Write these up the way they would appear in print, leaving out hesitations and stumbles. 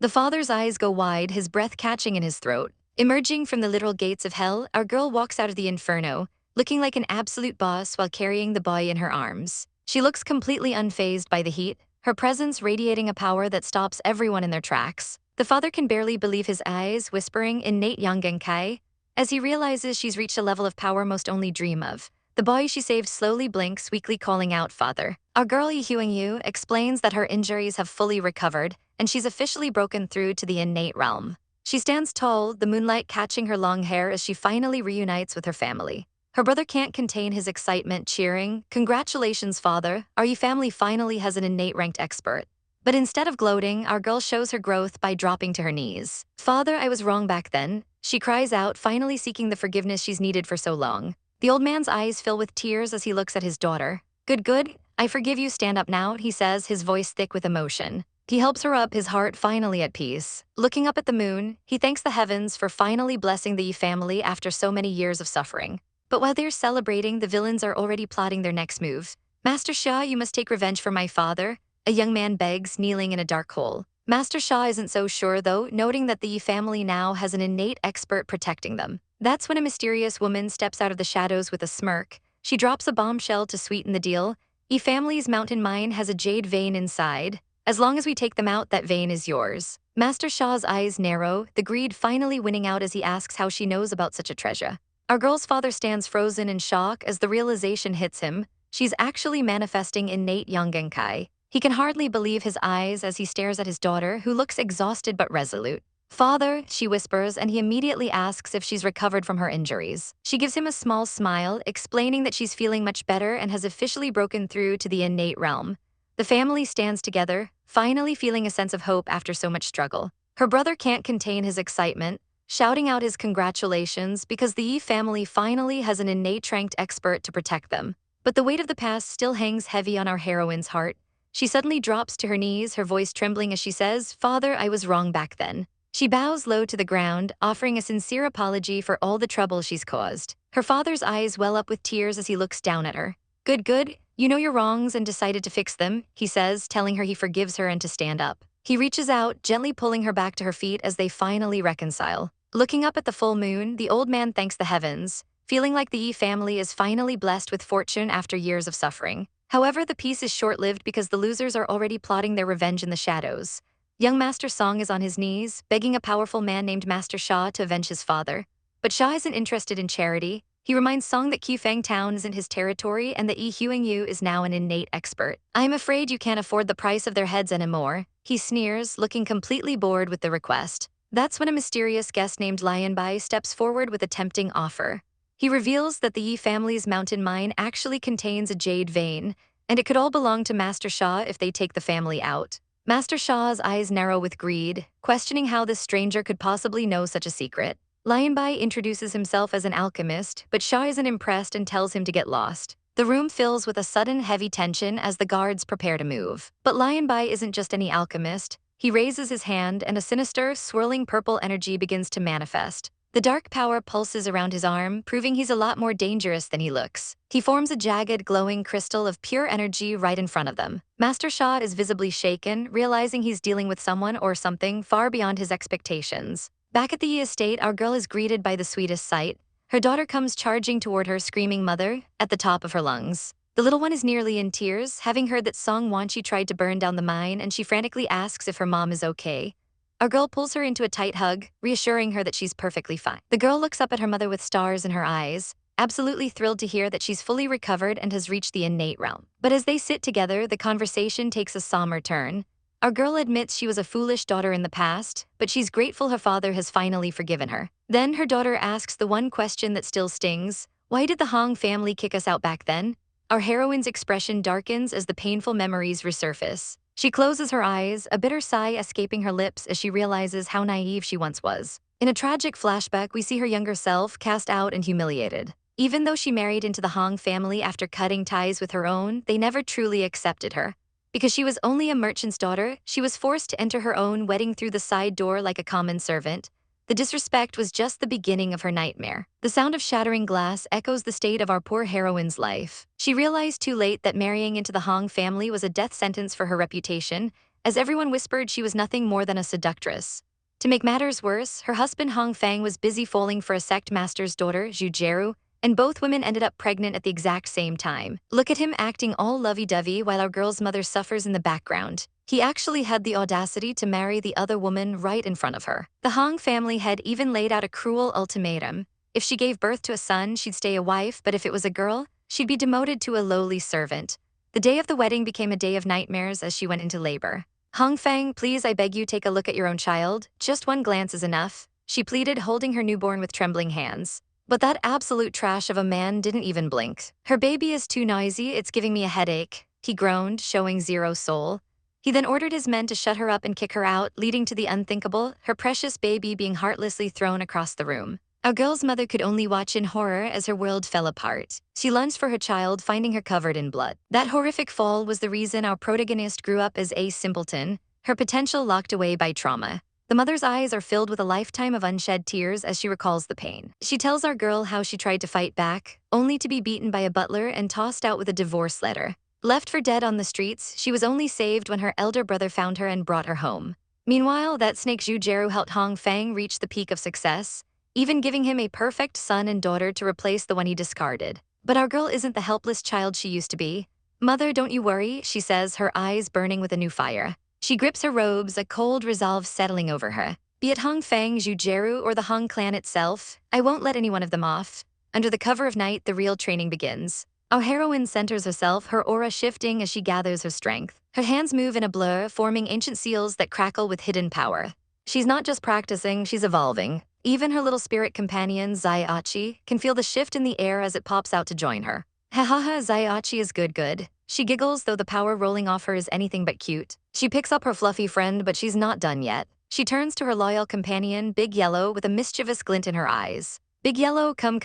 The father's eyes go wide, his breath catching in his throat. Emerging from the literal gates of hell, our girl walks out of the inferno, looking like an absolute boss while carrying the boy in her arms. She looks completely unfazed by the heat, her presence radiating a power that stops everyone in their tracks. The father can barely believe his eyes, whispering innate Kai, as he realizes she's reached a level of power most only dream of. The boy she saved slowly blinks, weakly calling out, "Father." Our girl Yu explains that her injuries have fully recovered, and she's officially broken through to the innate realm. She stands tall, the moonlight catching her long hair as she finally reunites with her family. Her brother can't contain his excitement, cheering, "Congratulations, father, our Yu family finally has an innate ranked expert." But instead of gloating, our girl shows her growth by dropping to her knees. "Father, I was wrong back then," she cries out, finally seeking the forgiveness she's needed for so long. The old man's eyes fill with tears as he looks at his daughter. Good, I forgive you, stand up now," he says, his voice thick with emotion. He helps her up, his heart finally at peace. Looking up at the moon, he thanks the heavens for finally blessing the Yi family after so many years of suffering. But while they're celebrating, the villains are already plotting their next move. "Master Shah, you must take revenge for my father," a young man begs, kneeling in a dark hole. Master Shah isn't so sure though, noting that the Yi family now has an innate expert protecting them. That's when a mysterious woman steps out of the shadows with a smirk. She drops a bombshell to sweeten the deal. "Yi family's mountain mine has a jade vein inside. As long as we take them out, that vein is yours." Master Shah's eyes narrow, the greed finally winning out as he asks how she knows about such a treasure. Our girl's father stands frozen in shock as the realization hits him. She's actually manifesting innate Kai. He can hardly believe his eyes as he stares at his daughter, who looks exhausted but resolute. "Father," she whispers, and he immediately asks if she's recovered from her injuries. She gives him a small smile, explaining that she's feeling much better and has officially broken through to the innate realm. The family stands together, finally feeling a sense of hope after so much struggle. Her brother can't contain his excitement, shouting out his congratulations because the Yi family finally has an innate ranked expert to protect them. But the weight of the past still hangs heavy on our heroine's heart. She suddenly drops to her knees, her voice trembling as she says, "Father, I was wrong back then." She bows low to the ground, offering a sincere apology for all the trouble she's caused. Her father's eyes well up with tears as he looks down at her. Good, you know your wrongs and decided to fix them," he says, telling her he forgives her and to stand up. He reaches out, gently pulling her back to her feet as they finally reconcile. Looking up at the full moon, the old man thanks the heavens, feeling like the Yi family is finally blessed with fortune after years of suffering. However, the peace is short-lived because the losers are already plotting their revenge in the shadows. Young Master Song is on his knees, begging a powerful man named Master Shah to avenge his father. But Shah isn't interested in charity. He reminds Song that Qifeng Town isn't his territory and that Yu is now an innate expert. "I'm afraid you can't afford the price of their heads anymore," he sneers, looking completely bored with the request. That's when a mysterious guest named Bai steps forward with a tempting offer. He reveals that the Yi family's mountain mine actually contains a jade vein, and it could all belong to Master Shah if they take the family out. Master Shah's eyes narrow with greed, questioning how this stranger could possibly know such a secret. Bai introduces himself as an alchemist, but Shah isn't impressed and tells him to get lost. The room fills with a sudden heavy tension as the guards prepare to move. But Bai isn't just any alchemist. He raises his hand and a sinister, swirling purple energy begins to manifest. The dark power pulses around his arm, proving he's a lot more dangerous than he looks. He forms a jagged, glowing crystal of pure energy right in front of them. Master Shah is visibly shaken, realizing he's dealing with someone or something far beyond his expectations. Back at the Yi estate, our girl is greeted by the sweetest sight. Her daughter comes charging toward her, screaming "Mother" at the top of her lungs. The little one is nearly in tears, having heard that Song Wanchi tried to burn down the mine, and she frantically asks if her mom is okay. Our girl pulls her into a tight hug, reassuring her that she's perfectly fine. The girl looks up at her mother with stars in her eyes, absolutely thrilled to hear that she's fully recovered and has reached the innate realm. But as they sit together, the conversation takes a somber turn. Our girl admits she was a foolish daughter in the past, but she's grateful her father has finally forgiven her. Then her daughter asks the one question that still stings: "Why did the Hong family kick us out back then?" Our heroine's expression darkens as the painful memories resurface. She closes her eyes, a bitter sigh escaping her lips as she realizes how naive she once was. In a tragic flashback, we see her younger self cast out and humiliated. Even though she married into the Hong family after cutting ties with her own, they never truly accepted her. Because she was only a merchant's daughter, she was forced to enter her own wedding through the side door like a common servant. The disrespect was just the beginning of her nightmare. The sound of shattering glass echoes the state of our poor heroine's life. She realized too late that marrying into the Hong family was a death sentence for her reputation, as everyone whispered she was nothing more than a seductress. To make matters worse, her husband Hong Feng was busy falling for a sect master's daughter, Zhu Jeru, and both women ended up pregnant at the exact same time. Look at him acting all lovey-dovey while our girl's mother suffers in the background. He actually had the audacity to marry the other woman right in front of her. The Hong family had even laid out a cruel ultimatum. If she gave birth to a son, she'd stay a wife, but if it was a girl, she'd be demoted to a lowly servant. The day of the wedding became a day of nightmares as she went into labor. Hong Feng, please, I beg you, take a look at your own child. Just one glance is enough, she pleaded, holding her newborn with trembling hands. But that absolute trash of a man didn't even blink. Her baby is too noisy, it's giving me a headache, he groaned, showing zero soul. He then ordered his men to shut her up and kick her out, leading to the unthinkable, her precious baby being heartlessly thrown across the room. Our girl's mother could only watch in horror as her world fell apart. She lunged for her child, finding her covered in blood. That horrific fall was the reason our protagonist grew up as a simpleton, her potential locked away by trauma. The mother's eyes are filled with a lifetime of unshed tears as she recalls the pain. She tells our girl how she tried to fight back, only to be beaten by a butler and tossed out with a divorce letter. Left for dead on the streets, she was only saved when her elder brother found her and brought her home. Meanwhile, that snake Zhu Jeru helped Hong Feng reach the peak of success, even giving him a perfect son and daughter to replace the one he discarded. But our girl isn't the helpless child she used to be. Mother, don't you worry, she says, her eyes burning with a new fire. She grips her robes, a cold resolve settling over her. Be it Hong Feng, Zhu Jeru, or the Hong clan itself, I won't let any one of them off. Under the cover of night, the real training begins. Our heroine centers herself, her aura shifting as she gathers her strength. Her hands move in a blur, forming ancient seals that crackle with hidden power. She's not just practicing, she's evolving. Even her little spirit companion, Zaiachi, can feel the shift in the air as it pops out to join her. Ha ha ha, Zaiachi is good. She giggles, though the power rolling off her is anything but cute. She picks up her fluffy friend, but she's not done yet. She turns to her loyal companion, Big Yellow, with a mischievous glint in her eyes. Big Yellow, come,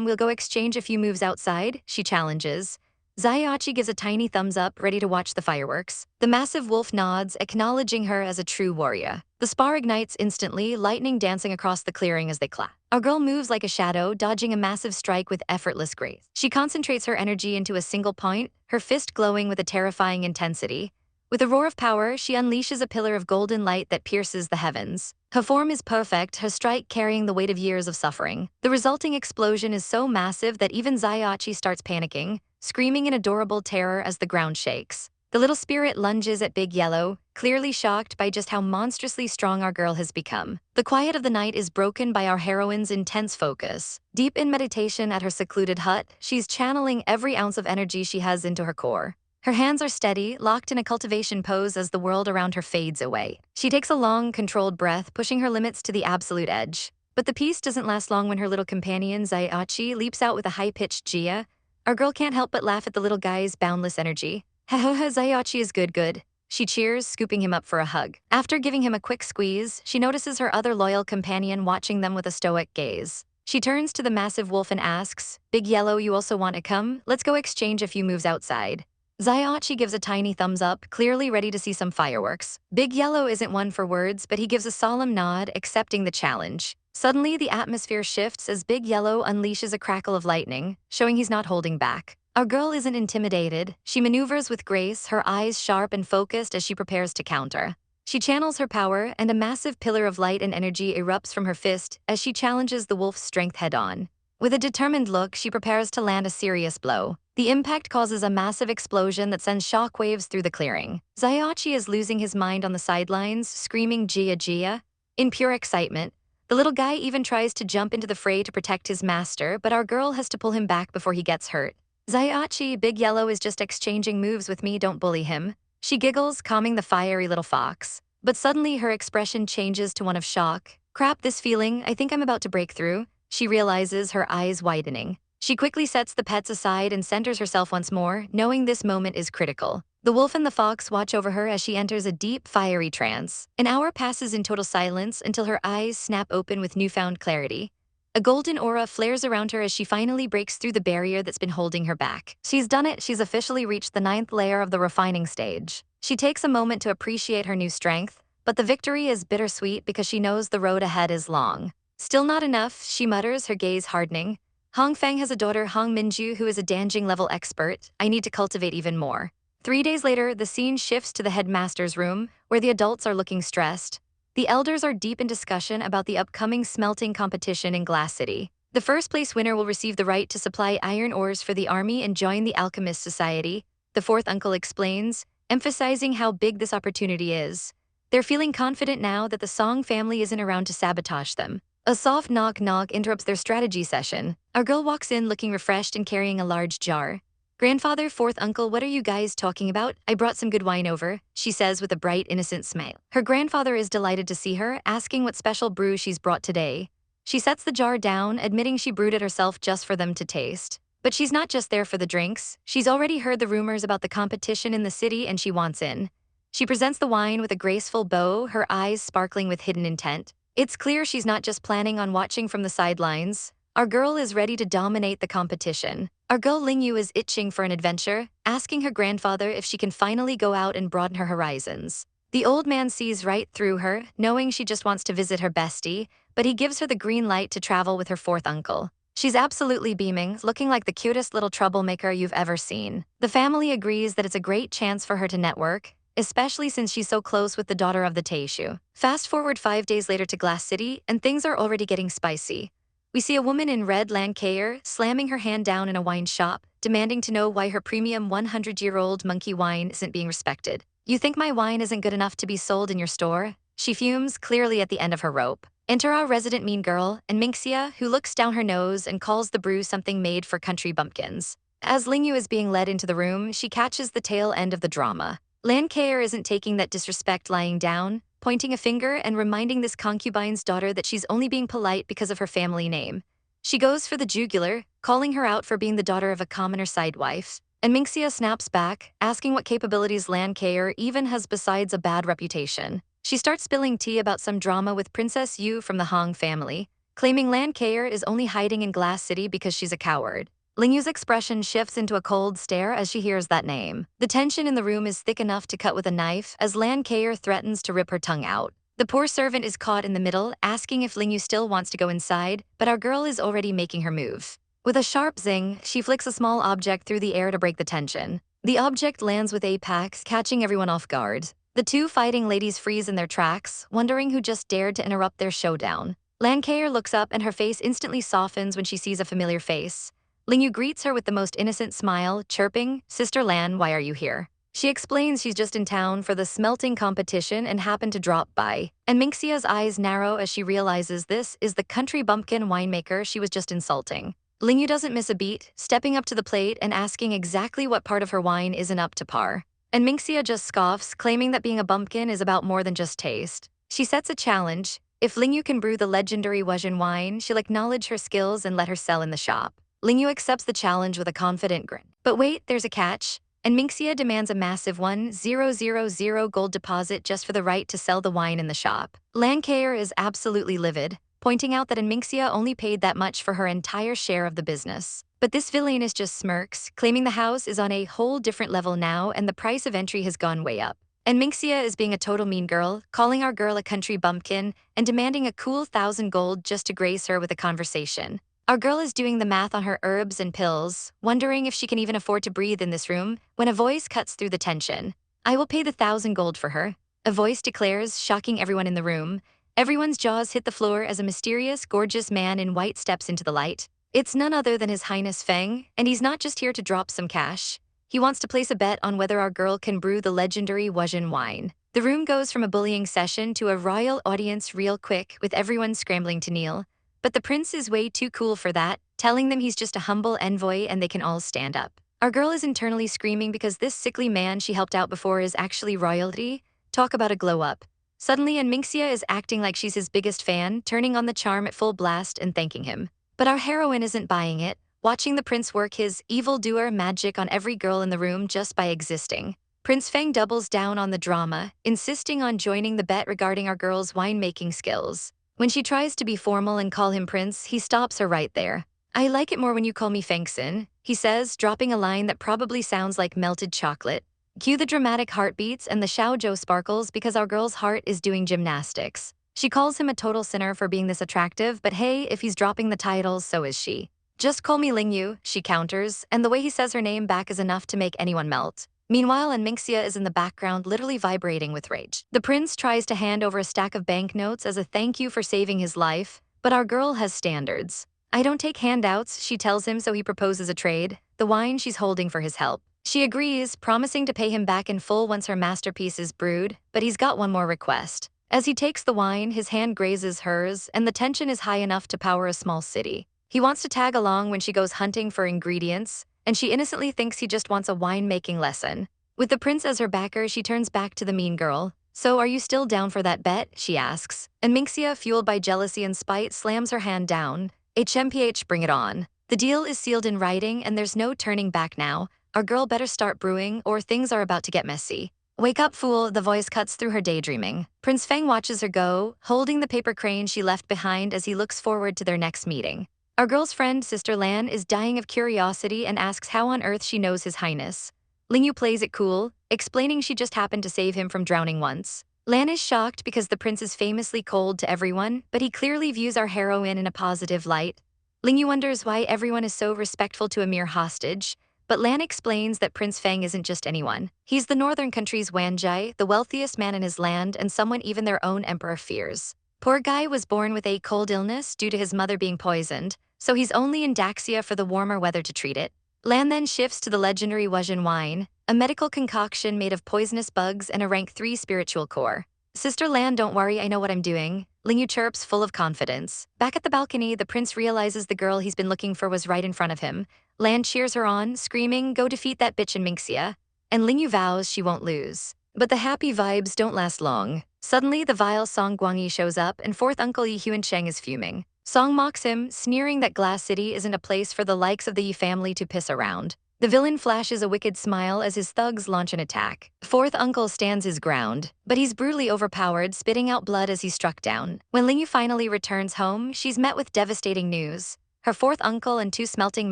we'll go exchange a few moves outside, she challenges. Zaiachi gives a tiny thumbs up, ready to watch the fireworks. The massive wolf nods, acknowledging her as a true warrior. The spar ignites instantly, lightning dancing across the clearing as they clap. Our girl moves like a shadow, dodging a massive strike with effortless grace. She concentrates her energy into a single point, her fist glowing with a terrifying intensity. With a roar of power, she unleashes a pillar of golden light that pierces the heavens. Her form is perfect, her strike carrying the weight of years of suffering. The resulting explosion is so massive that even Zaiachi starts panicking, screaming in adorable terror as the ground shakes. The little spirit lunges at Big Yellow, clearly shocked by just how monstrously strong our girl has become. The quiet of the night is broken by our heroine's intense focus. Deep in meditation at her secluded hut, she's channeling every ounce of energy she has into her core. Her hands are steady, locked in a cultivation pose as the world around her fades away. She takes a long, controlled breath, pushing her limits to the absolute edge. But the peace doesn't last long when her little companion, Zaiachi, leaps out with a high-pitched Jia. Our girl can't help but laugh at the little guy's boundless energy. Ha ha ha, Zaiachi is good. She cheers, scooping him up for a hug. After giving him a quick squeeze, she notices her other loyal companion watching them with a stoic gaze. She turns to the massive wolf and asks, Big Yellow, you also want to come? Let's go exchange a few moves outside. Zaiachi gives a tiny thumbs up, clearly ready to see some fireworks. Big Yellow isn't one for words, but he gives a solemn nod, accepting the challenge. Suddenly, the atmosphere shifts as Big Yellow unleashes a crackle of lightning, showing he's not holding back. Our girl isn't intimidated. She maneuvers with grace, her eyes sharp and focused as she prepares to counter. She channels her power, and a massive pillar of light and energy erupts from her fist as she challenges the wolf's strength head-on. With a determined look, she prepares to land a serious blow. The impact causes a massive explosion that sends shockwaves through the clearing. Zaiachi is losing his mind on the sidelines, screaming Jia. In pure excitement, the little guy even tries to jump into the fray to protect his master, but our girl has to pull him back before he gets hurt. Zaiachi, Big Yellow is just exchanging moves with me, don't bully him. She giggles, calming the fiery little fox. But suddenly her expression changes to one of shock. Crap, this feeling, I think I'm about to break through. She realizes, her eyes widening. She quickly sets the pets aside and centers herself once more, knowing this moment is critical. The wolf and the fox watch over her as she enters a deep, fiery trance. An hour passes in total silence until her eyes snap open with newfound clarity. A golden aura flares around her as she finally breaks through the barrier that's been holding her back. She's done it, she's officially reached the 9th layer of the refining stage. She takes a moment to appreciate her new strength, but the victory is bittersweet because she knows the road ahead is long. Still not enough, she mutters, her gaze hardening. Hong Feng has a daughter, Hong Minju, who is a Danjing level expert. I need to cultivate even more. 3 days later, the scene shifts to the headmaster's room, where the adults are looking stressed. The elders are deep in discussion about the upcoming smelting competition in Glass City. The first place winner will receive the right to supply iron ores for the army and join the Alchemist Society, the fourth uncle explains, emphasizing how big this opportunity is. They're feeling confident now that the Song family isn't around to sabotage them. A soft knock-knock interrupts their strategy session. Our girl walks in looking refreshed and carrying a large jar. "Grandfather, fourth uncle, what are you guys talking about? I brought some good wine over," she says with a bright, innocent smile. Her grandfather is delighted to see her, asking what special brew she's brought today. She sets the jar down, admitting she brewed it herself just for them to taste. But she's not just there for the drinks. She's already heard the rumors about the competition in the city and she wants in. She presents the wine with a graceful bow, her eyes sparkling with hidden intent. It's clear she's not just planning on watching from the sidelines. Our girl is ready to dominate the competition. Our girl Ling Yu is itching for an adventure, asking her grandfather if she can finally go out and broaden her horizons. The old man sees right through her, knowing she just wants to visit her bestie, but he gives her the green light to travel with her fourth uncle. She's absolutely beaming, looking like the cutest little troublemaker you've ever seen. The family agrees that it's a great chance for her to network, especially since she's so close with the daughter of the Taishu. Fast forward 5 days later to Glass City, and things are already getting spicy. We see a woman in red Lancashire slamming her hand down in a wine shop, demanding to know why her premium 100-year-old monkey wine isn't being respected. "You think my wine isn't good enough to be sold in your store?" She fumes, clearly at the end of her rope. Enter our resident mean girl, and Minxia, who looks down her nose and calls the brew something made for country bumpkins. As Lingyu is being led into the room, she catches the tail end of the drama. Lancashire isn't taking that disrespect lying down, pointing a finger and reminding this concubine's daughter that she's only being polite because of her family name. She goes for the jugular, calling her out for being the daughter of a commoner sidewife. And Minxia snaps back, asking what capabilities Lancashire even has besides a bad reputation. She starts spilling tea about some drama with Princess Yu from the Hong family, claiming Lancashire is only hiding in Glass City because she's a coward. Lingyu's expression shifts into a cold stare as she hears that name. The tension in the room is thick enough to cut with a knife as Lancashire threatens to rip her tongue out. The poor servant is caught in the middle, asking if Lingyu still wants to go inside, but our girl is already making her move. With a sharp zing, she flicks a small object through the air to break the tension. The object lands with apex, catching everyone off guard. The two fighting ladies freeze in their tracks, wondering who just dared to interrupt their showdown. Lancashire looks up and her face instantly softens when she sees a familiar face. Lingyu greets her with the most innocent smile, chirping, "Sister Lan, why are you here?" She explains she's just in town for the smelting competition and happened to drop by. And Minxia's eyes narrow as she realizes this is the country bumpkin winemaker she was just insulting. Lingyu doesn't miss a beat, stepping up to the plate and asking exactly what part of her wine isn't up to par. And Minxia just scoffs, claiming that being a bumpkin is about more than just taste. She sets a challenge. If Lingyu can brew the legendary Wuzhen wine, she'll acknowledge her skills and let her sell in the shop. Lingyu accepts the challenge with a confident grin. But wait, there's a catch. And Minxia demands a massive 1,000 gold deposit just for the right to sell the wine in the shop. Lancashire is absolutely livid, pointing out that Minxia only paid that much for her entire share of the business. But this villainess just smirks, claiming the house is on a whole different level now and the price of entry has gone way up. And Minxia is being a total mean girl, calling our girl a country bumpkin and demanding a cool 1,000 gold just to grace her with a conversation. Our girl is doing the math on her herbs and pills, wondering if she can even afford to breathe in this room, when a voice cuts through the tension. "I will pay the 1,000 gold for her," a voice declares, shocking everyone in the room. Everyone's jaws hit the floor as a mysterious, gorgeous man in white steps into the light. It's none other than His Highness Feng, and he's not just here to drop some cash. He wants to place a bet on whether our girl can brew the legendary Wuzhen wine. The room goes from a bullying session to a royal audience real quick, with everyone scrambling to kneel. But the prince is way too cool for that, telling them he's just a humble envoy and they can all stand up. Our girl is internally screaming because this sickly man she helped out before is actually royalty. Talk about a glow up. Suddenly, and Minxia is acting like she's his biggest fan, turning on the charm at full blast and thanking him. But our heroine isn't buying it, watching the prince work his evildoer magic on every girl in the room just by existing. Prince Feng doubles down on the drama, insisting on joining the bet regarding our girl's winemaking skills. When she tries to be formal and call him prince, he stops her right there. "I like it more when you call me Fengsin," he says, dropping a line that probably sounds like melted chocolate. Cue the dramatic heartbeats and the Xiaozhou sparkles because our girl's heart is doing gymnastics. She calls him a total sinner for being this attractive, but hey, if he's dropping the titles, so is she. "Just call me Lingyu," she counters, and the way he says her name back is enough to make anyone melt. Meanwhile, Minxia is in the background, literally vibrating with rage. The prince tries to hand over a stack of banknotes as a thank you for saving his life, but our girl has standards. I don't take handouts, she tells him, so he proposes a trade, the wine she's holding for his help. She agrees, promising to pay him back in full once her masterpiece is brewed, but he's got one more request. As he takes the wine, his hand grazes hers, and the tension is high enough to power a small city. He wants to tag along when she goes hunting for ingredients, and she innocently thinks he just wants a wine-making lesson. With the prince as her backer, she turns back to the mean girl. So are you still down for that bet? She asks. And Minxia, fueled by jealousy and spite, slams her hand down. HMPH, bring it on. The deal is sealed in writing and there's no turning back now. Our girl better start brewing or things are about to get messy. Wake up, fool, the voice cuts through her daydreaming. Prince Feng watches her go, holding the paper crane she left behind as he looks forward to their next meeting. Our girl's friend, Sister Lan, is dying of curiosity and asks how on earth she knows His Highness. Ling Yu plays it cool, explaining she just happened to save him from drowning once. Lan is shocked because the prince is famously cold to everyone, but he clearly views our heroine in a positive light. Ling Yu wonders why everyone is so respectful to a mere hostage, but Lan explains that Prince Feng isn't just anyone. He's the northern country's Wanjai, the wealthiest man in his land and someone even their own emperor fears. Poor guy was born with a cold illness due to his mother being poisoned, so he's only in Daxia for the warmer weather to treat it. Lan then shifts to the legendary Wuzhen wine, a medical concoction made of poisonous bugs and a rank 3 spiritual core. Sister Lan, don't worry, I know what I'm doing. Ling Yu chirps, full of confidence. Back at the balcony, the prince realizes the girl he's been looking for was right in front of him. Lan cheers her on, screaming, go defeat that bitch in Minxia. And Ling Yu vows she won't lose. But the happy vibes don't last long. Suddenly, the vile Song Guangyi shows up and fourth uncle Yi Huansheng is fuming. Song mocks him, sneering that Glass City isn't a place for the likes of the Yi family to piss around. The villain flashes a wicked smile as his thugs launch an attack. Fourth uncle stands his ground, but he's brutally overpowered, spitting out blood as he's struck down. When Ling Yu finally returns home, she's met with devastating news. Her fourth uncle and 2 smelting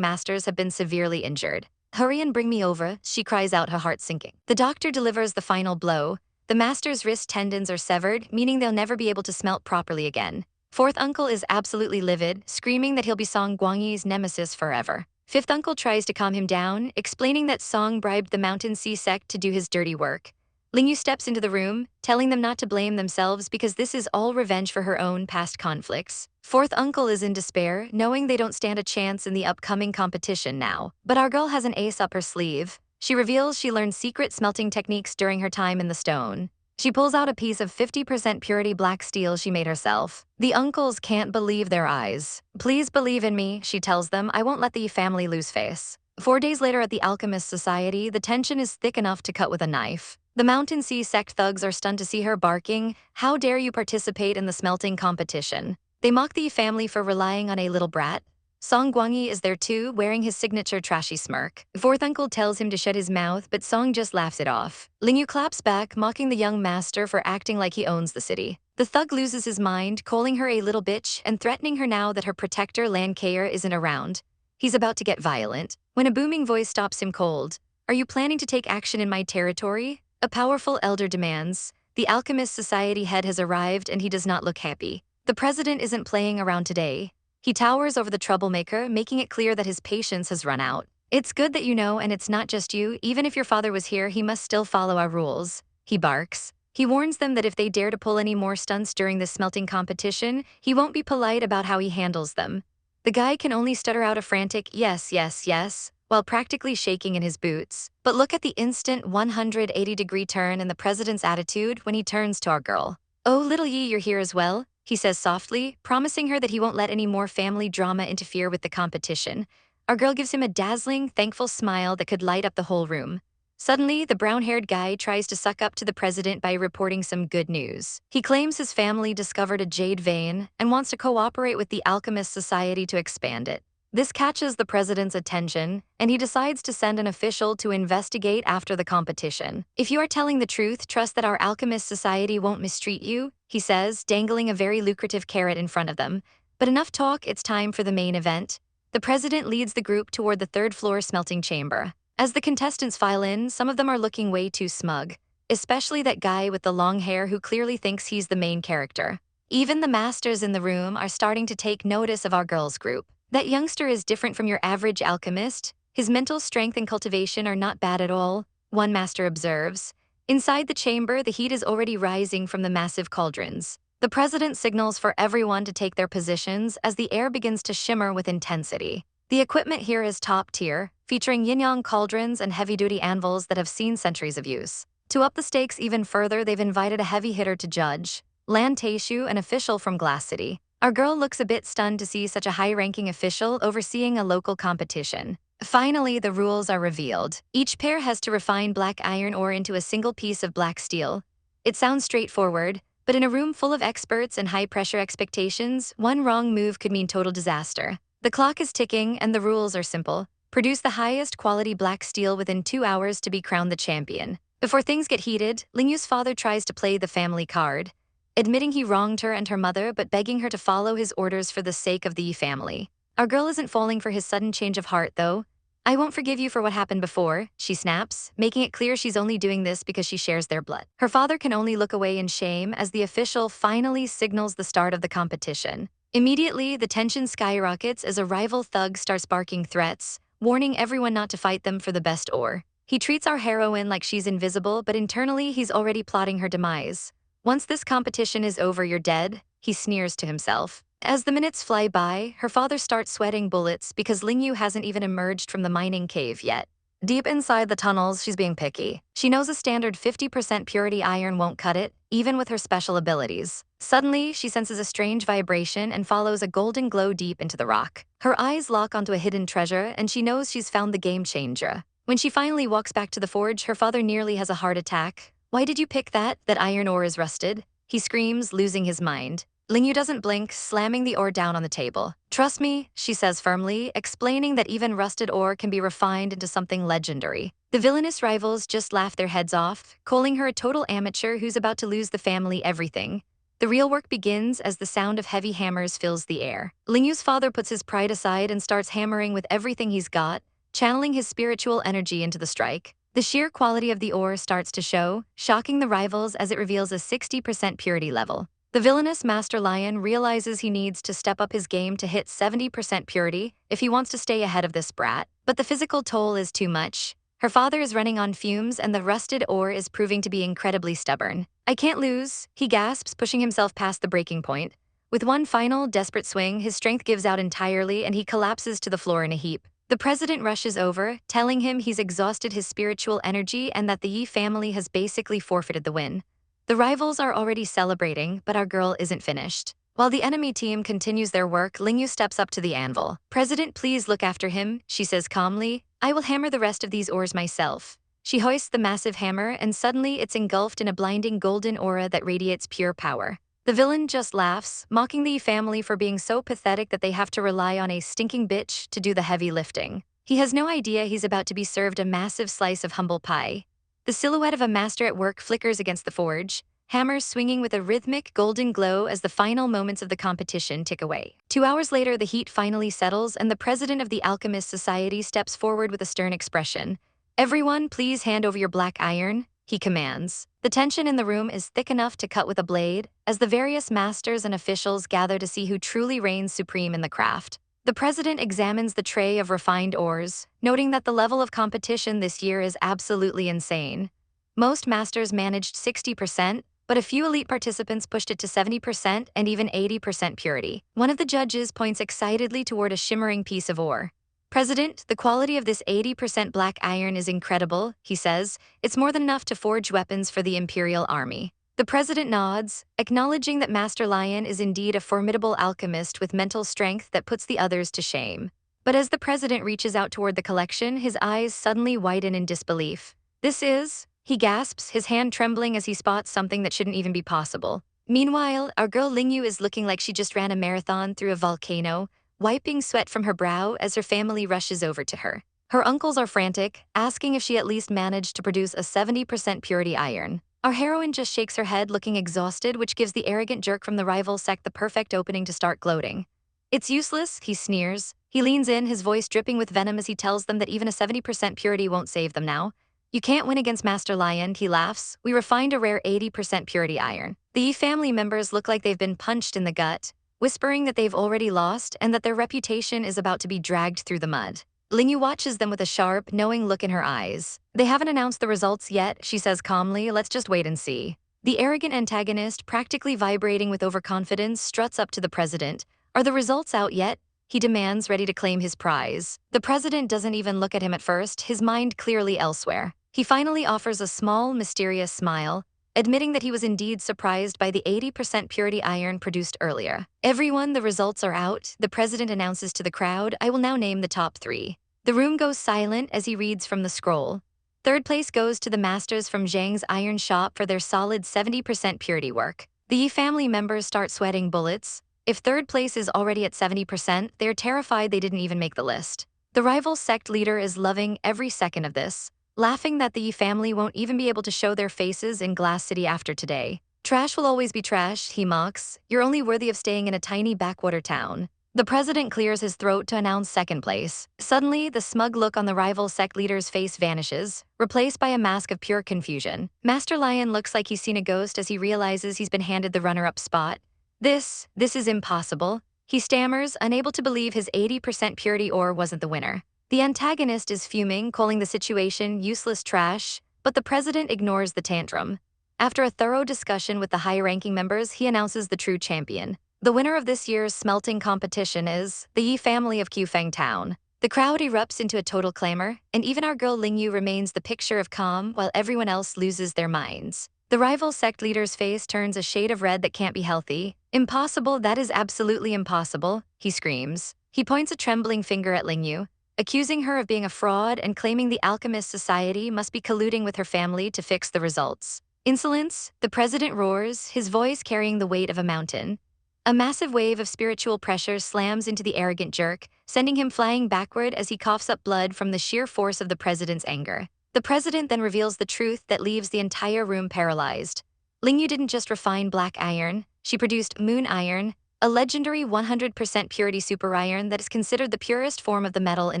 masters have been severely injured. Hurry and bring me over, she cries out, her heart sinking. The doctor delivers the final blow. The master's wrist tendons are severed, meaning they'll never be able to smelt properly again. Fourth uncle is absolutely livid, screaming that he'll be Song Guangyi's nemesis forever. Fifth uncle tries to calm him down, explaining that Song bribed the Mountain Sea sect to do his dirty work. Ling Yu steps into the room, telling them not to blame themselves because this is all revenge for her own past conflicts. Fourth uncle is in despair, knowing they don't stand a chance in the upcoming competition now. But our girl has an ace up her sleeve. She reveals she learned secret smelting techniques during her time in the stone. She pulls out a piece of 50% purity black steel she made herself. The uncles can't believe their eyes. Please believe in me, she tells them. I won't let the family lose face. 4 days later at the Alchemist Society, the tension is thick enough to cut with a knife. The Mountain Sea sect thugs are stunned to see her, barking, how dare you participate in the smelting competition. They mock the family for relying on a little brat. Song Guangyi is there too, wearing his signature trashy smirk. Fourth uncle tells him to shut his mouth, but Song just laughs it off. Ling Yu claps back, mocking the young master for acting like he owns the city. The thug loses his mind, calling her a little bitch and threatening her now that her protector Lan Kaer isn't around. He's about to get violent, when a booming voice stops him cold. Are you planning to take action in my territory? A powerful elder demands. The Alchemist Society head has arrived and he does not look happy. The president isn't playing around today. He towers over the troublemaker, making it clear that his patience has run out. It's good that you know, and it's not just you. Even if your father was here, he must still follow our rules. He barks. He warns them that if they dare to pull any more stunts during this smelting competition, he won't be polite about how he handles them. The guy can only stutter out a frantic yes, yes, yes, while practically shaking in his boots. But look at the instant 180-degree turn in the president's attitude when he turns to our girl. Oh, little Yi, you're here as well, he says softly, promising her that he won't let any more family drama interfere with the competition. Our girl gives him a dazzling, thankful smile that could light up the whole room. Suddenly, the brown-haired guy tries to suck up to the president by reporting some good news. He claims his family discovered a jade vein and wants to cooperate with the Alchemist Society to expand it. This catches the president's attention, and he decides to send an official to investigate after the competition. If you are telling the truth, trust that our Alchemist Society won't mistreat you, he says, dangling a very lucrative carrot in front of them. But enough talk, it's time for the main event. The president leads the group toward the 3rd floor smelting chamber. As the contestants file in, some of them are looking way too smug, especially that guy with the long hair who clearly thinks he's the main character. Even the masters in the room are starting to take notice of our girls' group. That youngster is different from your average alchemist. His mental strength and cultivation are not bad at all. one master observes. Inside the chamber, the heat is already rising from the massive cauldrons. The president signals for everyone to take their positions as the air begins to shimmer with intensity. The equipment here is top tier, featuring yin-yang cauldrons and heavy-duty anvils that have seen centuries of use. To up the stakes even further, they've invited a heavy hitter to judge, Lan Taishu, an official from Glass City. Our girl looks a bit stunned to see such a high-ranking official overseeing a local competition. Finally, the rules are revealed. Each pair has to refine black iron ore into a single piece of black steel. It sounds straightforward, but in a room full of experts and high-pressure expectations, one wrong move could mean total disaster. The clock is ticking, and the rules are simple. Produce the highest quality black steel within 2 hours to be crowned the champion. Before things get heated, Lingyu's father tries to play the family card, admitting he wronged her and her mother but begging her to follow his orders for the sake of the Yi family. Our girl isn't falling for his sudden change of heart, though. I won't forgive you for what happened before, she snaps, making it clear she's only doing this because she shares their blood. Her father can only look away in shame as the official finally signals the start of the competition. Immediately, the tension skyrockets as a rival thug starts barking threats, warning everyone not to fight them for the best ore. He treats our heroine like she's invisible, but internally he's already plotting her demise. Once this competition is over, you're dead, he sneers to himself. As the minutes fly by, her father starts sweating bullets because Lingyu hasn't even emerged from the mining cave yet. Deep inside the tunnels, she's being picky. She knows a standard 50% purity iron won't cut it, even with her special abilities. Suddenly, she senses a strange vibration and follows a golden glow deep into the rock. Her eyes lock onto a hidden treasure, and she knows she's found the game changer. When she finally walks back to the forge, her father nearly has a heart attack. "Why did you pick that? That iron ore is rusted," he screams, losing his mind. Lingyu doesn't blink, slamming the ore down on the table. "Trust me," she says firmly, explaining that even rusted ore can be refined into something legendary. The villainous rivals just laugh their heads off, calling her a total amateur who's about to lose the family everything. The real work begins as the sound of heavy hammers fills the air. Lingyu's father puts his pride aside and starts hammering with everything he's got, channeling his spiritual energy into the strike. The sheer quality of the ore starts to show, shocking the rivals as it reveals a 60% purity level. The villainous Master Lion realizes he needs to step up his game to hit 70% purity if he wants to stay ahead of this brat. But the physical toll is too much. Her father is running on fumes and the rusted ore is proving to be incredibly stubborn. "I can't lose," he gasps, pushing himself past the breaking point. With one final, desperate swing, his strength gives out entirely and he collapses to the floor in a heap. The president rushes over, telling him he's exhausted his spiritual energy and that the Yi family has basically forfeited the win. The rivals are already celebrating, but our girl isn't finished. While the enemy team continues their work, Lingyu steps up to the anvil. "President, please look after him," she says calmly. "I will hammer the rest of these ores myself." She hoists the massive hammer, and suddenly it's engulfed in a blinding golden aura that radiates pure power. The villain just laughs, mocking the Yi family for being so pathetic that they have to rely on a stinking bitch to do the heavy lifting. He has no idea he's about to be served a massive slice of humble pie. The silhouette of a master at work flickers against the forge, hammers swinging with a rhythmic golden glow as the final moments of the competition tick away. 2 hours later, the heat finally settles and the president of the Alchemist Society steps forward with a stern expression. "Everyone, please hand over your black iron," he commands. The tension in the room is thick enough to cut with a blade as the various masters and officials gather to see who truly reigns supreme in the craft. The president examines the tray of refined ores, noting that the level of competition this year is absolutely insane. Most masters managed 60%, but a few elite participants pushed it to 70% and even 80% purity. One of the judges points excitedly toward a shimmering piece of ore. "President, the quality of this 80% black iron is incredible," he says. "It's more than enough to forge weapons for the Imperial Army." The president nods, acknowledging that Master Lion is indeed a formidable alchemist with mental strength that puts the others to shame. But as the president reaches out toward the collection, his eyes suddenly widen in disbelief. "This is," he gasps, his hand trembling as he spots something that shouldn't even be possible. Meanwhile, our girl Lingyu is looking like she just ran a marathon through a volcano, wiping sweat from her brow as her family rushes over to her. Her uncles are frantic, asking if she at least managed to produce a 70% purity iron. Our heroine just shakes her head, looking exhausted, which gives the arrogant jerk from the rival sect the perfect opening to start gloating. "It's useless," he sneers. He leans in, his voice dripping with venom as he tells them that even a 70% purity won't save them now. "You can't win against Master Lion," he laughs. "We refined a rare 80% purity iron." The Yi family members look like they've been punched in the gut, whispering that they've already lost and that their reputation is about to be dragged through the mud. Lingyu watches them with a sharp, knowing look in her eyes. They haven't announced the results yet, she says calmly, let's just wait and see. The arrogant antagonist, practically vibrating with overconfidence, struts up to the president. Are the results out yet? He demands, ready to claim his prize. The president doesn't even look at him at first, his mind clearly elsewhere. He finally offers a small, mysterious smile, admitting that he was indeed surprised by the 80% purity iron produced earlier. Everyone, the results are out, the president announces to the crowd, I will now name the top 3. The room goes silent as he reads from the scroll. Third place goes to the masters from Zhang's iron shop for their solid 70% purity work. The Yi family members start sweating bullets. If third place is already at 70%, they're terrified they didn't even make the list. The rival sect leader is loving every second of this, laughing that the Yi family won't even be able to show their faces in Glass City after today. Trash will always be trash, he mocks. You're only worthy of staying in a tiny backwater town. The president clears his throat to announce second place. Suddenly, the smug look on the rival sect leader's face vanishes, replaced by a mask of pure confusion. Master Lion looks like he's seen a ghost as he realizes he's been handed the runner-up spot. This is impossible. He stammers, unable to believe his 80% purity ore wasn't the winner. The antagonist is fuming, calling the situation useless trash, but the president ignores the tantrum. After a thorough discussion with the high-ranking members, he announces the true champion. The winner of this year's smelting competition is the Yi family of Qifeng Town. The crowd erupts into a total clamor, and even our girl Lingyu remains the picture of calm while everyone else loses their minds. The rival sect leader's face turns a shade of red that can't be healthy. Impossible, that is absolutely impossible, he screams. He points a trembling finger at Lingyu, accusing her of being a fraud and claiming the Alchemist Society must be colluding with her family to fix the results. Insolence, the president roars, his voice carrying the weight of a mountain. A massive wave of spiritual pressure slams into the arrogant jerk, sending him flying backward as he coughs up blood from the sheer force of the president's anger. The president then reveals the truth that leaves the entire room paralyzed. Lingyu didn't just refine black iron, she produced moon iron, a legendary 100% purity super iron that is considered the purest form of the metal in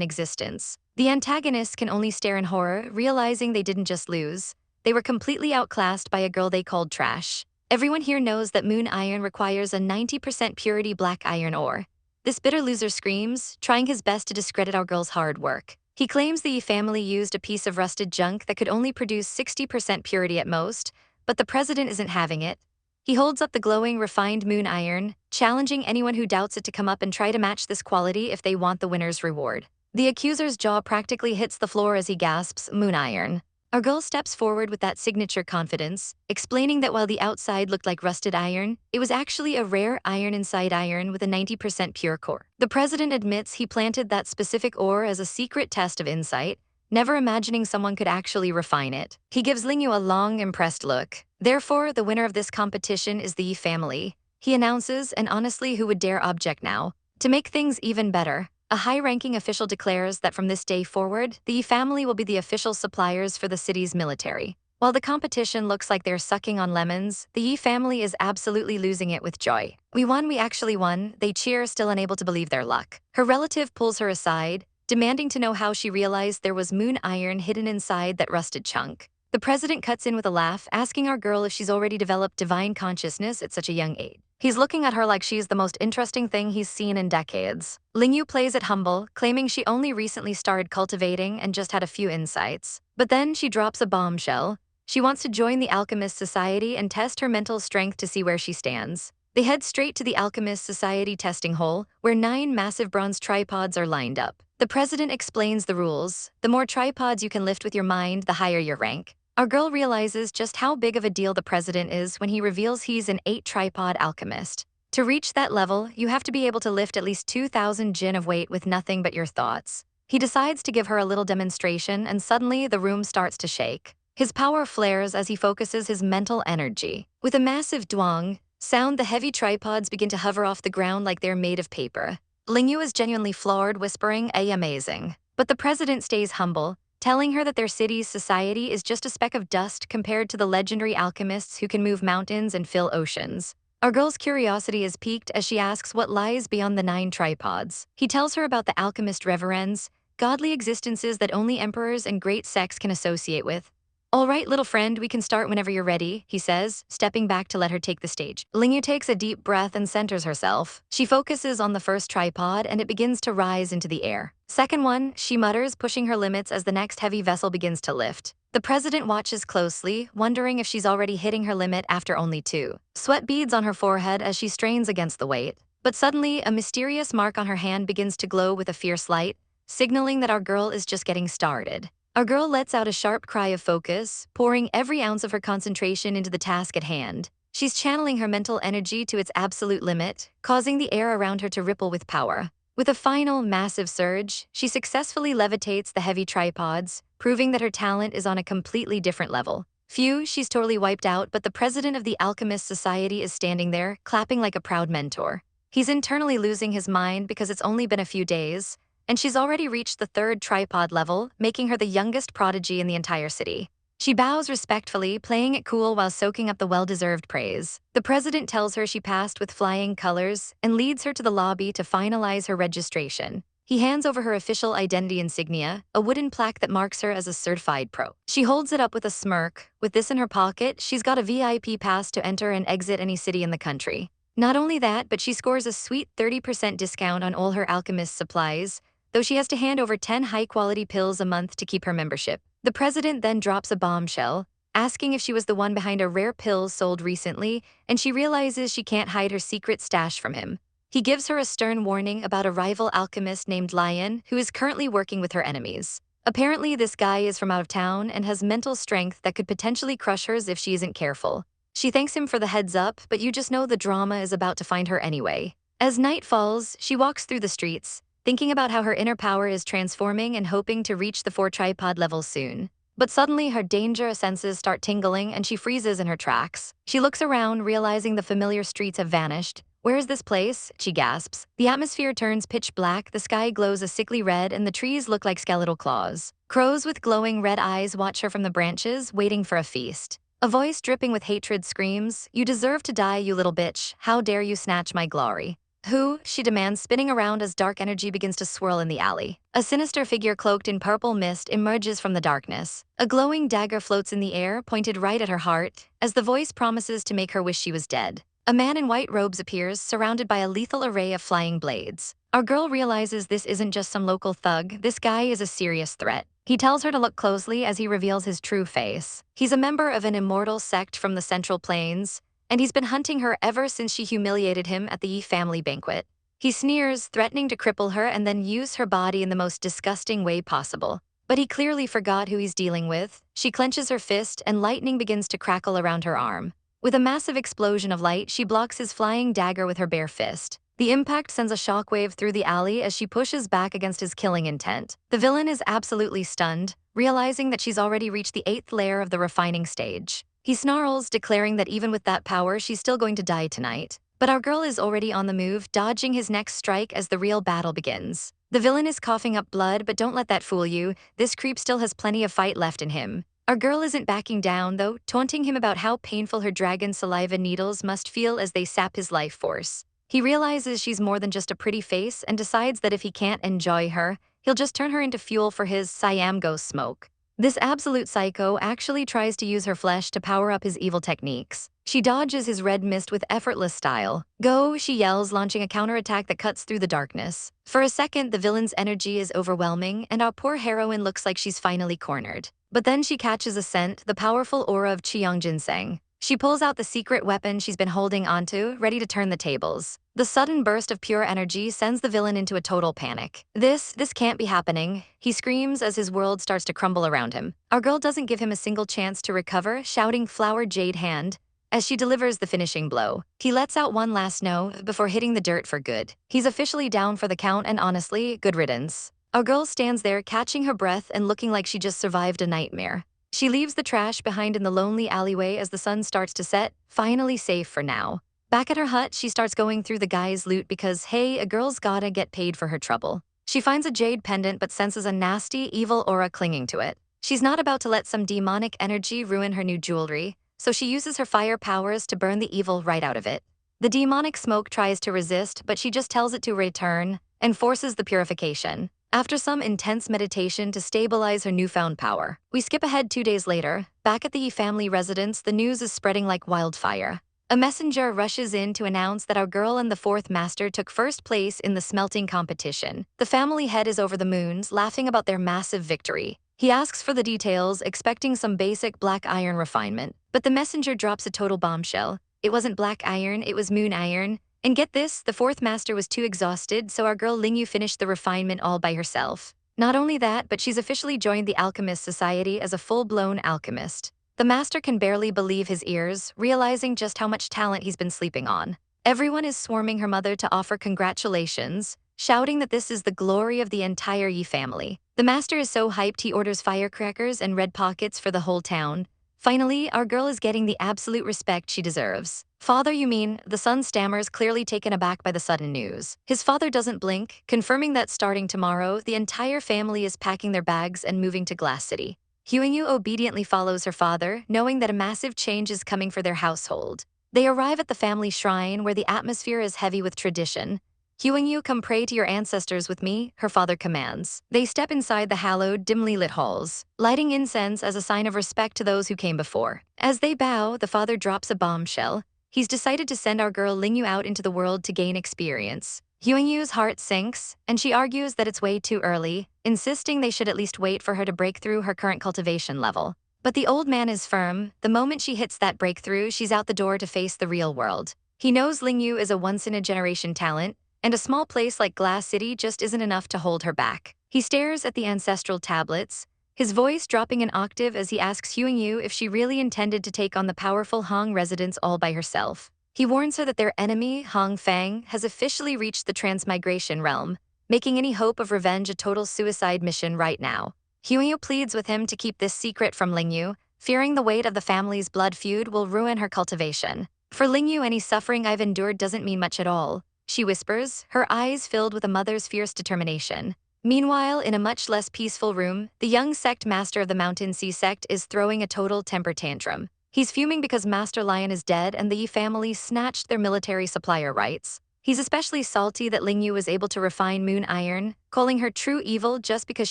existence. The antagonists can only stare in horror, realizing they didn't just lose. They were completely outclassed by a girl they called trash. Everyone here knows that moon iron requires a 90% purity black iron ore. This bitter loser screams, trying his best to discredit our girl's hard work. He claims the Yi family used a piece of rusted junk that could only produce 60% purity at most, but the president isn't having it. He holds up the glowing, refined moon iron, challenging anyone who doubts it to come up and try to match this quality if they want the winner's reward. The accuser's jaw practically hits the floor as he gasps, moon iron. Our girl steps forward with that signature confidence, explaining that while the outside looked like rusted iron, it was actually a rare iron inside iron with a 90% pure core. The president admits he planted that specific ore as a secret test of insight, never imagining someone could actually refine it. He gives Lingyu a long, impressed look. Therefore, the winner of this competition is the Yi family, he announces, and honestly, who would dare object now? To make things even better, a high-ranking official declares that from this day forward, the Yi family will be the official suppliers for the city's military. While the competition looks like they're sucking on lemons, the Yi family is absolutely losing it with joy. We won, we actually won, they cheer, still unable to believe their luck. Her relative pulls her aside, demanding to know how she realized there was moon iron hidden inside that rusted chunk. The president cuts in with a laugh, asking our girl if she's already developed divine consciousness at such a young age. He's looking at her like she's the most interesting thing he's seen in decades. Lingyu plays it humble, claiming she only recently started cultivating and just had a few insights. But then she drops a bombshell. She wants to join the Alchemist Society and test her mental strength to see where she stands. They head straight to the Alchemist Society testing hole, where 9 massive bronze tripods are lined up. The president explains the rules. The more tripods you can lift with your mind, the higher your rank. Our girl realizes just how big of a deal the president is when he reveals he's an 8-tripod alchemist. To reach that level, you have to be able to lift at least 2,000 jin of weight with nothing but your thoughts. He decides to give her a little demonstration, and suddenly the room starts to shake. His power flares as he focuses his mental energy. With a massive duang sound, the heavy tripods begin to hover off the ground like they're made of paper. Lingyu is genuinely floored, whispering, amazing. But the president stays humble, telling her that their city's society is just a speck of dust compared to the legendary alchemists who can move mountains and fill oceans. Our girl's curiosity is piqued as she asks what lies beyond the 9 tripods. He tells her about the alchemist reverends, godly existences that only emperors and great sects can associate with. All right, little friend, we can start whenever you're ready, he says, stepping back to let her take the stage. Lingyu takes a deep breath and centers herself. She focuses on the first tripod and it begins to rise into the air. Second one, she mutters, pushing her limits as the next heavy vessel begins to lift. The president watches closely, wondering if she's already hitting her limit after only two. Sweat beads on her forehead as she strains against the weight. But suddenly, a mysterious mark on her hand begins to glow with a fierce light, signaling that our girl is just getting started. Our girl lets out a sharp cry of focus, pouring every ounce of her concentration into the task at hand. She's channeling her mental energy to its absolute limit, causing the air around her to ripple with power. With a final, massive surge, she successfully levitates the heavy tripods, proving that her talent is on a completely different level. Phew, she's totally wiped out, but the president of the Alchemist Society is standing there, clapping like a proud mentor. He's internally losing his mind because it's only been a few days, and she's already reached the third tripod level, making her the youngest prodigy in the entire city. She bows respectfully, playing it cool while soaking up the well-deserved praise. The president tells her she passed with flying colors and leads her to the lobby to finalize her registration. He hands over her official identity insignia, a wooden plaque that marks her as a certified pro. She holds it up with a smirk. With this in her pocket, she's got a VIP pass to enter and exit any city in the country. Not only that, but she scores a sweet 30% discount on all her alchemist supplies, though she has to hand over 10 high-quality pills a month to keep her membership. The president then drops a bombshell, asking if she was the one behind a rare pill sold recently, and she realizes she can't hide her secret stash from him. He gives her a stern warning about a rival alchemist named Lion, who is currently working with her enemies. Apparently, this guy is from out of town and has mental strength that could potentially crush hers if she isn't careful. She thanks him for the heads up, but you just know the drama is about to find her anyway. As night falls, she walks through the streets, thinking about how her inner power is transforming and hoping to reach the 4 tripod level soon. But suddenly her danger senses start tingling and she freezes in her tracks. She looks around, realizing the familiar streets have vanished. Where is this place? She gasps. The atmosphere turns pitch black, the sky glows a sickly red, and the trees look like skeletal claws. Crows with glowing red eyes watch her from the branches, waiting for a feast. A voice dripping with hatred screams, "You deserve to die, you little bitch. How dare you snatch my glory?" Who? She demands, spinning around as dark energy begins to swirl in the alley. A sinister figure cloaked in purple mist emerges from the darkness. A glowing dagger floats in the air, pointed right at her heart, as the voice promises to make her wish she was dead. A man in white robes appears, surrounded by a lethal array of flying blades. Our girl realizes this isn't just some local thug, this guy is a serious threat. He tells her to look closely as he reveals his true face. He's a member of an immortal sect from the Central Plains, and he's been hunting her ever since she humiliated him at the Yi family banquet. He sneers, threatening to cripple her and then use her body in the most disgusting way possible. But he clearly forgot who he's dealing with. She clenches her fist and lightning begins to crackle around her arm. With a massive explosion of light, she blocks his flying dagger with her bare fist. The impact sends a shockwave through the alley as she pushes back against his killing intent. The villain is absolutely stunned, realizing that she's already reached the 8th layer of the refining stage. He snarls, declaring that even with that power, she's still going to die tonight. But our girl is already on the move, dodging his next strike as the real battle begins. The villain is coughing up blood, but don't let that fool you. This creep still has plenty of fight left in him. Our girl isn't backing down, though, taunting him about how painful her dragon saliva needles must feel as they sap his life force. He realizes she's more than just a pretty face and decides that if he can't enjoy her, he'll just turn her into fuel for his Siam ghost smoke. This absolute psycho actually tries to use her flesh to power up his evil techniques. She dodges his red mist with effortless style. "Go," she yells, launching a counterattack that cuts through the darkness. For a second, the villain's energy is overwhelming, and our poor heroine looks like she's finally cornered. But then she catches a scent, the powerful aura of Qiyang Ginseng. She pulls out the secret weapon she's been holding onto, ready to turn the tables. The sudden burst of pure energy sends the villain into a total panic. This can't be happening," he screams as his world starts to crumble around him. Our girl doesn't give him a single chance to recover, shouting "Flower Jade Hand" as she delivers the finishing blow. He lets out one last no before hitting the dirt for good. He's officially down for the count, and honestly, good riddance. Our girl stands there, catching her breath and looking like she just survived a nightmare. She leaves the trash behind in the lonely alleyway as the sun starts to set, finally safe for now. Back at her hut, she starts going through the guy's loot because, hey, a girl's gotta get paid for her trouble. She finds a jade pendant but senses a nasty, evil aura clinging to it. She's not about to let some demonic energy ruin her new jewelry, so she uses her fire powers to burn the evil right out of it. The demonic smoke tries to resist, but she just tells it to return and forces the purification. after some intense meditation to stabilize her newfound power. We skip ahead 2 days later. Back at the Yi family residence, the news is spreading like wildfire. A messenger rushes in to announce that our girl and the fourth master took first place in the smelting competition. The family head is over the moons, laughing about their massive victory. He asks for the details, expecting some basic black iron refinement. But the messenger drops a total bombshell. It wasn't black iron, it was moon iron. And get this, the fourth master was too exhausted, so our girl Ling Yu finished the refinement all by herself. Not only that, but she's officially joined the Alchemist Society as a full-blown alchemist. The master can barely believe his ears, realizing just how much talent he's been sleeping on. Everyone is swarming her mother to offer congratulations, shouting that this is the glory of the entire Yi family. The master is so hyped he orders firecrackers and red pockets for the whole town. Finally, our girl is getting the absolute respect she deserves. Father, you mean? The son stammers, clearly taken aback by the sudden news. His father doesn't blink, confirming that starting tomorrow, the entire family is packing their bags and moving to Glass City. Feng Yu obediently follows her father, knowing that a massive change is coming for their household. They arrive at the family shrine where the atmosphere is heavy with tradition. Feng Yu, come pray to your ancestors with me, her father commands. They step inside the hallowed, dimly lit halls, lighting incense as a sign of respect to those who came before. As they bow, the father drops a bombshell. He's decided to send our girl Ling Yu out into the world to gain experience. Feng Yu's heart sinks, and she argues that it's way too early, insisting they should at least wait for her to break through her current cultivation level. But the old man is firm. The moment she hits that breakthrough, she's out the door to face the real world. He knows Ling Yu is a once-in-a-generation talent, and a small place like Glass City just isn't enough to hold her back. He stares at the ancestral tablets, his voice dropping an octave as he asks Feng Yu if she really intended to take on the powerful Hong residents all by herself. He warns her that their enemy, Hong Feng, has officially reached the transmigration realm, making any hope of revenge a total suicide mission right now. Feng Yu pleads with him to keep this secret from Ling Yu, fearing the weight of the family's blood feud will ruin her cultivation. For Ling Yu, any suffering I've endured doesn't mean much at all, she whispers, her eyes filled with a mother's fierce determination. Meanwhile, in a much less peaceful room, the young sect master of the Mountain Sea sect is throwing a total temper tantrum. He's fuming because Master Lion is dead and the Yi family snatched their military supplier rights. He's especially salty that Ling Yu was able to refine moon iron, calling her true evil just because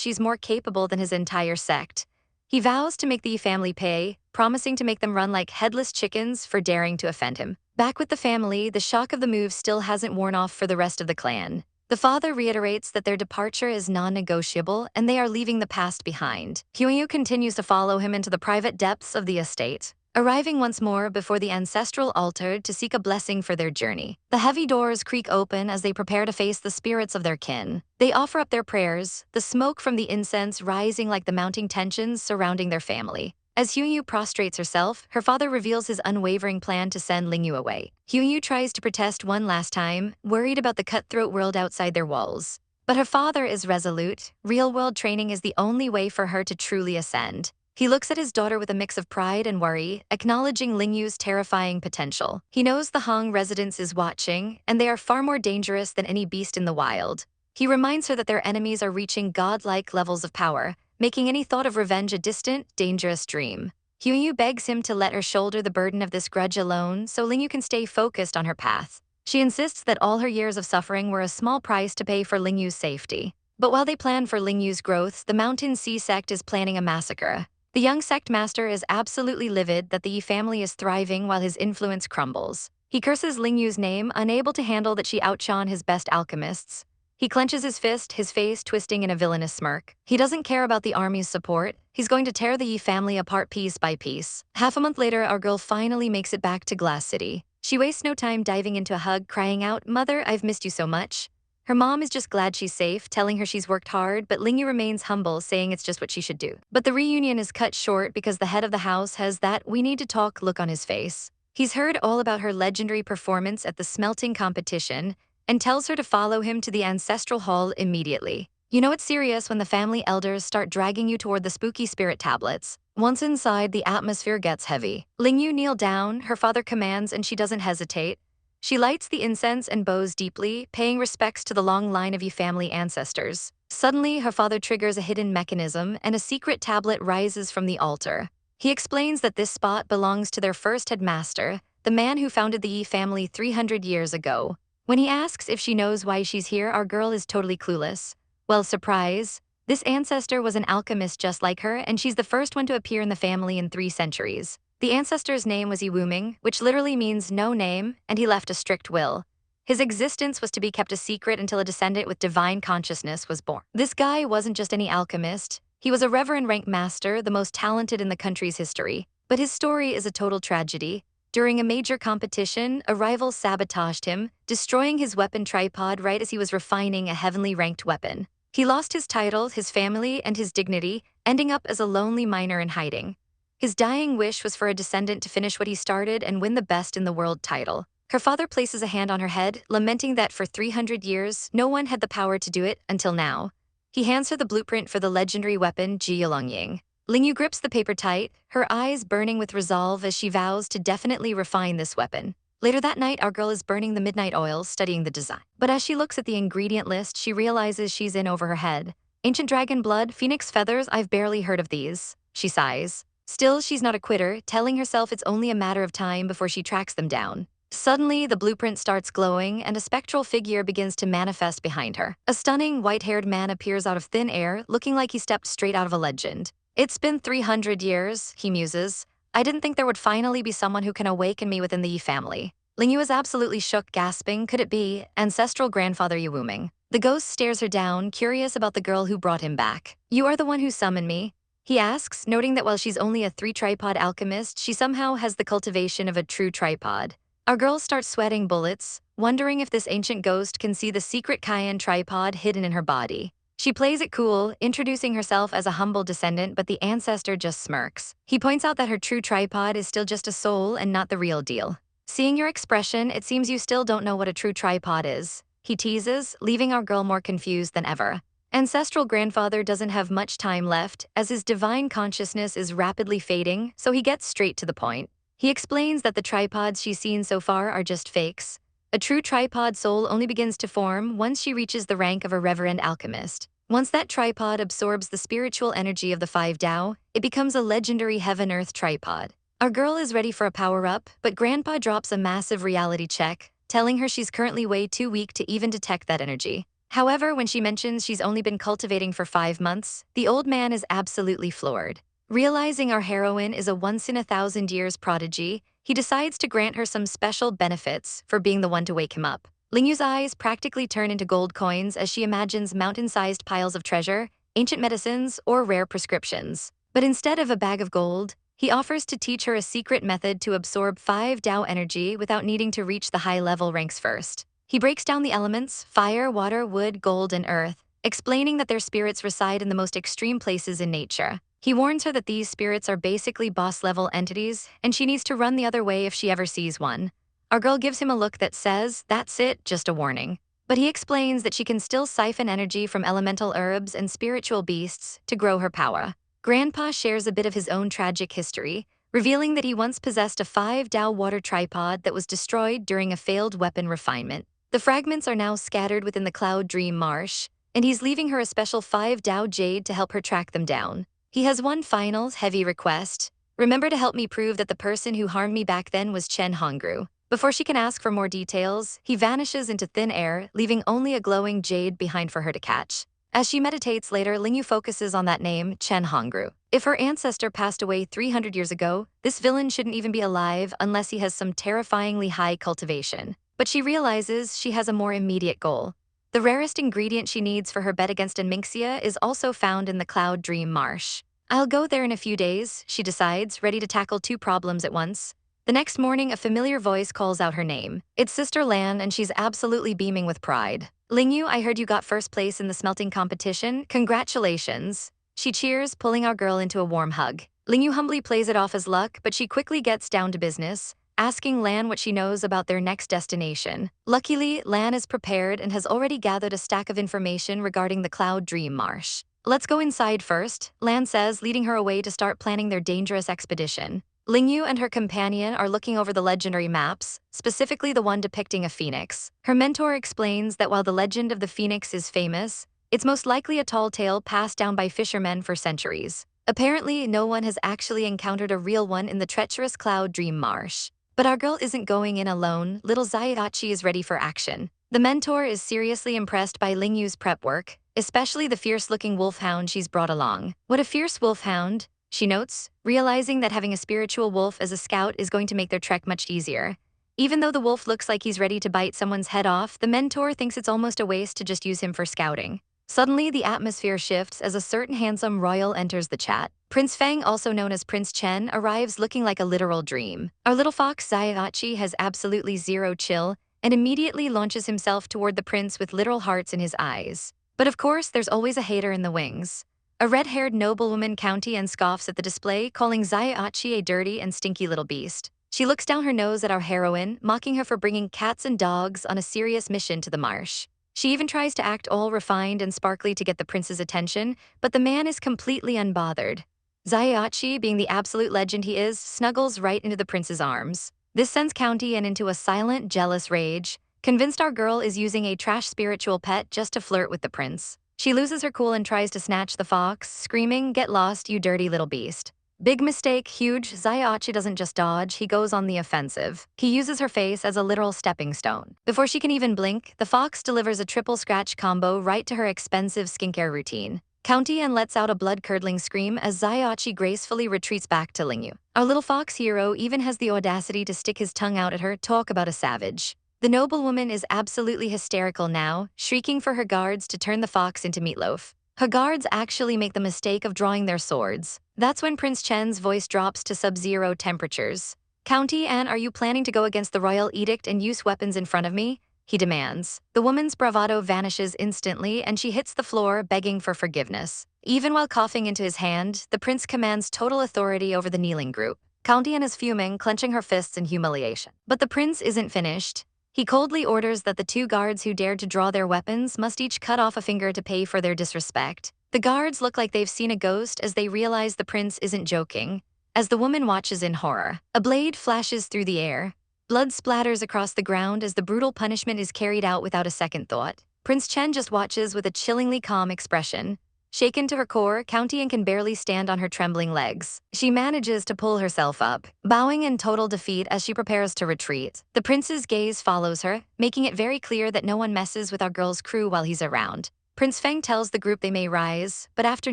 she's more capable than his entire sect. He vows to make the Yi family pay, promising to make them run like headless chickens for daring to offend him. Back with the family, the shock of the move still hasn't worn off for the rest of the clan. The father reiterates that their departure is non-negotiable and they are leaving the past behind. Feng Yu continues to follow him into the private depths of the estate, arriving once more before the ancestral altar to seek a blessing for their journey. The heavy doors creak open as they prepare to face the spirits of their kin. They offer up their prayers, the smoke from the incense rising like the mounting tensions surrounding their family. As Feng Yu prostrates herself, her father reveals his unwavering plan to send Ling Yu away. Feng Yu tries to protest one last time, worried about the cutthroat world outside their walls. But her father is resolute. Real-world training is the only way for her to truly ascend. He looks at his daughter with a mix of pride and worry, acknowledging Ling Yu's terrifying potential. He knows the Hong residence is watching, and they are far more dangerous than any beast in the wild. He reminds her that their enemies are reaching godlike levels of power, making any thought of revenge a distant, dangerous dream. Feng Yu begs him to let her shoulder the burden of this grudge alone so Ling Yu can stay focused on her path. She insists that all her years of suffering were a small price to pay for Ling Yu's safety. But while they plan for Ling Yu's growth, the Mountain Sea sect is planning a massacre. The young sect master is absolutely livid that the Yi family is thriving while his influence crumbles. He curses Ling Yu's name, unable to handle that she outshone his best alchemists. He clenches his fist, his face twisting in a villainous smirk. He doesn't care about the army's support. He's going to tear the Yi family apart piece by piece. Half a month later, our girl finally makes it back to Glass City. She wastes no time diving into a hug, crying out, "Mother, I've missed you so much." Her mom is just glad she's safe, telling her she's worked hard, but Ling Yu remains humble, saying it's just what she should do. But the reunion is cut short because the head of the house has that "we need to talk" look on his face. He's heard all about her legendary performance at the smelting competition, and tells her to follow him to the ancestral hall immediately. You know it's serious when the family elders start dragging you toward the spooky spirit tablets. Once inside, the atmosphere gets heavy. Ling Yu kneel down, her father commands, and she doesn't hesitate. She lights the incense and bows deeply, paying respects to the long line of Yi family ancestors. Suddenly, her father triggers a hidden mechanism, and a secret tablet rises from the altar. He explains that this spot belongs to their first headmaster, the man who founded the Yi family 300 years ago. When he asks if she knows why she's here, our girl is totally clueless. Well, surprise. This ancestor was an alchemist just like her, and she's the first one to appear in the family in 3 centuries. The ancestor's name was Iwuming, which literally means no name, and he left a strict will. His existence was to be kept a secret until a descendant with divine consciousness was born. This guy wasn't just any alchemist. He was a reverend rank master, the most talented in the country's history. But his story is a total tragedy. During a major competition, a rival sabotaged him, destroying his weapon tripod right as he was refining a heavenly ranked weapon. He lost his title, his family, and his dignity, ending up as a lonely miner in hiding. His dying wish was for a descendant to finish what he started and win the best in the world title. Her father places a hand on her head, lamenting that for 300 years, no one had the power to do it until now. He hands her the blueprint for the legendary weapon Jiyolongying. Lingyu grips the paper tight, her eyes burning with resolve as she vows to definitely refine this weapon. Later that night, our girl is burning the midnight oil, studying the design. But as she looks at the ingredient list, she realizes she's in over her head. Ancient dragon blood, phoenix feathers, I've barely heard of these, she sighs. Still, she's not a quitter, telling herself it's only a matter of time before she tracks them down. Suddenly, the blueprint starts glowing, and a spectral figure begins to manifest behind her. A stunning, white-haired man appears out of thin air, looking like he stepped straight out of a legend. It's been 300 years, he muses. I didn't think there would finally be someone who can awaken me within the Yi family. Lingyu is absolutely shook, gasping, could it be ancestral grandfather Yiwuming? The ghost stares her down, curious about the girl who brought him back. You are the one who summoned me? He asks, noting that while she's only a 3-tripod alchemist, she somehow has the cultivation of a true tripod. Our girl starts sweating bullets, wondering if this ancient ghost can see the secret Cayenne tripod hidden in her body. She plays it cool, introducing herself as a humble descendant, but the ancestor just smirks. He points out that her true tripod is still just a soul and not the real deal. Seeing your expression, it seems you still don't know what a true tripod is, he teases, leaving our girl more confused than ever. Ancestral grandfather doesn't have much time left, as his divine consciousness is rapidly fading, so he gets straight to the point. He explains that the tripods she's seen so far are just fakes. A true tripod soul only begins to form once she reaches the rank of a reverend alchemist. Once that tripod absorbs the spiritual energy of the 5 Tao, it becomes a legendary heaven-earth tripod. Our girl is ready for a power-up, but Grandpa drops a massive reality check, telling her she's currently way too weak to even detect that energy. However, when she mentions she's only been cultivating for 5 months, the old man is absolutely floored. Realizing our heroine is a once-in-a-thousand-years prodigy, he decides to grant her some special benefits for being the one to wake him up. Lingyu's eyes practically turn into gold coins as she imagines mountain-sized piles of treasure, ancient medicines, or rare prescriptions. But instead of a bag of gold, he offers to teach her a secret method to absorb 5 Tao energy without needing to reach the high-level ranks first. He breaks down the elements, fire, water, wood, gold, and earth, explaining that their spirits reside in the most extreme places in nature. He warns her that these spirits are basically boss-level entities, and she needs to run the other way if she ever sees one. Our girl gives him a look that says, that's it, just a warning. But he explains that she can still siphon energy from elemental herbs and spiritual beasts to grow her power. Grandpa shares a bit of his own tragic history, revealing that he once possessed a 5 Tao water tripod that was destroyed during a failed weapon refinement. The fragments are now scattered within the Cloud Dream Marsh, and he's leaving her a special 5 Tao jade to help her track them down. He has one final, heavy request. Remember to help me prove that the person who harmed me back then was Chen Hongru. Before she can ask for more details, he vanishes into thin air, leaving only a glowing jade behind for her to catch. As she meditates later, Lingyu focuses on that name, Chen Hongru. If her ancestor passed away 300 years ago, this villain shouldn't even be alive unless he has some terrifyingly high cultivation. But she realizes she has a more immediate goal. The rarest ingredient she needs for her bet against Minxia is also found in the Cloud Dream Marsh. I'll go there in a few days, she decides, ready to tackle 2 problems at once. The next morning, a familiar voice calls out her name. It's Sister Lan, and she's absolutely beaming with pride. Lingyu, I heard you got first place in the smelting competition. Congratulations. She cheers, pulling our girl into a warm hug. Lingyu humbly plays it off as luck, but she quickly gets down to business, asking Lan what she knows about their next destination. Luckily, Lan is prepared and has already gathered a stack of information regarding the Cloud Dream Marsh. Let's go inside first, Lan says, leading her away to start planning their dangerous expedition. Lingyu and her companion are looking over the legendary maps, specifically the one depicting a phoenix. Her mentor explains that while the legend of the phoenix is famous, it's most likely a tall tale passed down by fishermen for centuries. Apparently, no one has actually encountered a real one in the treacherous Cloud Dream Marsh. But our girl isn't going in alone. Little Zayadachi is ready for action. The mentor is seriously impressed by Lingyu's prep work, especially the fierce-looking wolfhound she's brought along. What a fierce wolfhound, she notes, realizing that having a spiritual wolf as a scout is going to make their trek much easier. Even though the wolf looks like he's ready to bite someone's head off, the mentor thinks it's almost a waste to just use him for scouting. Suddenly, the atmosphere shifts as a certain handsome royal enters the chat. Prince Feng, also known as Prince Chen, arrives looking like a literal dream. Our little fox Zaiachi has absolutely zero chill and immediately launches himself toward the prince with literal hearts in his eyes. But of course, there's always a hater in the wings. A red-haired noblewoman county and scoffs at the display, calling Zaiachi a dirty and stinky little beast. She looks down her nose at our heroine, mocking her for bringing cats and dogs on a serious mission to the marsh. She even tries to act all refined and sparkly to get the prince's attention, but the man is completely unbothered. Zaiachi, being the absolute legend he is, snuggles right into the prince's arms. This sends County and into a silent, jealous rage, convinced our girl is using a trash spiritual pet just to flirt with the prince. She loses her cool and tries to snatch the fox, screaming, "Get lost, you dirty little beast." Big mistake, huge. Zaiachi doesn't just dodge, he goes on the offensive. He uses her face as a literal stepping stone. Before she can even blink, the fox delivers a triple scratch combo right to her expensive skincare routine. County and lets out a blood-curdling scream as Zaiachi gracefully retreats back to Lingyu. Our little fox hero even has the audacity to stick his tongue out at her, talk about a savage. The noblewoman is absolutely hysterical now, shrieking for her guards to turn the fox into meatloaf. Her guards actually make the mistake of drawing their swords. That's when Prince Chen's voice drops to sub-zero temperatures. "County Anne, are you planning to go against the royal edict and use weapons in front of me?" he demands. The woman's bravado vanishes instantly and she hits the floor, begging for forgiveness. Even while coughing into his hand, the prince commands total authority over the kneeling group. County Anne is fuming, clenching her fists in humiliation. But the prince isn't finished. He coldly orders that the two guards who dared to draw their weapons must each cut off a finger to pay for their disrespect. The guards look like they've seen a ghost as they realize the prince isn't joking. As the woman watches in horror, a blade flashes through the air. Blood splatters across the ground as the brutal punishment is carried out without a second thought. Prince Chen just watches with a chillingly calm expression. Shaken to her core, County Anne can barely stand on her trembling legs. She manages to pull herself up, bowing in total defeat as she prepares to retreat. The prince's gaze follows her, making it very clear that no one messes with our girl's crew while he's around. Prince Feng tells the group they may rise, but after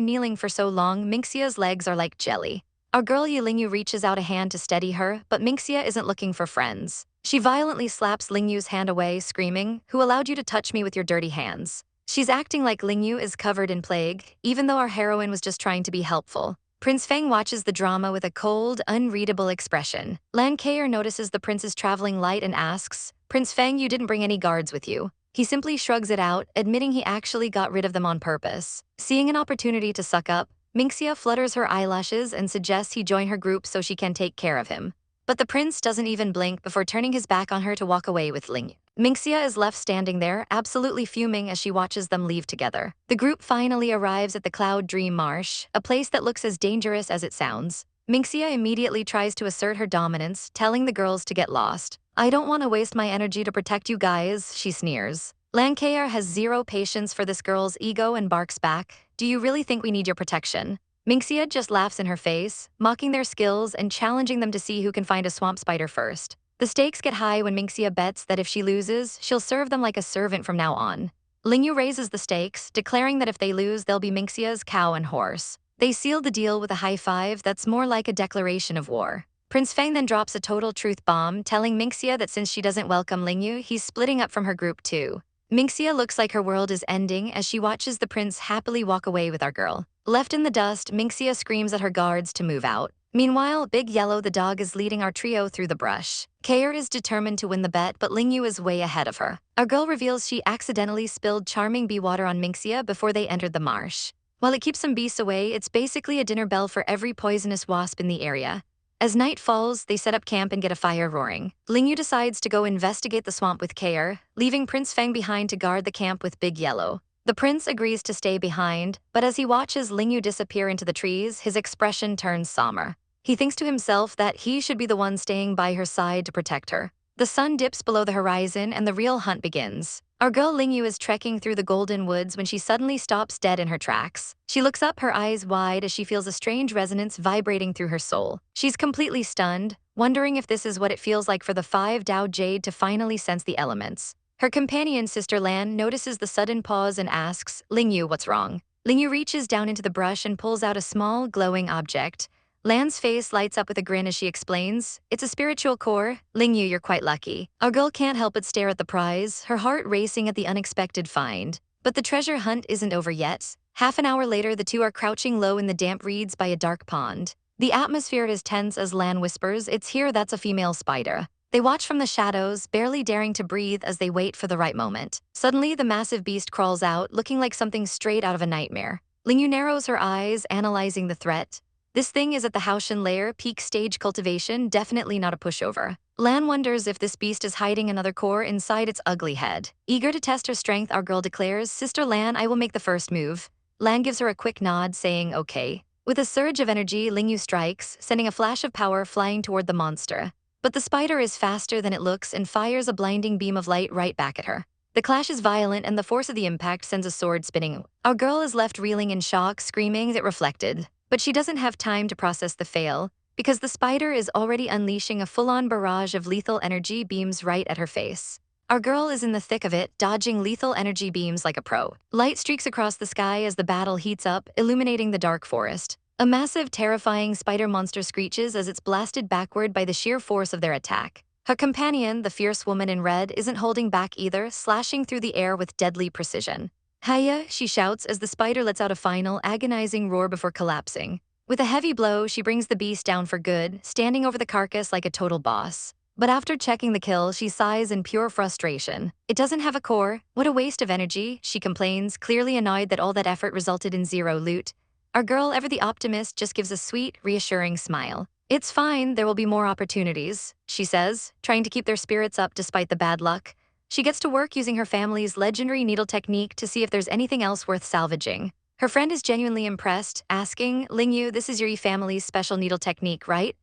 kneeling for so long, Minxia's legs are like jelly. Our girl Lingyu reaches out a hand to steady her, but Minxia isn't looking for friends. She violently slaps Lingyu's hand away, screaming, "Who allowed you to touch me with your dirty hands?" She's acting like Lingyu is covered in plague, even though our heroine was just trying to be helpful. Prince Feng watches the drama with a cold, unreadable expression. Lan Kaer notices the prince's traveling light and asks, "Prince Feng, you didn't bring any guards with you." He simply shrugs it out, admitting he actually got rid of them on purpose. Seeing an opportunity to suck up, Minxia flutters her eyelashes and suggests he join her group so she can take care of him. But the prince doesn't even blink before turning his back on her to walk away with Lingyu. Minxia is left standing there, absolutely fuming as she watches them leave together. The group finally arrives at the Cloud Dream Marsh, a place that looks as dangerous as it sounds. Minxia immediately tries to assert her dominance, telling the girls to get lost. "I don't want to waste my energy to protect you guys," she sneers. Lan Kaer has zero patience for this girl's ego and barks back, "Do you really think we need your protection?" Minxia just laughs in her face, mocking their skills and challenging them to see who can find a swamp spider first. The stakes get high when Minxia bets that if she loses, she'll serve them like a servant from now on. Lingyu raises the stakes, declaring that if they lose, they'll be Minxia's cow and horse. They seal the deal with a high five that's more like a declaration of war. Prince Feng then drops a total truth bomb, telling Minxia that since she doesn't welcome Lingyu, he's splitting up from her group too. Minxia looks like her world is ending as she watches the prince happily walk away with our girl. Left in the dust, Minxia screams at her guards to move out. Meanwhile, Big Yellow the dog is leading our trio through the brush. Kaer is determined to win the bet, but Lingyu is way ahead of her. Our girl reveals she accidentally spilled charming bee water on Minxia before they entered the marsh. While it keeps some beasts away, it's basically a dinner bell for every poisonous wasp in the area. As night falls, they set up camp and get a fire roaring. Lingyu decides to go investigate the swamp with Kaer, leaving Prince Feng behind to guard the camp with Big Yellow. The prince agrees to stay behind, but as he watches Lingyu disappear into the trees, his expression turns somber. He thinks to himself that he should be the one staying by her side to protect her. The sun dips below the horizon and the real hunt begins. Our girl Lingyu is trekking through the golden woods when she suddenly stops dead in her tracks. She looks up, her eyes wide as she feels a strange resonance vibrating through her soul. She's completely stunned, wondering if this is what it feels like for the 5 Dao Jade to finally sense the elements. Her companion, Sister Lan, notices the sudden pause and asks, Lingyu, what's wrong? Lingyu reaches down into the brush and pulls out a small, glowing object. Lan's face lights up with a grin as she explains, it's a spiritual core. Lingyu, you're quite lucky. Our girl can't help but stare at the prize, her heart racing at the unexpected find. But the treasure hunt isn't over yet. Half an hour later, the two are crouching low in the damp reeds by a dark pond. The atmosphere is tense as Lan whispers, it's here, that's a female spider. They watch from the shadows, barely daring to breathe as they wait for the right moment. Suddenly, the massive beast crawls out, looking like something straight out of a nightmare. Lingyu narrows her eyes, analyzing the threat. This thing is at the Haoshan lair, peak stage cultivation, definitely not a pushover. Lan wonders if this beast is hiding another core inside its ugly head. Eager to test her strength, our girl declares, Sister Lan, I will make the first move. Lan gives her a quick nod, saying, okay. With a surge of energy, Lingyu strikes, sending a flash of power flying toward the monster. But the spider is faster than it looks and fires a blinding beam of light right back at her. The clash is violent and the force of the impact sends a sword spinning. Our girl is left reeling in shock, screaming that reflected. But she doesn't have time to process the fail, because the spider is already unleashing a full-on barrage of lethal energy beams right at her face. Our girl is in the thick of it, dodging lethal energy beams like a pro. Light streaks across the sky as the battle heats up, illuminating the dark forest. A massive, terrifying spider monster screeches as it's blasted backward by the sheer force of their attack. Her companion, the fierce woman in red, isn't holding back either, slashing through the air with deadly precision. Hiya, she shouts as the spider lets out a final, agonizing roar before collapsing. With a heavy blow, she brings the beast down for good, standing over the carcass like a total boss. But after checking the kill, she sighs in pure frustration. It doesn't have a core. What a waste of energy, she complains, clearly annoyed that all that effort resulted in zero loot. Our girl, ever the optimist, just gives a sweet, reassuring smile. It's fine, there will be more opportunities, she says, trying to keep their spirits up despite the bad luck. She gets to work using her family's legendary needle technique to see if there's anything else worth salvaging. Her friend is genuinely impressed, asking, Lingyu, this is your family's special needle technique, right?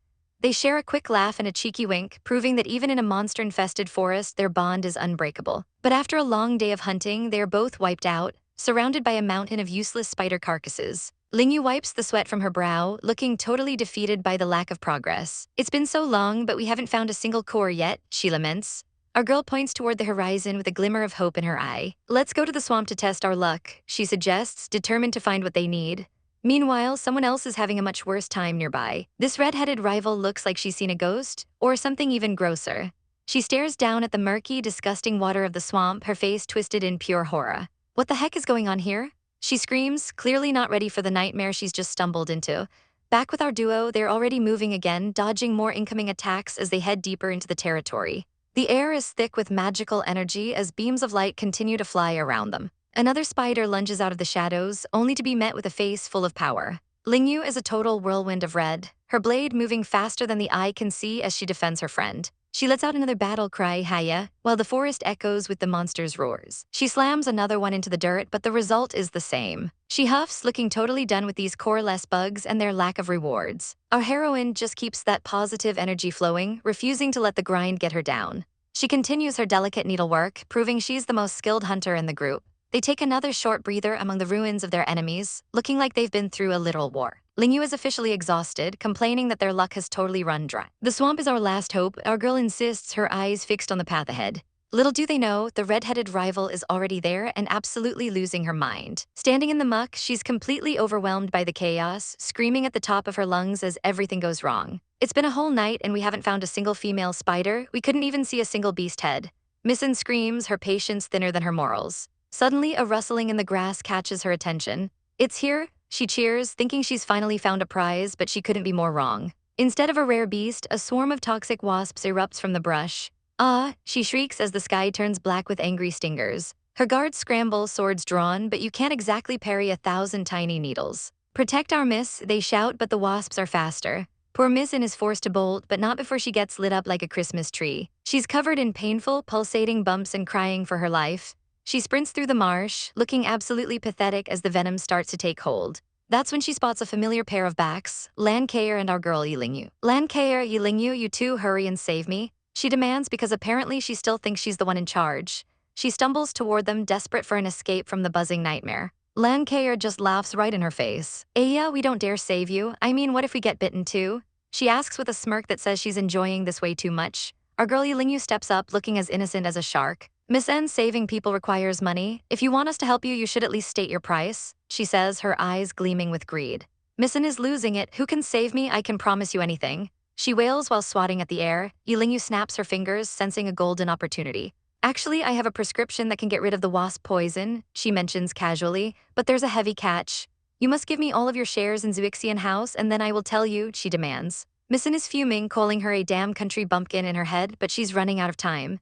They share a quick laugh and a cheeky wink, proving that even in a monster-infested forest, their bond is unbreakable. But after a long day of hunting, they are both wiped out, surrounded by a mountain of useless spider carcasses. Lingyu wipes the sweat from her brow, looking totally defeated by the lack of progress. It's been so long, but we haven't found a single core yet, she laments. Our girl points toward the horizon with a glimmer of hope in her eye. Let's go to the swamp to test our luck, she suggests, determined to find what they need. Meanwhile, someone else is having a much worse time nearby. This red-headed rival looks like she's seen a ghost, or something even grosser. She stares down at the murky, disgusting water of the swamp, her face twisted in pure horror. What the heck is going on here? She screams, clearly not ready for the nightmare she's just stumbled into. Back with our duo, they're already moving again, dodging more incoming attacks as they head deeper into the territory. The air is thick with magical energy as beams of light continue to fly around them. Another spider lunges out of the shadows, only to be met with a face full of power. Lingyu is a total whirlwind of red, her blade moving faster than the eye can see as she defends her friend. She lets out another battle cry, Hiya, while the forest echoes with the monster's roars. She slams another one into the dirt, but the result is the same. She huffs, looking totally done with these core-less bugs and their lack of rewards. Our heroine just keeps that positive energy flowing, refusing to let the grind get her down. She continues her delicate needlework, proving she's the most skilled hunter in the group. They take another short breather among the ruins of their enemies, looking like they've been through a literal war. Lingyu is officially exhausted, complaining that their luck has totally run dry. The swamp is our last hope, our girl insists, her eyes fixed on the path ahead. Little do they know, the red-headed rival is already there and absolutely losing her mind. Standing in the muck, she's completely overwhelmed by the chaos, screaming at the top of her lungs as everything goes wrong. It's been a whole night and we haven't found a single female spider, we couldn't even see a single beast head. Missin screams, her patience thinner than her morals. Suddenly, a rustling in the grass catches her attention. It's here, she cheers, thinking she's finally found a prize, but she couldn't be more wrong. Instead of a rare beast, a swarm of toxic wasps erupts from the brush. Ah, she shrieks as the sky turns black with angry stingers. Her guards scramble, swords drawn, but you can't exactly parry 1,000 tiny needles. Protect our miss, they shout, but the wasps are faster. Poor Missin is forced to bolt, but not before she gets lit up like a Christmas tree. She's covered in painful, pulsating bumps and crying for her life. She sprints through the marsh, looking absolutely pathetic as the venom starts to take hold. That's when she spots a familiar pair of backs, Lan Kaer and our girl Yilingyu. Lan Kaer, Yilingyu, you two hurry and save me, she demands because apparently she still thinks she's the one in charge. She stumbles toward them, desperate for an escape from the buzzing nightmare. Lan Kaer just laughs right in her face. Yeah, we don't dare save you. I mean, what if we get bitten too? She asks with a smirk that says she's enjoying this way too much. Our girl Yilingyu steps up, looking as innocent as a shark. Miss N, saving people requires money. If you want us to help you, you should at least state your price, she says, her eyes gleaming with greed. Miss N is losing it. Who can save me? I can promise you anything, she wails while swatting at the air. Yilingyu snaps her fingers, sensing a golden opportunity. Actually, I have a prescription that can get rid of the wasp poison, she mentions casually, but there's a heavy catch. You must give me all of your shares in Zuixian House and then I will tell you, she demands. Miss N is fuming, calling her a damn country bumpkin in her head, but she's running out of time.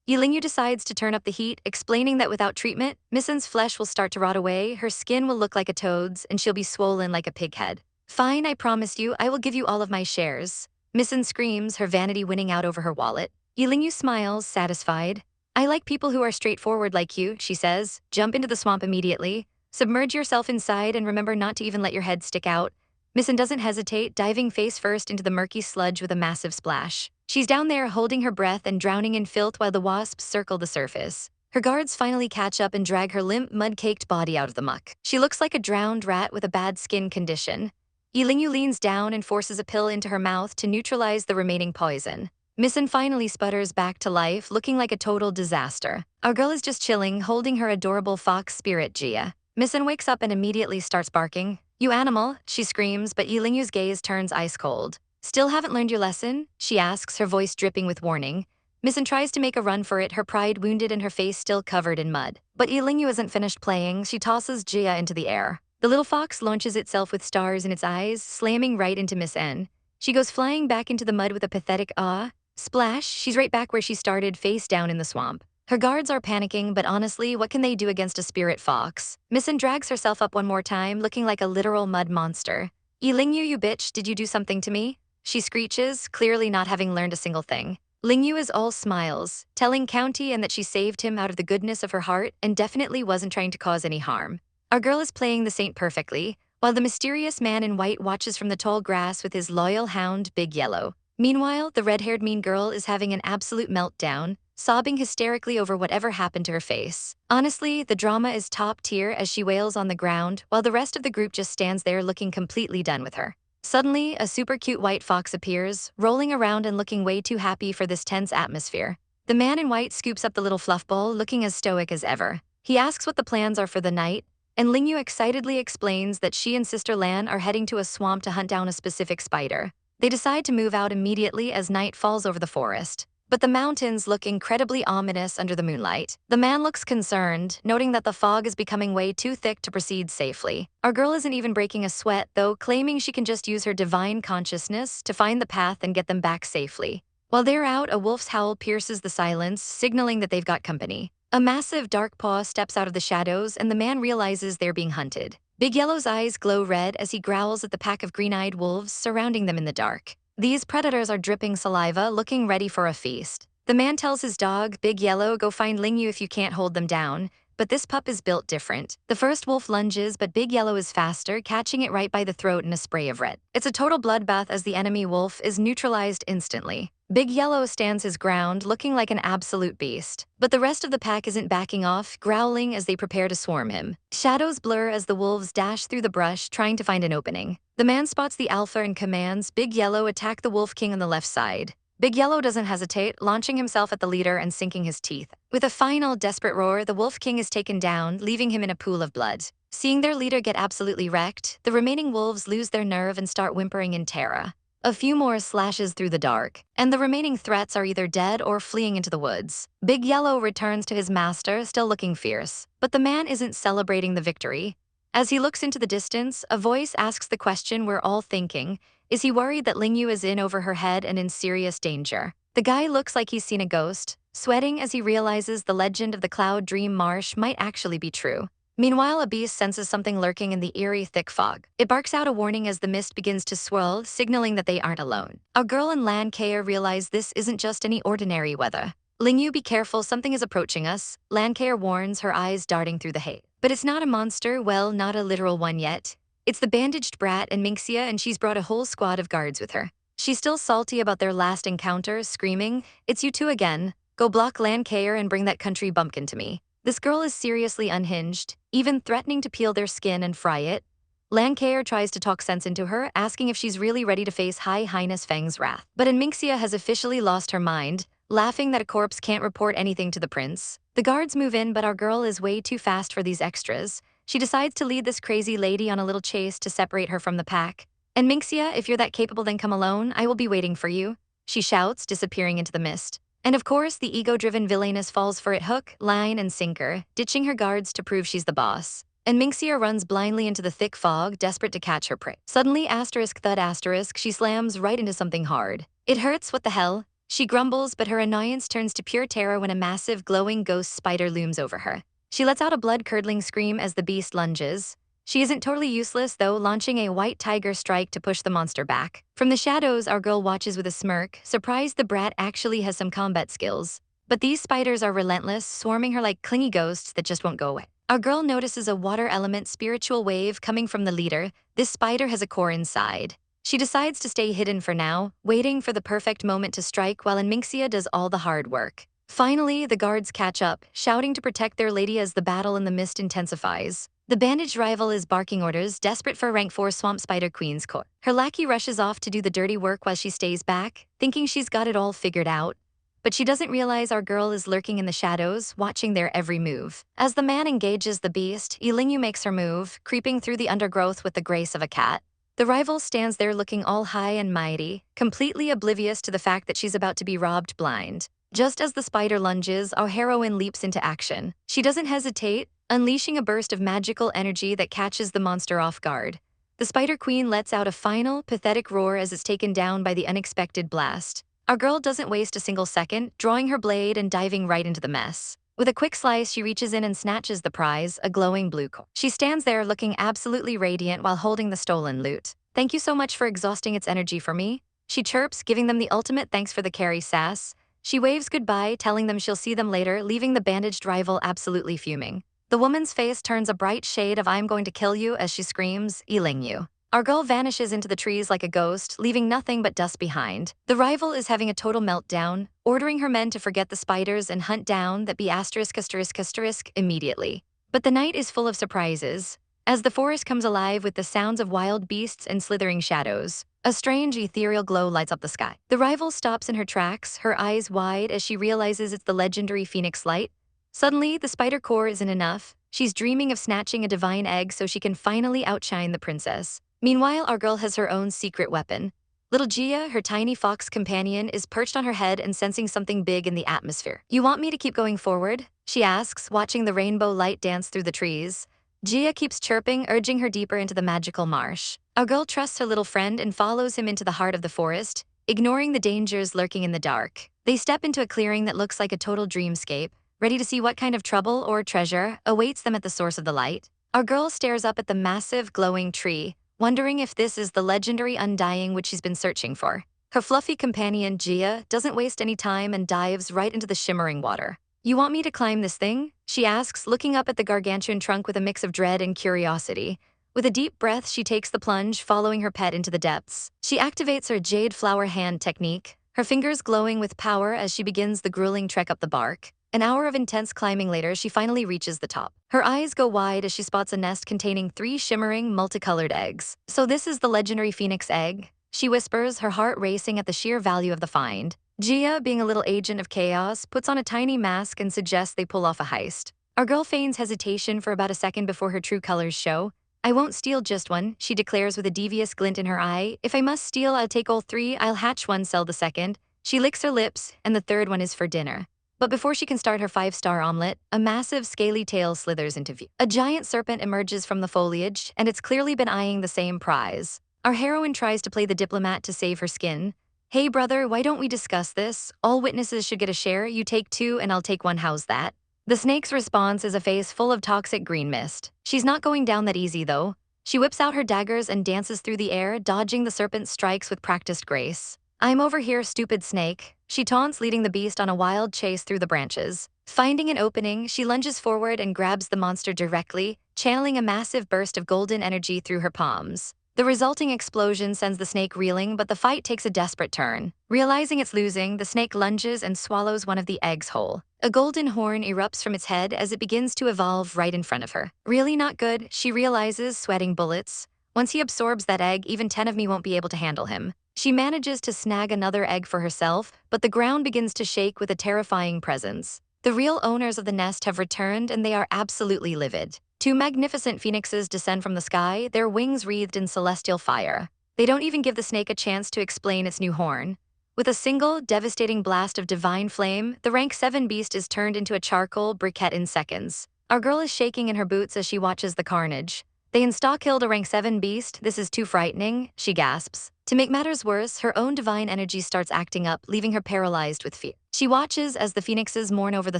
Yilingyu decides to turn up the heat, explaining that without treatment, Miss N's flesh will start to rot away, her skin will look like a toad's, and she'll be swollen like a pig head. Fine, I promise you, I will give you all of my shares. Miss N screams, her vanity winning out over her wallet. Yilingyu smiles, satisfied. I like people who are straightforward like you, she says. Jump into the swamp immediately. Submerge yourself inside and remember not to even let your head stick out. Miss N doesn't hesitate, diving face first into the murky sludge with a massive splash. She's down there holding her breath and drowning in filth while the wasps circle the surface. Her guards finally catch up and drag her limp, mud-caked body out of the muck. She looks like a drowned rat with a bad skin condition. Yilingyu leans down and forces a pill into her mouth to neutralize the remaining poison. Miss N finally sputters back to life, looking like a total disaster. Our girl is just chilling, holding her adorable fox spirit Gia. Miss N wakes up and immediately starts barking. You animal, she screams, but Yilingyu's gaze turns ice cold. Still haven't learned your lesson? She asks, her voice dripping with warning. Miss N tries to make a run for it, her pride wounded and her face still covered in mud. But Yilingyu isn't finished playing. She tosses Gia into the air. The little fox launches itself with stars in its eyes, slamming right into Miss N. She goes flying back into the mud with a pathetic ah. Splash, she's right back where she started, face down in the swamp. Her guards are panicking, but honestly, what can they do against a spirit fox? Miss N drags herself up one more time, looking like a literal mud monster. Yilingyu, you bitch, did you do something to me? She screeches, clearly not having learned a single thing. Lingyu is all smiles, telling County and that she saved him out of the goodness of her heart and definitely wasn't trying to cause any harm. Our girl is playing the saint perfectly, while the mysterious man in white watches from the tall grass with his loyal hound, Big Yellow. Meanwhile, the red-haired mean girl is having an absolute meltdown, sobbing hysterically over whatever happened to her face. Honestly, the drama is top tier as she wails on the ground, while the rest of the group just stands there looking completely done with her. Suddenly, a super cute white fox appears, rolling around and looking way too happy for this tense atmosphere. The man in white scoops up the little fluff ball, looking as stoic as ever. He asks what the plans are for the night, and Lingyu excitedly explains that she and Sister Lan are heading to a swamp to hunt down a specific spider. They decide to move out immediately as night falls over the forest. But the mountains look incredibly ominous under the moonlight. The man looks concerned, noting that the fog is becoming way too thick to proceed safely. Our girl isn't even breaking a sweat, though, claiming she can just use her divine consciousness to find the path and get them back safely. While they're out, a wolf's howl pierces the silence, signaling that they've got company. A massive dark paw steps out of the shadows, and the man realizes they're being hunted. Big Yellow's eyes glow red as he growls at the pack of green-eyed wolves surrounding them in the dark. These predators are dripping saliva, looking ready for a feast. The man tells his dog, Big Yellow, go find Lingyu if you can't hold them down, but this pup is built different. The first wolf lunges, but Big Yellow is faster, catching it right by the throat in a spray of red. It's a total bloodbath as the enemy wolf is neutralized instantly. Big Yellow stands his ground, looking like an absolute beast. But the rest of the pack isn't backing off, growling as they prepare to swarm him. Shadows blur as the wolves dash through the brush, trying to find an opening. The man spots the alpha and commands Big Yellow attack the wolf king on the left side. Big Yellow doesn't hesitate, launching himself at the leader and sinking his teeth. With a final desperate roar, the wolf king is taken down, leaving him in a pool of blood. Seeing their leader get absolutely wrecked, the remaining wolves lose their nerve and start whimpering in terror. A few more slashes through the dark, and the remaining threats are either dead or fleeing into the woods. Big Yellow returns to his master, still looking fierce. But the man isn't celebrating the victory. As he looks into the distance, a voice asks the question we're all thinking. Is he worried that Lingyu is in over her head and in serious danger? The guy looks like he's seen a ghost, sweating as he realizes the legend of the Cloud Dream Marsh might actually be true. Meanwhile, a beast senses something lurking in the eerie, thick fog. It barks out a warning as the mist begins to swirl, signaling that they aren't alone. Our girl and Lan Kea realize this isn't just any ordinary weather. Lingyu, be careful, something is approaching us, Lan Kea warns, her eyes darting through the haze. But it's not a monster, well, not a literal one yet. It's the bandaged brat and Minxia, and she's brought a whole squad of guards with her. She's still salty about their last encounter, screaming, "It's you two again. Go block Lan Kea and bring that country bumpkin to me." This girl is seriously unhinged, even threatening to peel their skin and fry it. Lan Kea tries to talk sense into her, asking if she's really ready to face High Highness Feng's wrath. But Minxia has officially lost her mind, laughing that a corpse can't report anything to the prince. The guards move in, but our girl is way too fast for these extras. She decides to lead this crazy lady on a little chase to separate her from the pack. And Minxia, if you're that capable, then come alone. I will be waiting for you, she shouts, disappearing into the mist. And of course, the ego-driven villainess falls for it hook, line, and sinker, ditching her guards to prove she's the boss. And Minxia runs blindly into the thick fog, desperate to catch her prey. Suddenly, asterisk thud asterisk, she slams right into something hard. It hurts, what the hell? She grumbles, but her annoyance turns to pure terror when a massive, glowing ghost spider looms over her. She lets out a blood-curdling scream as the beast lunges. She isn't totally useless, though, launching a white tiger strike to push the monster back. From the shadows, our girl watches with a smirk, surprised the brat actually has some combat skills. But these spiders are relentless, swarming her like clingy ghosts that just won't go away. Our girl notices a water element spiritual wave coming from the leader. This spider has a core inside. She decides to stay hidden for now, waiting for the perfect moment to strike while Minxia does all the hard work. Finally, the guards catch up, shouting to protect their lady as the battle in the mist intensifies. The bandaged rival is barking orders, desperate for rank 4 Swamp Spider Queen's core. Her lackey rushes off to do the dirty work while she stays back, thinking she's got it all figured out. But she doesn't realize our girl is lurking in the shadows, watching their every move. As the man engages the beast, Yilingyu makes her move, creeping through the undergrowth with the grace of a cat. The rival stands there looking all high and mighty, completely oblivious to the fact that she's about to be robbed blind. Just as the spider lunges, our heroine leaps into action. She doesn't hesitate, unleashing a burst of magical energy that catches the monster off guard. The Spider Queen lets out a final, pathetic roar as it's taken down by the unexpected blast. Our girl doesn't waste a single second, drawing her blade and diving right into the mess. With a quick slice, she reaches in and snatches the prize, a glowing blue core. She stands there looking absolutely radiant while holding the stolen loot. Thank you so much for exhausting its energy for me, she chirps, giving them the ultimate thanks for the carry sass. She waves goodbye, telling them she'll see them later, leaving the bandaged rival absolutely fuming. The woman's face turns a bright shade of "I'm going to kill you" as she screams, "Yilingyu." Our girl vanishes into the trees like a ghost, leaving nothing but dust behind. The rival is having a total meltdown, ordering her men to forget the spiders and hunt down that be asterisk asterisk asterisk immediately. But the night is full of surprises, as the forest comes alive with the sounds of wild beasts and slithering shadows. A strange ethereal glow lights up the sky. The rival stops in her tracks, her eyes wide as she realizes it's the legendary Phoenix Light. Suddenly, the spider core isn't enough. She's dreaming of snatching a divine egg so she can finally outshine the princess. Meanwhile, our girl has her own secret weapon. Little Gia, her tiny fox companion, is perched on her head and sensing something big in the atmosphere. "You want me to keep going forward?" she asks, watching the rainbow light dance through the trees. Gia keeps chirping, urging her deeper into the magical marsh. Our girl trusts her little friend and follows him into the heart of the forest, ignoring the dangers lurking in the dark. They step into a clearing that looks like a total dreamscape, ready to see what kind of trouble or treasure awaits them at the source of the light. Our girl stares up at the massive, glowing tree, wondering if this is the legendary undying which she's been searching for. Her fluffy companion, Gia, doesn't waste any time and dives right into the shimmering water. "You want me to climb this thing?" she asks, looking up at the gargantuan trunk with a mix of dread and curiosity. With a deep breath, she takes the plunge, following her pet into the depths. She activates her jade flower hand technique, her fingers glowing with power as she begins the grueling trek up the bark. An hour of intense climbing later, she finally reaches the top. Her eyes go wide as she spots a nest containing 3 shimmering, multicolored eggs. "So this is the legendary phoenix egg?" she whispers, her heart racing at the sheer value of the find. Gia, being a little agent of chaos, puts on a tiny mask and suggests they pull off a heist. Our girl feigns hesitation for about a second before her true colors show. "I won't steal just one," she declares with a devious glint in her eye. "If I must steal, I'll take all 3. I'll hatch one, sell the second." She licks her lips, and the third one is for dinner. But before she can start her 5-star omelet, a massive scaly tail slithers into view. A giant serpent emerges from the foliage, and it's clearly been eyeing the same prize. Our heroine tries to play the diplomat to save her skin. "Hey brother, why don't we discuss this? All witnesses should get a share. You take 2 and I'll take 1, how's that?" The snake's response is a face full of toxic green mist. She's not going down that easy though. She whips out her daggers and dances through the air, dodging the serpent's strikes with practiced grace. "I'm over here, stupid snake," she taunts, leading the beast on a wild chase through the branches. Finding an opening, she lunges forward and grabs the monster directly, channeling a massive burst of golden energy through her palms. The resulting explosion sends the snake reeling, but the fight takes a desperate turn. Realizing it's losing, the snake lunges and swallows one of the eggs whole. A golden horn erupts from its head as it begins to evolve right in front of her. "Really not good," she realizes, sweating bullets. "Once he absorbs that egg, even 10 of me won't be able to handle him." She manages to snag another egg for herself, but the ground begins to shake with a terrifying presence. The real owners of the nest have returned and they are absolutely livid. Two magnificent phoenixes descend from the sky, their wings wreathed in celestial fire. They don't even give the snake a chance to explain its new horn. With a single, devastating blast of divine flame, the rank 7 beast is turned into a charcoal briquette in seconds. Our girl is shaking in her boots as she watches the carnage. They insta-killed a rank 7 beast, this is too frightening, she gasps. To make matters worse, her own divine energy starts acting up, leaving her paralyzed with fear. She watches as the phoenixes mourn over the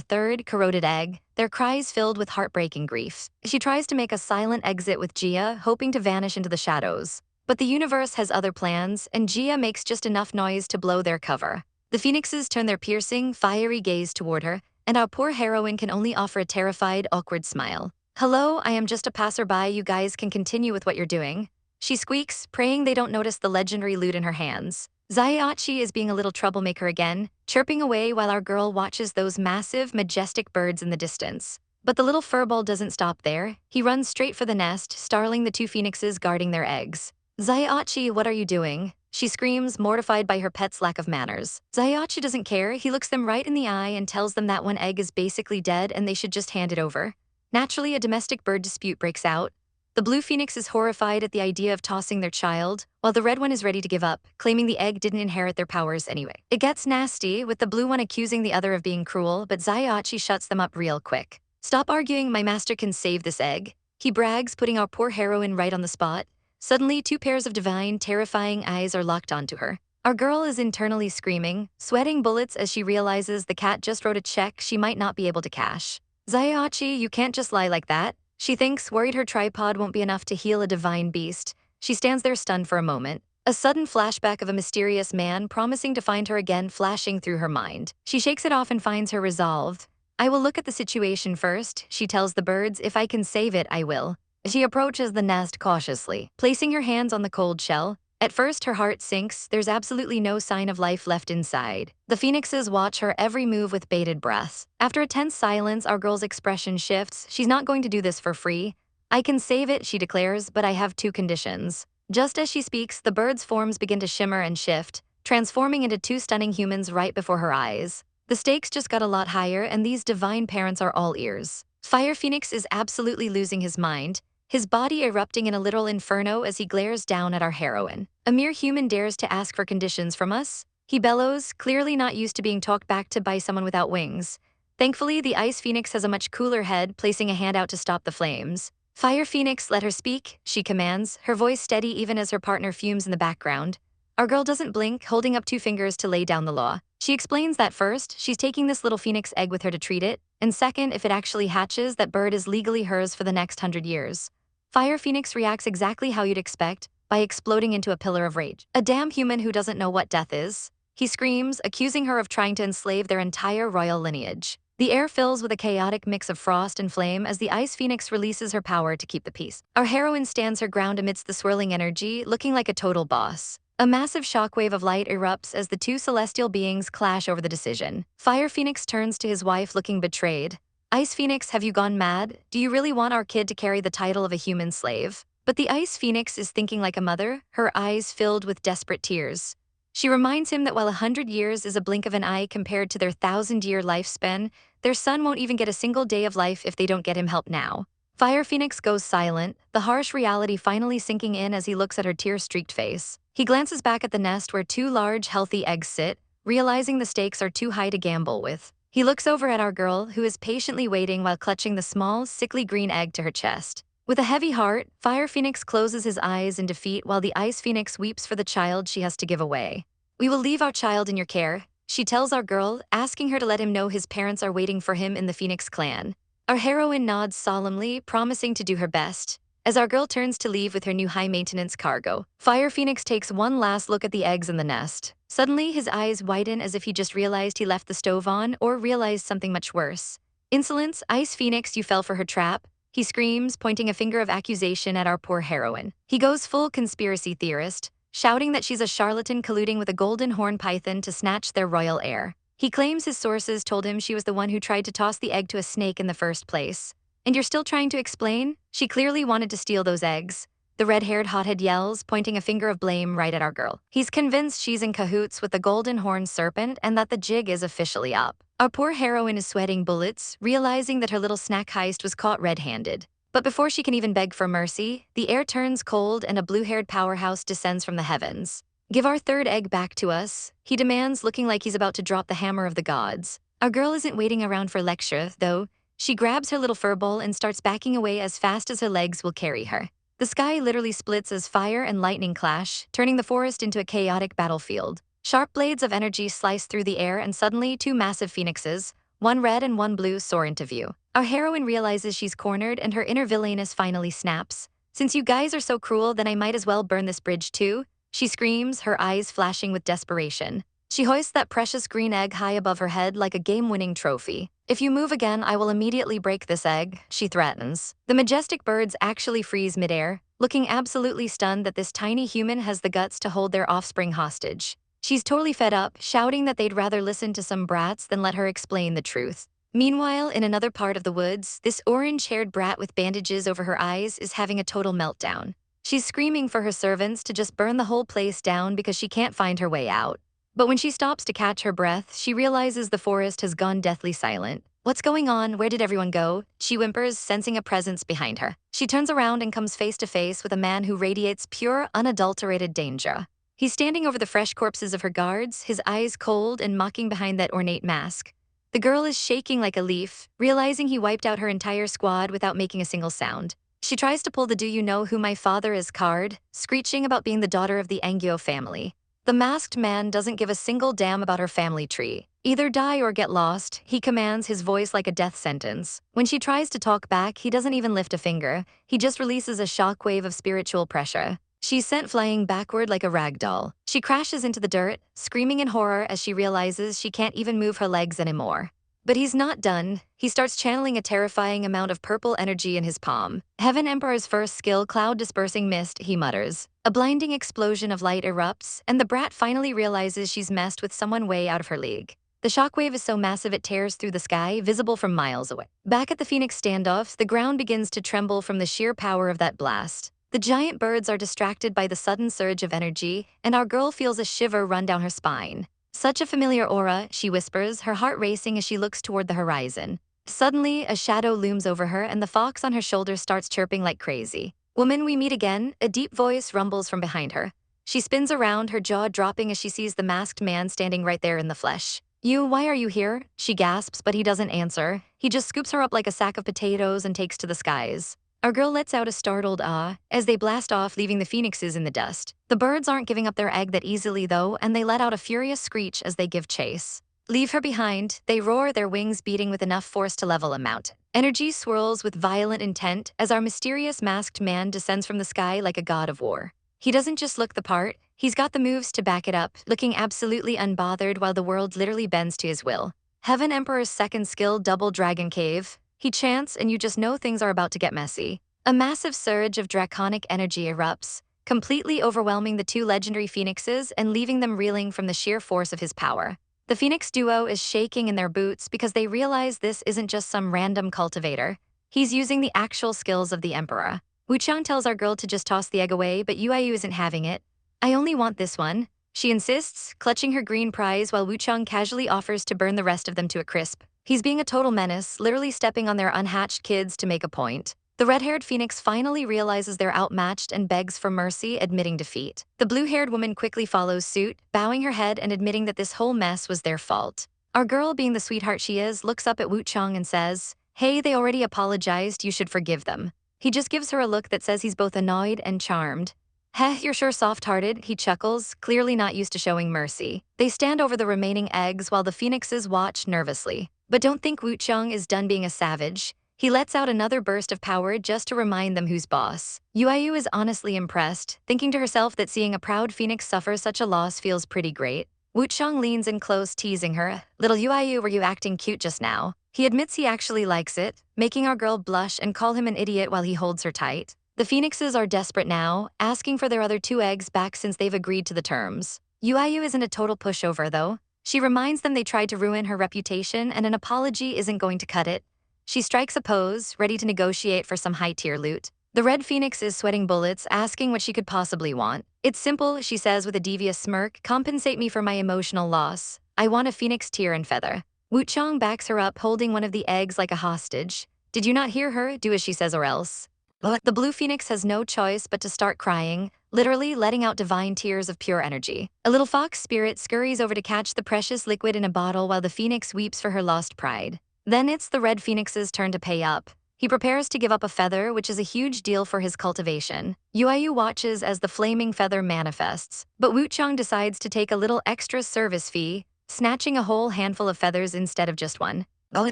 third, corroded egg, their cries filled with heartbreaking grief. She tries to make a silent exit with Gia, hoping to vanish into the shadows. But the universe has other plans, and Gia makes just enough noise to blow their cover. The phoenixes turn their piercing, fiery gaze toward her, and our poor heroine can only offer a terrified, awkward smile. "Hello, I am just a passerby, you guys can continue with what you're doing," she squeaks, praying they don't notice the legendary lute in her hands. Zaiachi is being a little troublemaker again, chirping away while our girl watches those massive, majestic birds in the distance. But the little furball doesn't stop there. He runs straight for the nest, startling the two phoenixes guarding their eggs. "Zaiachi, what are you doing?" she screams, mortified by her pet's lack of manners. Zaiachi doesn't care. He looks them right in the eye and tells them that one egg is basically dead and they should just hand it over. Naturally, a domestic bird dispute breaks out. The blue phoenix is horrified at the idea of tossing their child, while the red one is ready to give up, claiming the egg didn't inherit their powers anyway. It gets nasty, with the blue one accusing the other of being cruel, but Zaiachi shuts them up real quick. "Stop arguing, my master can save this egg," he brags, putting our poor heroine right on the spot. Suddenly, two pairs of divine, terrifying eyes are locked onto her. Our girl is internally screaming, sweating bullets as she realizes the cat just wrote a check she might not be able to cash. "Zaiachi, you can't just lie like that," she thinks, worried her tripod won't be enough to heal a divine beast. She stands there stunned for a moment. A sudden flashback of a mysterious man promising to find her again flashing through her mind. She shakes it off and finds her resolve. "I will look at the situation first," she tells the birds. "If I can save it, I will." She approaches the nest cautiously, placing her hands on the cold shell. At first, her heart sinks. There's absolutely no sign of life left inside. The phoenixes watch her every move with bated breath. After a tense silence, our girl's expression shifts. She's not going to do this for free. "I can save it," she declares, "but I have two conditions." Just as she speaks, the bird's forms begin to shimmer and shift, transforming into two stunning humans right before her eyes. The stakes just got a lot higher, and these divine parents are all ears. Fire Phoenix is absolutely losing his mind, his body erupting in a literal inferno as he glares down at our heroine. "A mere human dares to ask for conditions from us?" he bellows, clearly not used to being talked back to by someone without wings. Thankfully, the Ice Phoenix has a much cooler head, placing a hand out to stop the flames. "Fire Phoenix, let her speak," she commands, her voice steady even as her partner fumes in the background. Our girl doesn't blink, holding up two fingers to lay down the law. She explains that first, she's taking this little phoenix egg with her to treat it, and second, if it actually hatches, that bird is legally hers for the next 100 years. Fire Phoenix reacts exactly how you'd expect, by exploding into a pillar of rage. "A damn human who doesn't know what death is," he screams, accusing her of trying to enslave their entire royal lineage. The air fills with a chaotic mix of frost and flame as the Ice Phoenix releases her power to keep the peace. Our heroine stands her ground amidst the swirling energy, looking like a total boss. A massive shockwave of light erupts as the two celestial beings clash over the decision. Fire Phoenix turns to his wife looking betrayed. "Ice Phoenix, have you gone mad? Do you really want our kid to carry the title of a human slave?" But the Ice Phoenix is thinking like a mother, her eyes filled with desperate tears. She reminds him that while 100 years is a blink of an eye compared to their 1,000-year lifespan, their son won't even get a single day of life if they don't get him help now. Fire Phoenix goes silent, the harsh reality finally sinking in as he looks at her tear-streaked face. He glances back at the nest where two large, healthy eggs sit, realizing the stakes are too high to gamble with. He looks over at our girl, who is patiently waiting while clutching the small, sickly green egg to her chest. With a heavy heart, Fire Phoenix closes his eyes in defeat while the Ice Phoenix weeps for the child she has to give away. "We will leave our child in your care," she tells our girl, asking her to let him know his parents are waiting for him in the Phoenix clan. Our heroine nods solemnly, promising to do her best. As our girl turns to leave with her new high-maintenance cargo, Fire Phoenix takes one last look at the eggs in the nest. Suddenly, his eyes widen as if he just realized he left the stove on or realized something much worse. "Insolence, Ice Phoenix, you fell for her trap," he screams, pointing a finger of accusation at our poor heroine. He goes full conspiracy theorist, shouting that she's a charlatan colluding with a golden horn python to snatch their royal heir. He claims his sources told him she was the one who tried to toss the egg to a snake in the first place. "And you're still trying to explain?" She clearly wanted to steal those eggs. the red-haired hothead yells, pointing a finger of blame right at our girl. He's convinced she's in cahoots with the golden horned serpent and that the jig is officially up. Our poor heroine is sweating bullets, realizing that her little snack heist was caught red-handed. But before she can even beg for mercy, the air turns cold and a blue-haired powerhouse descends from the heavens. "Give our third egg back to us," he demands, looking like he's about to drop the hammer of the gods. Our girl isn't waiting around for lecture, though. She grabs her little furball and starts backing away as fast as her legs will carry her. The sky literally splits as fire and lightning clash, turning the forest into a chaotic battlefield. Sharp blades of energy slice through the air and suddenly two massive phoenixes, one red and one blue, soar into view. Our heroine realizes she's cornered and her inner villainess finally snaps. "Since you guys are so cruel, then I might as well burn this bridge too," she screams, her eyes flashing with desperation. She hoists that precious green egg high above her head like a game-winning trophy. "If you move again, I will immediately break this egg," she threatens. The majestic birds actually freeze midair, looking absolutely stunned that this tiny human has the guts to hold their offspring hostage. She's totally fed up, shouting that they'd rather listen to some brats than let her explain the truth. Meanwhile, in another part of the woods, this orange-haired brat with bandages over her eyes is having a total meltdown. She's screaming for her servants to just burn the whole place down because she can't find her way out. But when she stops to catch her breath, she realizes the forest has gone deathly silent. "What's going on? Where did everyone go?" she whimpers, sensing a presence behind her. She turns around and comes face to face with a man who radiates pure, unadulterated danger. He's standing over the fresh corpses of her guards, his eyes cold and mocking behind that ornate mask. The girl is shaking like a leaf, realizing he wiped out her entire squad without making a single sound. She tries to pull the "do you know who my father is" card, screeching about being the daughter of the Angyo family. The masked man doesn't give a single damn about her family tree. "Either die or get lost," he commands, his voice like a death sentence. When she tries to talk back, he doesn't even lift a finger. He just releases a shockwave of spiritual pressure. She's sent flying backward like a rag doll. She crashes into the dirt, screaming in horror as she realizes she can't even move her legs anymore. But he's not done. He starts channeling a terrifying amount of purple energy in his palm. "Heaven Emperor's first skill, cloud dispersing mist," he mutters. A blinding explosion of light erupts, and the brat finally realizes she's messed with someone way out of her league. The shockwave is so massive it tears through the sky, visible from miles away. Back at the Phoenix standoff, the ground begins to tremble from the sheer power of that blast. The giant birds are distracted by the sudden surge of energy, and our girl feels a shiver run down her spine. "Such a familiar aura," she whispers, her heart racing as she looks toward the horizon. Suddenly, a shadow looms over her and the fox on her shoulder starts chirping like crazy. "Woman, we meet again," a deep voice rumbles from behind her. She spins around, her jaw dropping as she sees the masked man standing right there in the flesh. Why are you here?" she gasps, but he doesn't answer. He just scoops her up like a sack of potatoes and takes to the skies. Our girl lets out a startled "ah" as they blast off, leaving the phoenixes in the dust. The birds aren't giving up their egg that easily, though, and they let out a furious screech as they give chase. "Leave her behind," they roar, their wings beating with enough force to level a mountain. Energy swirls with violent intent as our mysterious masked man descends from the sky like a god of war. He doesn't just look the part, he's got the moves to back it up, looking absolutely unbothered while the world literally bends to his will. "Heaven Emperor's second skill, double dragon cave," he chants, and you just know things are about to get messy. A massive surge of draconic energy erupts, completely overwhelming the two legendary phoenixes and leaving them reeling from the sheer force of his power. The phoenix duo is shaking in their boots because they realize this isn't just some random cultivator. He's using the actual skills of the emperor. Wuchang tells our girl to just toss the egg away, but Yuayu isn't having it. "I only want this one," she insists, clutching her green prize while Wuchang casually offers to burn the rest of them to a crisp. He's being a total menace, literally stepping on their unhatched kids to make a point. The red-haired phoenix finally realizes they're outmatched and begs for mercy, admitting defeat. The blue-haired woman quickly follows suit, bowing her head and admitting that this whole mess was their fault. Our girl, being the sweetheart she is, looks up at Wuchang and says, "Hey, they already apologized, you should forgive them." He just gives her a look that says he's both annoyed and charmed. "Heh, you're sure soft-hearted," he chuckles, clearly not used to showing mercy. They stand over the remaining eggs while the phoenixes watch nervously. But don't think Wuchang is done being a savage. He lets out another burst of power just to remind them who's boss. Yuayu is honestly impressed, thinking to herself that seeing a proud phoenix suffer such a loss feels pretty great. Wuchang leans in close, teasing her. "Little Yuayu, were you acting cute just now?" He admits he actually likes it, making our girl blush and call him an idiot while he holds her tight. The phoenixes are desperate now, asking for their other two eggs back since they've agreed to the terms. Yuayu isn't a total pushover, though. She reminds them they tried to ruin her reputation and an apology isn't going to cut it. She strikes a pose, ready to negotiate for some high-tier loot. The red phoenix is sweating bullets, asking what she could possibly want. It's simple, she says with a devious smirk, compensate me for my emotional loss. I want a phoenix tear and feather. Wuchang backs her up, holding one of the eggs like a hostage. Did you not hear her? Do as she says or else. The blue phoenix has no choice but to start crying, literally letting out divine tears of pure energy. A little fox spirit scurries over to catch the precious liquid in a bottle while the phoenix weeps for her lost pride. Then it's the red phoenix's turn to pay up. He prepares to give up a feather, which is a huge deal for his cultivation. Yuayu watches as the flaming feather manifests, but Wuchang decides to take a little extra service fee, snatching a whole handful of feathers instead of just one.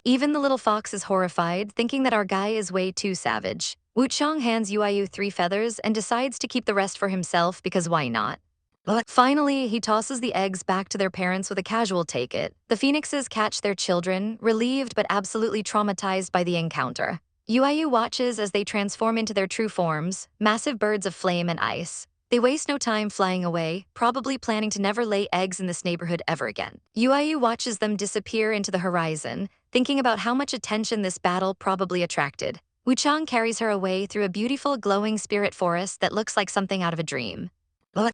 Even the little fox is horrified, thinking that our guy is way too savage. Wuchang hands Yuayu 3 feathers and decides to keep the rest for himself because why not? Finally, he tosses the eggs back to their parents with a casual take it. The phoenixes catch their children, relieved but absolutely traumatized by the encounter. Yuayu watches as they transform into their true forms, massive birds of flame and ice. They waste no time flying away, probably planning to never lay eggs in this neighborhood ever again. Yuayu watches them disappear into the horizon, thinking about how much attention this battle probably attracted. Wuchang carries her away through a beautiful glowing spirit forest that looks like something out of a dream.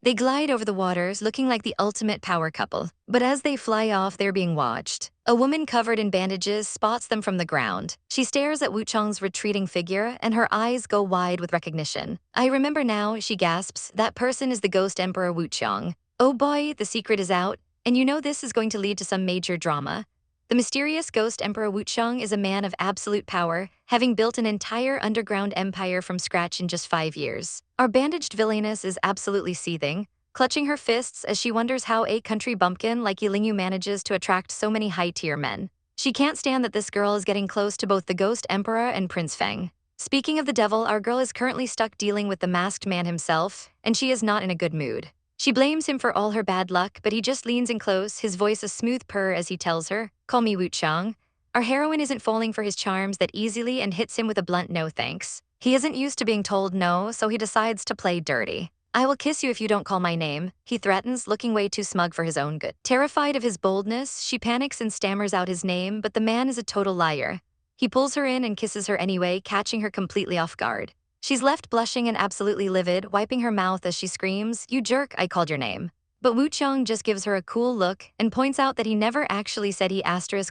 They glide over the waters, looking like the ultimate power couple. But as they fly off, they're being watched. A woman covered in bandages spots them from the ground. She stares at Wuchang's retreating figure, and her eyes go wide with recognition. I remember now, she gasps. That person is the ghost emperor Wuchang. Oh boy, the secret is out, and you know this is going to lead to some major drama. The mysterious ghost emperor Wuchang is a man of absolute power, having built an entire underground empire from scratch in just 5 years. Our bandaged villainess is absolutely seething, clutching her fists as she wonders how a country bumpkin like Yilingyu manages to attract so many high-tier men. She can't stand that this girl is getting close to both the ghost emperor and Prince Feng. Speaking of the devil, our girl is currently stuck dealing with the masked man himself, and she is not in a good mood. She blames him for all her bad luck, but he just leans in close, his voice a smooth purr as he tells her, "Call me Wuchang." Our heroine isn't falling for his charms that easily and hits him with a blunt no thanks. He isn't used to being told no, so he decides to play dirty. "I will kiss you if you don't call my name," he threatens, looking way too smug for his own good. Terrified of his boldness, she panics and stammers out his name, but the man is a total liar. He pulls her in and kisses her anyway, catching her completely off guard. She's left blushing and absolutely livid, wiping her mouth as she screams, "You jerk, I called your name." But Wuchang just gives her a cool look and points out that he never actually said he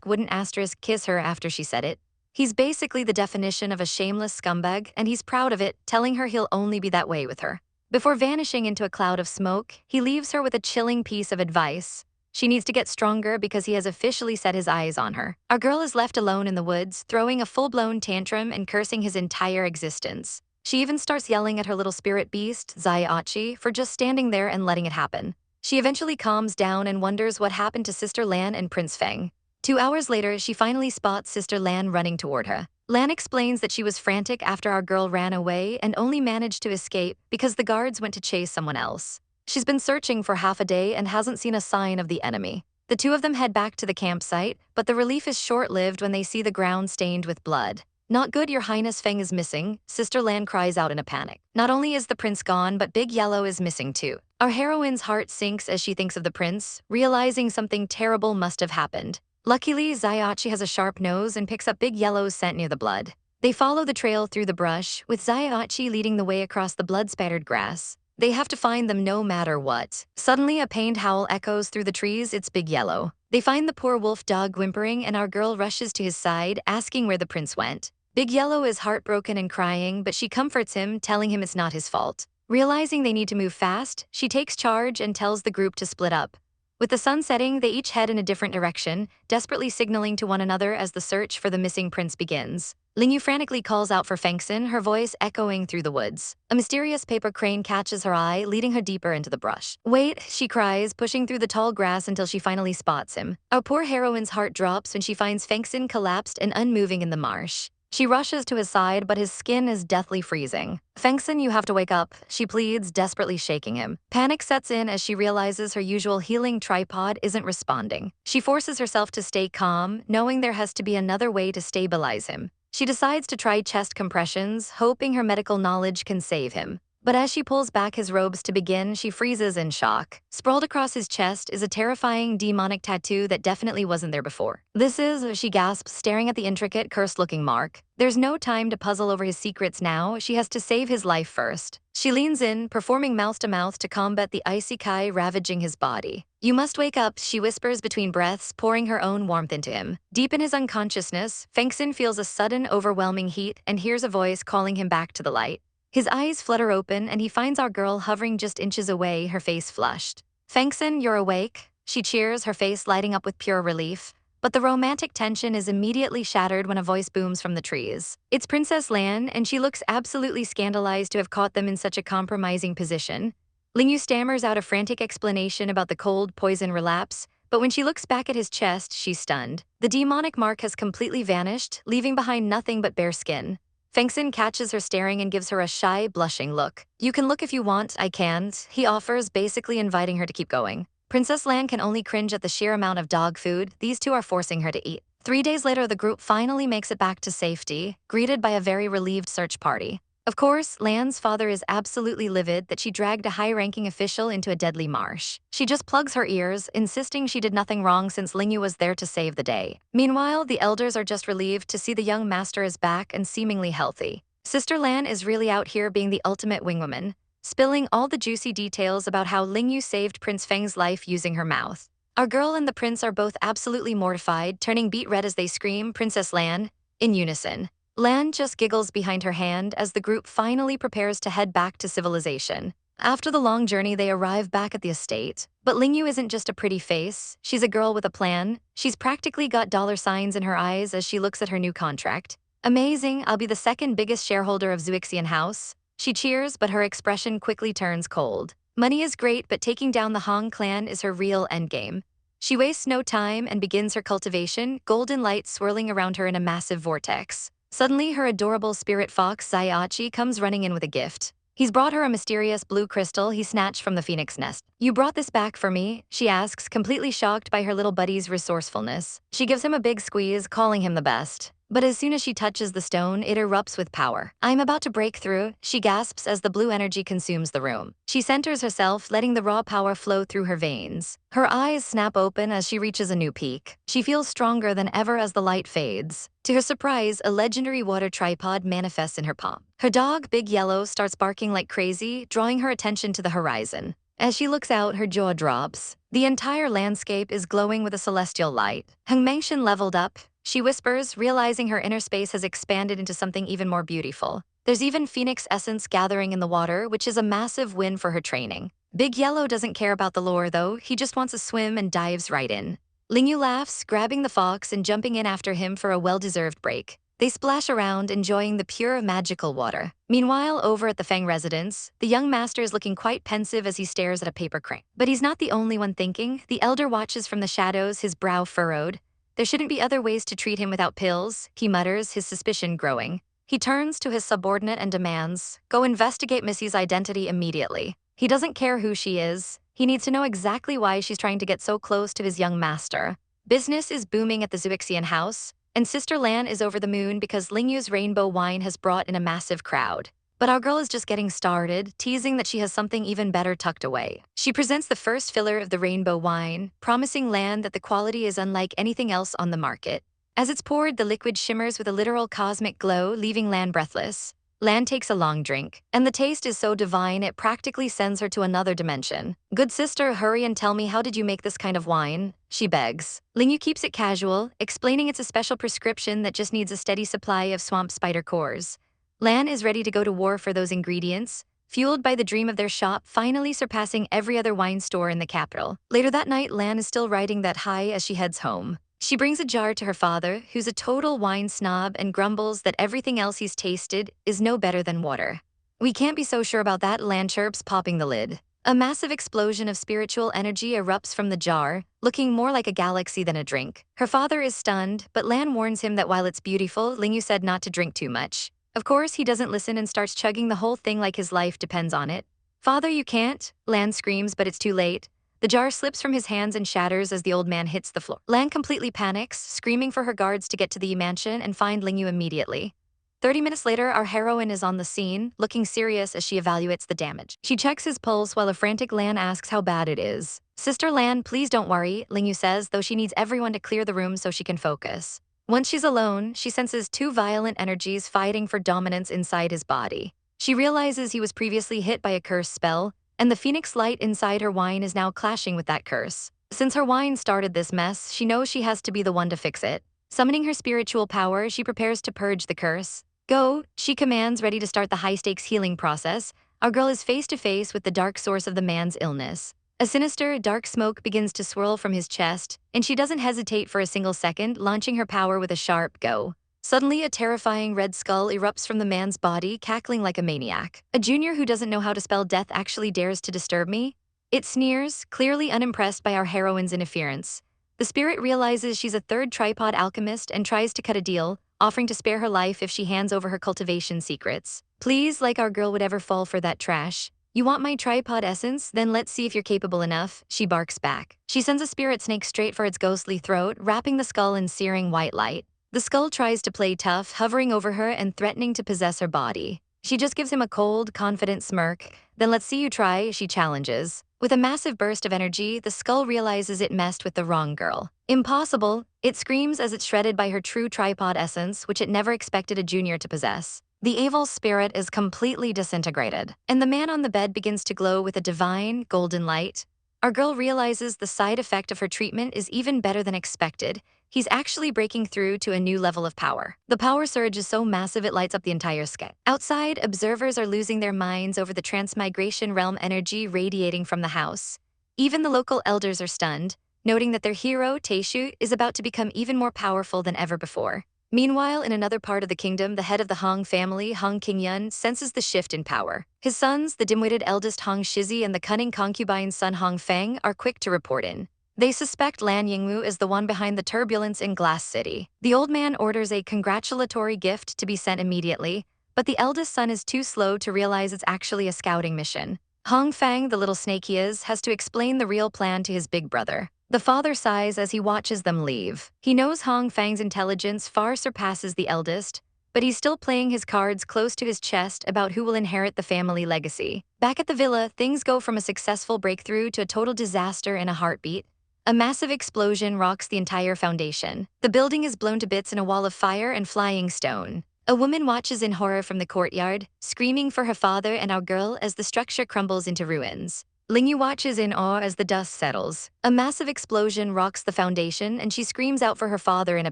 wouldn't kiss her after she said it. He's basically the definition of a shameless scumbag, and he's proud of it, telling her he'll only be that way with her. Before vanishing into a cloud of smoke, he leaves her with a chilling piece of advice. She needs to get stronger because he has officially set his eyes on her. Our girl is left alone in the woods, throwing a full-blown tantrum and cursing his entire existence. She even starts yelling at her little spirit beast, Zaiachi, for just standing there and letting it happen. She eventually calms down and wonders what happened to Sister Lan and Prince Feng. 2 hours later, she finally spots Sister Lan running toward her. Lan explains that she was frantic after our girl ran away and only managed to escape because the guards went to chase someone else. She's been searching for half a day and hasn't seen a sign of the enemy. The two of them head back to the campsite, but the relief is short-lived when they see the ground stained with blood. "Not good, Your Highness, Feng is missing," Sister Lan cries out in a panic. Not only is the prince gone, but Big Yellow is missing too. Our heroine's heart sinks as she thinks of the prince, realizing something terrible must have happened. Luckily, Zaiachi has a sharp nose and picks up Big Yellow's scent near the blood. They follow the trail through the brush, with Zaiachi leading the way across the blood-spattered grass. They have to find them no matter what. Suddenly, a pained howl echoes through the trees. It's Big Yellow. They find the poor wolf dog whimpering, and our girl rushes to his side, asking where the prince went. Big Yellow is heartbroken and crying, but she comforts him, telling him it's not his fault. Realizing they need to move fast, she takes charge and tells the group to split up. With the sun setting, they each head in a different direction, desperately signaling to one another as the search for the missing prince begins. Lingyu frantically calls out for Fengxin, her voice echoing through the woods. A mysterious paper crane catches her eye, leading her deeper into the brush. "Wait," she cries, pushing through the tall grass until she finally spots him. Our poor heroine's heart drops when she finds Fengxin collapsed and unmoving in the marsh. She rushes to his side, but his skin is deathly freezing. "Fengxin, you have to wake up," she pleads, desperately shaking him. Panic sets in as she realizes her usual healing tripod isn't responding. She forces herself to stay calm, knowing there has to be another way to stabilize him. She decides to try chest compressions, hoping her medical knowledge can save him. But as she pulls back his robes to begin, she freezes in shock. Sprawled across his chest is a terrifying demonic tattoo that definitely wasn't there before. "This is," she gasps, staring at the intricate, cursed-looking mark. There's no time to puzzle over his secrets now, she has to save his life first. She leans in, performing mouth-to-mouth to combat the icy kai ravaging his body. "You must wake up," she whispers between breaths, pouring her own warmth into him. Deep in his unconsciousness, Feng Xin feels a sudden, overwhelming heat and hears a voice calling him back to the light. His eyes flutter open and he finds our girl hovering just inches away, her face flushed. "Feng Xin, you're awake?" She cheers, her face lighting up with pure relief. But the romantic tension is immediately shattered when a voice booms from the trees. It's Princess Lan, and she looks absolutely scandalized to have caught them in such a compromising position. Lingyu stammers out a frantic explanation about the cold poison relapse, but when she looks back at his chest, she's stunned. The demonic mark has completely vanished, leaving behind nothing but bare skin. Feng Xin catches her staring and gives her a shy, blushing look. "You can look if you want, I can't," he offers, basically inviting her to keep going. Princess Lan can only cringe at the sheer amount of dog food these two are forcing her to eat. 3 days later, the group finally makes it back to safety, greeted by a very relieved search party. Of course, Lan's father is absolutely livid that she dragged a high-ranking official into a deadly marsh. She just plugs her ears, insisting she did nothing wrong since Lingyu was there to save the day. Meanwhile, the elders are just relieved to see the young master is back and seemingly healthy. Sister Lan is really out here being the ultimate wingwoman, spilling all the juicy details about how Lingyu saved Prince Feng's life using her mouth. Our girl and the prince are both absolutely mortified, turning beet red as they scream, "Princess Lan," in unison. Lan just giggles behind her hand as the group finally prepares to head back to civilization. After the long journey, they arrive back at the estate. But Lingyu isn't just a pretty face, she's a girl with a plan. She's practically got dollar signs in her eyes as she looks at her new contract. "Amazing, I'll be the second biggest shareholder of Zuixian House." She cheers, but her expression quickly turns cold. Money is great, but taking down the Hong clan is her real endgame. She wastes no time and begins her cultivation, golden light swirling around her in a massive vortex. Suddenly, her adorable spirit fox, Zaiachi, comes running in with a gift. He's brought her a mysterious blue crystal he snatched from the phoenix nest. "You brought this back for me?" she asks, completely shocked by her little buddy's resourcefulness. She gives him a big squeeze, calling him the best. But as soon as she touches the stone, it erupts with power. "I'm about to break through," she gasps as the blue energy consumes the room. She centers herself, letting the raw power flow through her veins. Her eyes snap open as she reaches a new peak. She feels stronger than ever as the light fades. To her surprise, a legendary water tripod manifests in her palm. Her dog, Big Yellow, starts barking like crazy, drawing her attention to the horizon. As she looks out, her jaw drops. The entire landscape is glowing with a celestial light. Heng Mengshan leveled up, she whispers, realizing her inner space has expanded into something even more beautiful. There's even phoenix essence gathering in the water, which is a massive win for her training. Big Yellow doesn't care about the lore, though. He just wants a swim and dives right in. Lingyu laughs, grabbing the fox and jumping in after him for a well-deserved break. They splash around, enjoying the pure, magical water. Meanwhile, over at the Feng residence, the young master is looking quite pensive as he stares at a paper crane. But he's not the only one thinking. The elder watches from the shadows, his brow furrowed. "There shouldn't be other ways to treat him without pills," he mutters, his suspicion growing. He turns to his subordinate and demands, "Go investigate Missy's identity immediately." He doesn't care who she is. He needs to know exactly why she's trying to get so close to his young master. Business is booming at the Zuixian house, and Sister Lan is over the moon because Lingyu's rainbow wine has brought in a massive crowd. But our girl is just getting started, teasing that she has something even better tucked away. She presents the first filler of the rainbow wine, promising Lan that the quality is unlike anything else on the market. As it's poured, the liquid shimmers with a literal cosmic glow, leaving Lan breathless. Lan takes a long drink, and the taste is so divine it practically sends her to another dimension. "Good sister, hurry and tell me, how did you make this kind of wine?" she begs. Lingyu keeps it casual, explaining it's a special prescription that just needs a steady supply of swamp spider cores. Lan is ready to go to war for those ingredients, fueled by the dream of their shop finally surpassing every other wine store in the capital. Later that night, Lan is still riding that high as she heads home. She brings a jar to her father, who's a total wine snob and grumbles that everything else he's tasted is no better than water. "We can't be so sure about that," Lan chirps, popping the lid. A massive explosion of spiritual energy erupts from the jar, looking more like a galaxy than a drink. Her father is stunned, but Lan warns him that while it's beautiful, Lingyu said not to drink too much. Of course, he doesn't listen and starts chugging the whole thing like his life depends on it. "Father, you can't," Lan screams, but it's too late. The jar slips from his hands and shatters as the old man hits the floor. Lan completely panics, screaming for her guards to get to the mansion and find Lingyu immediately. 30 minutes later, our heroine is on the scene, looking serious as she evaluates the damage. She checks his pulse while a frantic Lan asks how bad it is. Sister Lan, please don't worry, Lingyu says, though she needs everyone to clear the room so she can focus. Once she's alone, she senses two violent energies fighting for dominance inside his body. She realizes he was previously hit by a curse spell, and the phoenix light inside her wine is now clashing with that curse. Since her wine started this mess, she knows she has to be the one to fix it. Summoning her spiritual power, she prepares to purge the curse. Go, she commands, ready to start the high-stakes healing process. Our girl is face-to-face with the dark source of the man's illness. A sinister, dark smoke begins to swirl from his chest, and she doesn't hesitate for a single second, launching her power with a sharp go. Suddenly, a terrifying red skull erupts from the man's body, cackling like a maniac. A junior who doesn't know how to spell death actually dares to disturb me? It sneers, clearly unimpressed by our heroine's interference. The spirit realizes she's a third tripod alchemist and tries to cut a deal, offering to spare her life if she hands over her cultivation secrets. Please, like our girl would ever fall for that trash. You want my tripod essence? Then let's see if you're capable enough, she barks back. She sends a spirit snake straight for its ghostly throat, wrapping the skull in searing white light. The skull tries to play tough, hovering over her and threatening to possess her body. She just gives him a cold, confident smirk. Then let's see you try, she challenges. With a massive burst of energy, the skull realizes it messed with the wrong girl. Impossible, it screams as it's shredded by her true tripod essence, which it never expected a junior to possess. The evil spirit is completely disintegrated, and the man on the bed begins to glow with a divine, golden light. Our girl realizes the side effect of her treatment is even better than expected. He's actually breaking through to a new level of power. The power surge is so massive it lights up the entire sky. Outside, observers are losing their minds over the transmigration realm energy radiating from the house. Even the local elders are stunned, noting that their hero, Taishu, is about to become even more powerful than ever before. Meanwhile, in another part of the kingdom, the head of the Hong family, Hong Qingyun, senses the shift in power. His sons, the dim-witted eldest Hong Shizi and the cunning concubine's son Hong Feng, are quick to report in. They suspect Lan Yingwu is the one behind the turbulence in Glass City. The old man orders a congratulatory gift to be sent immediately, but the eldest son is too slow to realize it's actually a scouting mission. Hong Feng, the little snake he is, has to explain the real plan to his big brother. The father sighs as he watches them leave. He knows Hong Feng's intelligence far surpasses the eldest, but he's still playing his cards close to his chest about who will inherit the family legacy. Back at the villa, things go from a successful breakthrough to a total disaster in a heartbeat. A massive explosion rocks the entire foundation. The building is blown to bits in a wall of fire and flying stone. A woman watches in horror from the courtyard, screaming for her father and our girl as the structure crumbles into ruins. Lingyu watches in awe as the dust settles. A massive explosion rocks the foundation and she screams out for her father in a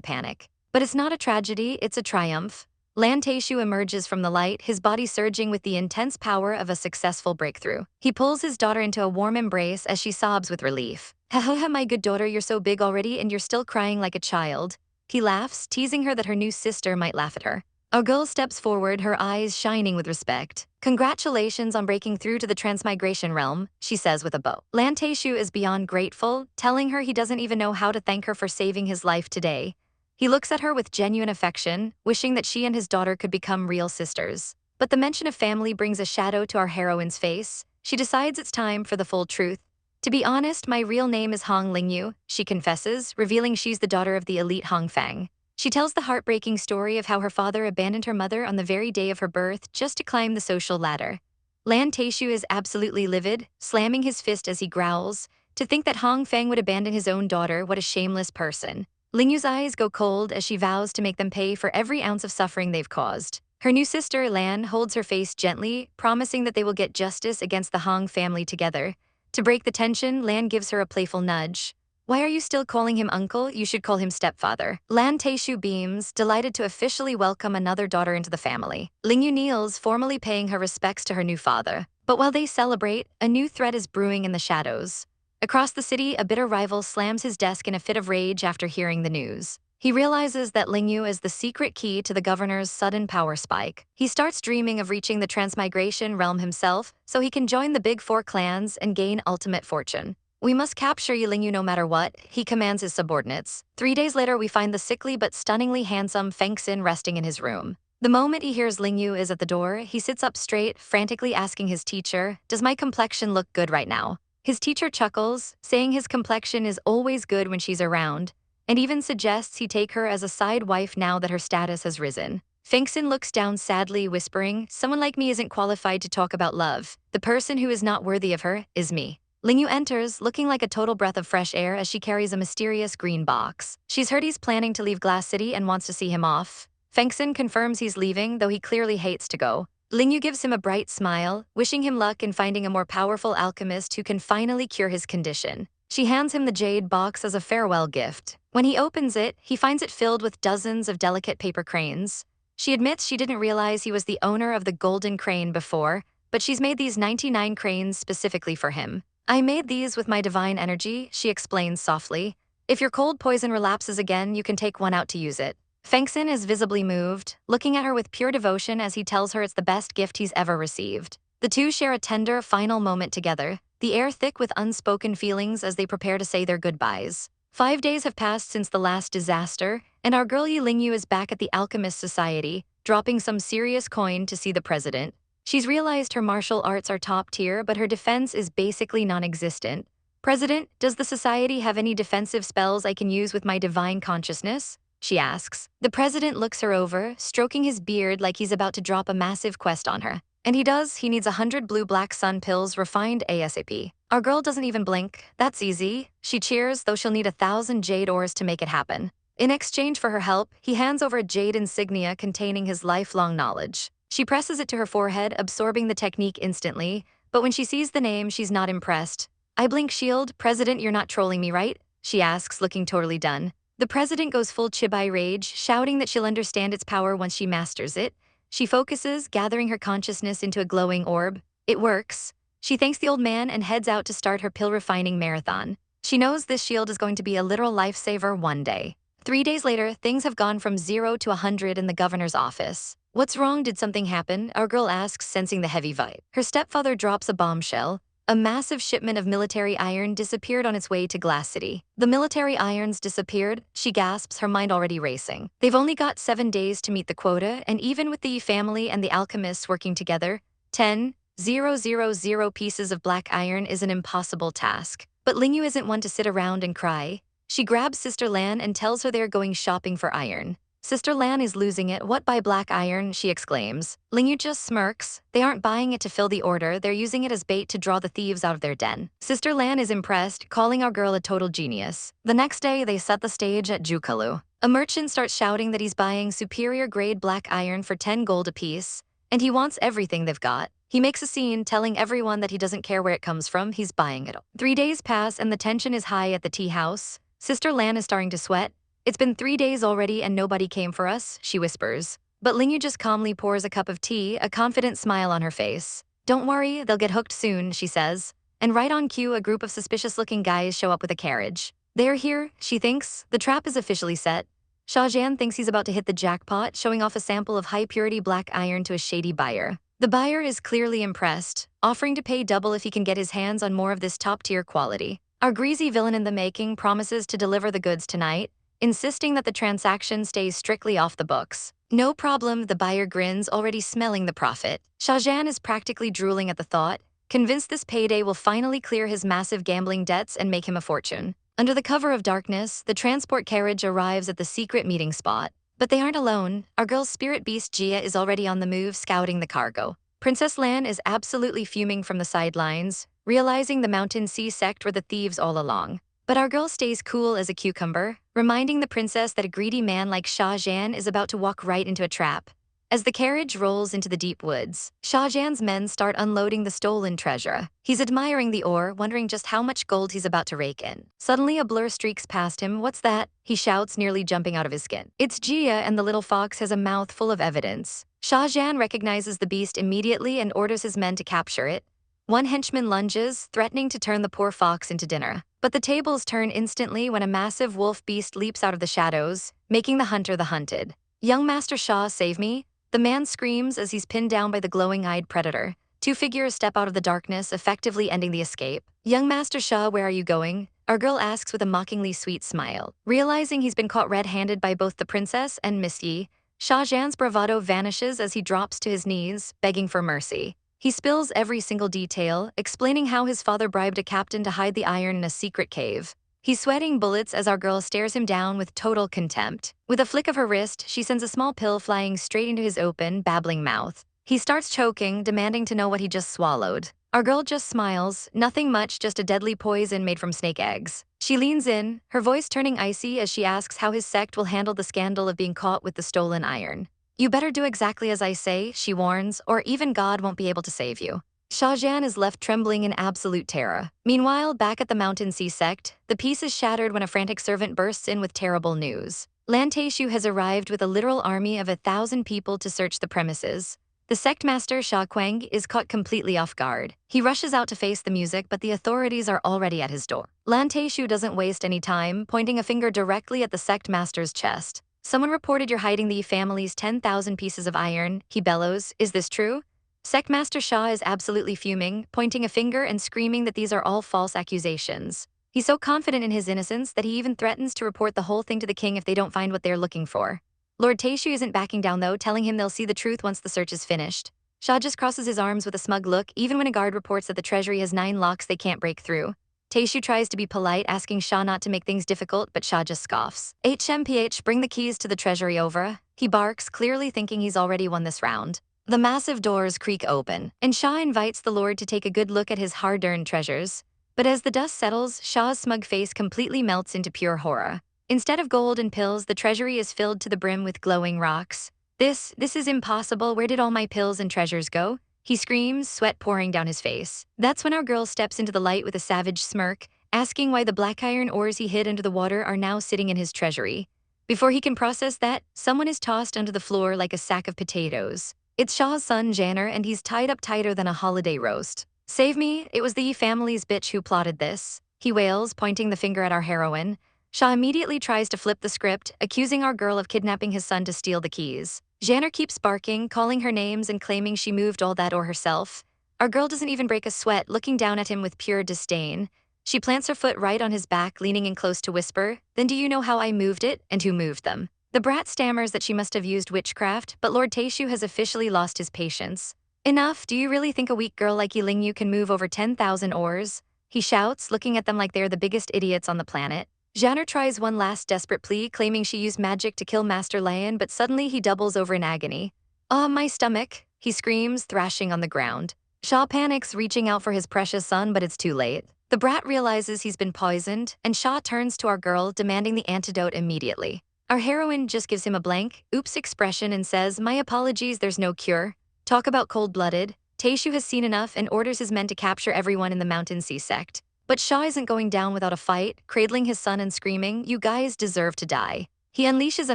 panic. But it's not a tragedy, it's a triumph. Lan Taishu emerges from the light, his body surging with the intense power of a successful breakthrough. He pulls his daughter into a warm embrace as she sobs with relief. "Haha, my good daughter, you're so big already and you're still crying like a child." He laughs, teasing her that her new sister might laugh at her. Our girl steps forward, her eyes shining with respect. "Congratulations on breaking through to the transmigration realm," she says with a bow. Lan Taishu is beyond grateful, telling her he doesn't even know how to thank her for saving his life today. He looks at her with genuine affection, wishing that she and his daughter could become real sisters. But the mention of family brings a shadow to our heroine's face. She decides it's time for the full truth. "To be honest, my real name is Hong Lingyu," she confesses, revealing she's the daughter of the elite Hong Feng. She tells the heartbreaking story of how her father abandoned her mother on the very day of her birth just to climb the social ladder. Lan Taishu is absolutely livid, slamming his fist as he growls. To think that Hong Feng would abandon his own daughter, what a shameless person. Lingyu's eyes go cold as she vows to make them pay for every ounce of suffering they've caused. Her new sister, Lan, holds her face gently, promising that they will get justice against the Hong family together. To break the tension, Lan gives her a playful nudge. "Why are you still calling him uncle? You should call him stepfather." Lan Taishu beams, delighted to officially welcome another daughter into the family. Lingyu kneels, formally paying her respects to her new father. But while they celebrate, a new threat is brewing in the shadows. Across the city, a bitter rival slams his desk in a fit of rage after hearing the news. He realizes that Lingyu is the secret key to the governor's sudden power spike. He starts dreaming of reaching the transmigration realm himself so he can join the big four clans and gain ultimate fortune. "We must capture you, Lingyu, no matter what," he commands his subordinates. 3 days later, we find the sickly but stunningly handsome Feng Xin resting in his room. The moment he hears Lingyu is at the door, he sits up straight, frantically asking his teacher, "Does my complexion look good right now?" His teacher chuckles, saying his complexion is always good when she's around, and even suggests he take her as a side wife now that her status has risen. Feng Xin looks down sadly, whispering, "Someone like me isn't qualified to talk about love. The person who is not worthy of her is me." Ling Yu enters, looking like a total breath of fresh air as she carries a mysterious green box. She's heard he's planning to leave Glass City and wants to see him off. Feng Xin confirms he's leaving, though he clearly hates to go. Ling Yu gives him a bright smile, wishing him luck in finding a more powerful alchemist who can finally cure his condition. She hands him the jade box as a farewell gift. When he opens it, he finds it filled with dozens of delicate paper cranes. She admits she didn't realize he was the owner of the golden crane before, but she's made these 99 cranes specifically for him. "I made these with my divine energy," she explains softly. "If your cold poison relapses again, you can take one out to use it." Feng Xin is visibly moved, looking at her with pure devotion as he tells her it's the best gift he's ever received. The two share a tender, final moment together, the air thick with unspoken feelings as they prepare to say their goodbyes. 5 days have passed since the last disaster, and our girl Ling Yu is back at the Alchemist Society, dropping some serious coin to see the president. She's realized her martial arts are top tier, but her defense is basically non-existent. "President, does the society have any defensive spells I can use with my divine consciousness?" she asks. The president looks her over, stroking his beard like he's about to drop a massive quest on her. And he does. He needs 100 blue-black sun pills refined ASAP. Our girl doesn't even blink. "That's easy." She cheers, though she'll need 1,000 jade ores to make it happen. In exchange for her help, he hands over a jade insignia containing his lifelong knowledge. She presses it to her forehead, absorbing the technique instantly, but when she sees the name, she's not impressed. "I blink shield, President, you're not trolling me, right?" she asks, looking totally done. The president goes full Chibai rage, shouting that she'll understand its power once she masters it. She focuses, gathering her consciousness into a glowing orb. It works. She thanks the old man and heads out to start her pill-refining marathon. She knows this shield is going to be a literal lifesaver one day. 3 days later, things have gone from 0 to 100 in the governor's office. "What's wrong? Did something happen?" our girl asks, sensing the heavy vibe. Her stepfather drops a bombshell. A massive shipment of military iron disappeared on its way to Glass City. "The military irons disappeared," she gasps, her mind already racing. They've only got 7 days to meet the quota, and even with the family and the alchemists working together, 10,000 pieces of black iron is an impossible task. But Ling Yu isn't one to sit around and cry. She grabs Sister Lan and tells her they're going shopping for iron. Sister Lan is losing it. "What, buy black iron?" she exclaims. Ling Yu just smirks. They aren't buying it to fill the order, they're using it as bait to draw the thieves out of their den. Sister Lan is impressed, calling our girl a total genius. The next day, they set the stage at Jukalu. A merchant starts shouting that he's buying superior grade black iron for 10 gold apiece, and he wants everything they've got. He makes a scene, telling everyone that he doesn't care where it comes from, he's buying it all. 3 days pass and the tension is high at the tea house. Sister Lan is starting to sweat. "It's been 3 days already and nobody came for us," she whispers. But Ling Yu just calmly pours a cup of tea, a confident smile on her face. "Don't worry, they'll get hooked soon," she says. And right on cue, a group of suspicious-looking guys show up with a carriage. They're here, she thinks. The trap is officially set. Shahjan thinks he's about to hit the jackpot, showing off a sample of high-purity black iron to a shady buyer. The buyer is clearly impressed, offering to pay double if he can get his hands on more of this top-tier quality. Our greasy villain in the making promises to deliver the goods tonight, insisting that the transaction stays strictly off the books. "No problem," the buyer grins, already smelling the profit. Shahjan is practically drooling at the thought, convinced this payday will finally clear his massive gambling debts and make him a fortune. Under the cover of darkness, the transport carriage arrives at the secret meeting spot. But they aren't alone. Our girl's spirit beast Jia is already on the move, scouting the cargo. Princess Lan is absolutely fuming from the sidelines, realizing the mountain sea sect were the thieves all along. But our girl stays cool as a cucumber, reminding the princess that a greedy man like Shahjan is about to walk right into a trap. As the carriage rolls into the deep woods, Shahjan's men start unloading the stolen treasure. He's admiring the ore, wondering just how much gold he's about to rake in. Suddenly, a blur streaks past him. "What's that?" he shouts, nearly jumping out of his skin. It's Jia, and the little fox has a mouth full of evidence. Shahjan recognizes the beast immediately and orders his men to capture it. One henchman lunges, threatening to turn the poor fox into dinner. But the tables turn instantly when a massive wolf beast leaps out of the shadows, making the hunter the hunted. "Young Master Shah, save me!" The man screams as he's pinned down by the glowing-eyed predator. 2 figures step out of the darkness, effectively ending the escape. "Young Master Shah, where are you going?" our girl asks with a mockingly sweet smile. Realizing he's been caught red-handed by both the princess and Miss Yi, Shahjan's bravado vanishes as he drops to his knees, begging for mercy. He spills every single detail, explaining how his father bribed a captain to hide the iron in a secret cave. He's sweating bullets as our girl stares him down with total contempt. With a flick of her wrist, she sends a small pill flying straight into his open, babbling mouth. He starts choking, demanding to know what he just swallowed. Our girl just smiles, nothing much, just a deadly poison made from snake eggs. She leans in, her voice turning icy as she asks how his sect will handle the scandal of being caught with the stolen iron. You better do exactly as I say, she warns, or even God won't be able to save you. Shahjan is left trembling in absolute terror. Meanwhile, back at the Mountain Sea sect, the peace is shattered when a frantic servant bursts in with terrible news. Lan Teishu has arrived with a literal army of 1,000 people to search the premises. The sect master Sha Quang is caught completely off guard. He rushes out to face the music, but the authorities are already at his door. Lan Teishu doesn't waste any time, pointing a finger directly at the sect master's chest. Someone reported you're hiding the family's 10,000 pieces of iron, he bellows. Is this true? Sectmaster Shah is absolutely fuming, pointing a finger and screaming that these are all false accusations. He's so confident in his innocence that he even threatens to report the whole thing to the king if they don't find what they're looking for. Lord Teishu isn't backing down though, telling him they'll see the truth once the search is finished. Shah just crosses his arms with a smug look, even when a guard reports that the treasury has 9 locks they can't break through. Teishu tries to be polite, asking Shah not to make things difficult, but Shah just scoffs. HMPH, bring the keys to the treasury over. He barks, clearly thinking he's already won this round. The massive doors creak open, and Shah invites the Lord to take a good look at his hard-earned treasures. But as the dust settles, Shah's smug face completely melts into pure horror. Instead of gold and pills, the treasury is filled to the brim with glowing rocks. This is impossible. Where did all my pills and treasures go? He screams, sweat pouring down his face. That's when our girl steps into the light with a savage smirk, asking why the black iron ores he hid under the water are now sitting in his treasury. Before he can process that, someone is tossed onto the floor like a sack of potatoes. It's Shah's son, Janner, and he's tied up tighter than a holiday roast. Save me, it was the Yi family's bitch who plotted this, he wails, pointing the finger at our heroine. Shah immediately tries to flip the script, accusing our girl of kidnapping his son to steal the keys. Janner keeps barking, calling her names and claiming she moved all that ore herself. Our girl doesn't even break a sweat, looking down at him with pure disdain. She plants her foot right on his back, leaning in close to whisper, "Then do you know how I moved it, and who moved them?" The brat stammers that she must have used witchcraft, but Lord Teishu has officially lost his patience. Enough, do you really think a weak girl like Yilingyu can move over 10,000 ores? He shouts, looking at them like they're the biggest idiots on the planet. Janner tries one last desperate plea, claiming she used magic to kill Master Lion, but suddenly he doubles over in agony. "Ah, my stomach," he screams, thrashing on the ground. Shah panics, reaching out for his precious son, but it's too late. The brat realizes he's been poisoned, and Shah turns to our girl, demanding the antidote immediately. Our heroine just gives him a blank, oops expression and says, "My apologies, there's no cure." Talk about cold-blooded. Teishu has seen enough and orders his men to capture everyone in the Mountain Sea sect. But Shah isn't going down without a fight, cradling his son and screaming, "You guys deserve to die." He unleashes a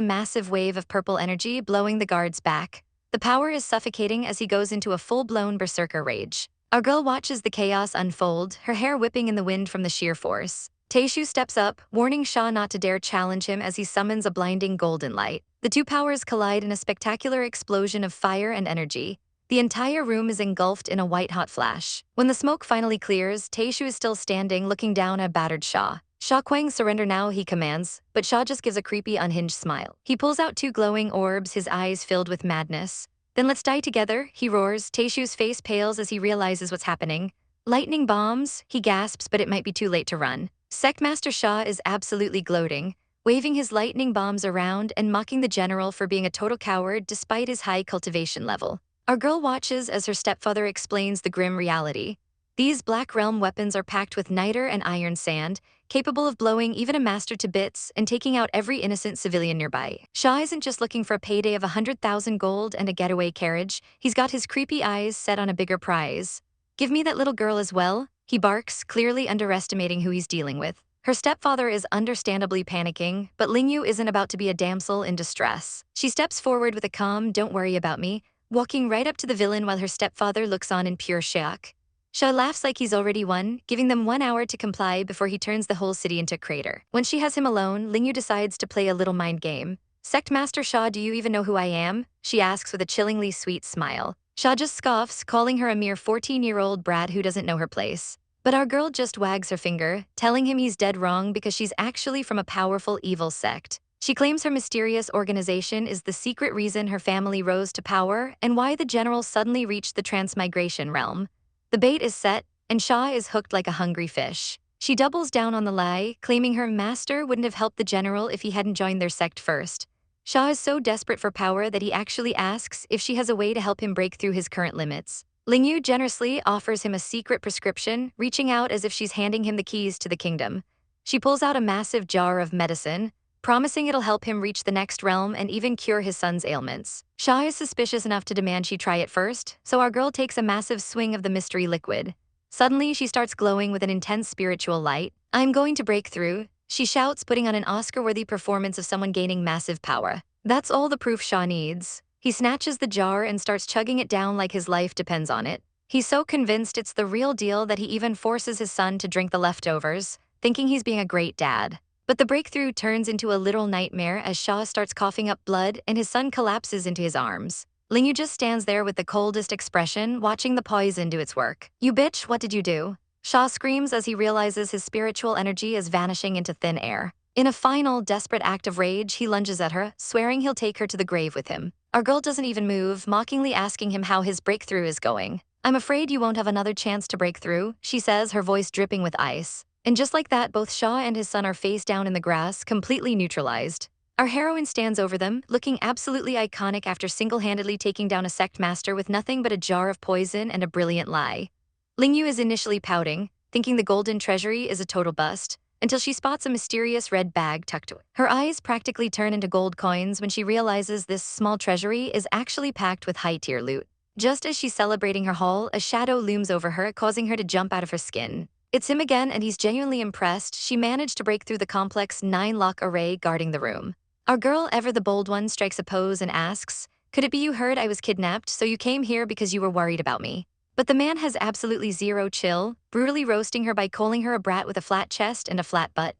massive wave of purple energy, blowing the guards back. The power is suffocating as he goes into a full-blown berserker rage. Our girl watches the chaos unfold, her hair whipping in the wind from the sheer force. Teishu steps up, warning Shah not to dare challenge him as he summons a blinding golden light. The two powers collide in a spectacular explosion of fire and energy. The entire room is engulfed in a white-hot flash. When the smoke finally clears, Teishu is still standing, looking down at battered Shah. "Shah Quang, surrender now," he commands, but Shah just gives a creepy, unhinged smile. He pulls out 2 glowing orbs, his eyes filled with madness. "Then let's die together," he roars. Teishu's face pales as he realizes what's happening. "Lightning bombs," he gasps, but it might be too late to run. Sectmaster Shah is absolutely gloating, waving his lightning bombs around and mocking the general for being a total coward despite his high cultivation level. Our girl watches as her stepfather explains the grim reality. These Black Realm weapons are packed with niter and iron sand, capable of blowing even a master to bits and taking out every innocent civilian nearby. Shah isn't just looking for a payday of 100,000 gold and a getaway carriage, he's got his creepy eyes set on a bigger prize. "Give me that little girl as well," he barks, clearly underestimating who he's dealing with. Her stepfather is understandably panicking, but Lingyu isn't about to be a damsel in distress. She steps forward with a calm, "Don't worry about me," walking right up to the villain while her stepfather looks on in pure shock. Shah laughs like he's already won, giving them 1 hour to comply before he turns the whole city into a crater. When she has him alone, Lingyu decides to play a little mind game. "Sectmaster Shah, do you even know who I am?" she asks with a chillingly sweet smile. Shah just scoffs, calling her a mere 14-year-old brat who doesn't know her place. But our girl just wags her finger, telling him he's dead wrong because she's actually from a powerful evil sect. She claims her mysterious organization is the secret reason her family rose to power and why the general suddenly reached the transmigration realm. The bait is set, and Shah is hooked like a hungry fish. She doubles down on the lie, claiming her master wouldn't have helped the general if he hadn't joined their sect first. Shah is so desperate for power that he actually asks if she has a way to help him break through his current limits. Ling Yu generously offers him a secret prescription, reaching out as if she's handing him the keys to the kingdom. She pulls out a massive jar of medicine, promising it'll help him reach the next realm and even cure his son's ailments. Shah is suspicious enough to demand she try it first, so our girl takes a massive swing of the mystery liquid. Suddenly, she starts glowing with an intense spiritual light. "I'm going to break through," she shouts, putting on an Oscar-worthy performance of someone gaining massive power. That's all the proof Shah needs. He snatches the jar and starts chugging it down like his life depends on it. He's so convinced it's the real deal that he even forces his son to drink the leftovers, thinking he's being a great dad. But the breakthrough turns into a literal nightmare as Shah starts coughing up blood and his son collapses into his arms. Ling Yu just stands there with the coldest expression, watching the poison do its work. "You bitch, what did you do?" Shah screams as he realizes his spiritual energy is vanishing into thin air. In a final, desperate act of rage, he lunges at her, swearing he'll take her to the grave with him. Our girl doesn't even move, mockingly asking him how his breakthrough is going. "I'm afraid you won't have another chance to break through," she says, her voice dripping with ice. And just like that, both Shah and his son are face down in the grass, completely neutralized. Our heroine stands over them, looking absolutely iconic after single-handedly taking down a sect master with nothing but a jar of poison and a brilliant lie. Ling Yu is initially pouting, thinking the golden treasury is a total bust, until she spots a mysterious red bag tucked away. Her eyes practically turn into gold coins when she realizes this small treasury is actually packed with high-tier loot. Just as she's celebrating her haul, a shadow looms over her, causing her to jump out of her skin. It's him again, and he's genuinely impressed. She managed to break through the complex 9-lock array guarding the room. Our girl, ever the bold one, strikes a pose and asks, "Could it be you heard I was kidnapped, so you came here because you were worried about me?" But the man has absolutely zero chill, brutally roasting her by calling her a brat with a flat chest and a flat butt.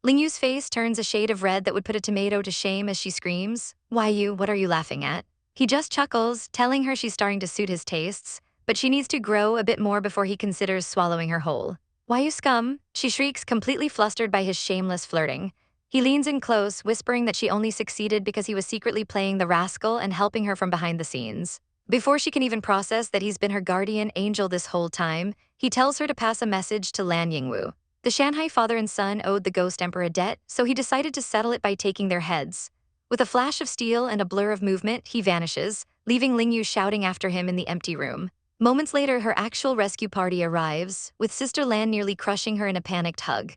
Ling Yu's face turns a shade of red that would put a tomato to shame as she screams, "Why you, what are you laughing at?" He just chuckles, telling her she's starting to suit his tastes, but she needs to grow a bit more before he considers swallowing her whole. "Why you scum?" she shrieks, completely flustered by his shameless flirting. He leans in close, whispering that she only succeeded because he was secretly playing the rascal and helping her from behind the scenes. Before she can even process that he's been her guardian angel this whole time, he tells her to pass a message to Lan Yingwu. The Shanghai father and son owed the Ghost Emperor a debt, so he decided to settle it by taking their heads. With a flash of steel and a blur of movement, he vanishes, leaving Ling Yu shouting after him in the empty room. Moments later, her actual rescue party arrives, with Sister Lan nearly crushing her in a panicked hug.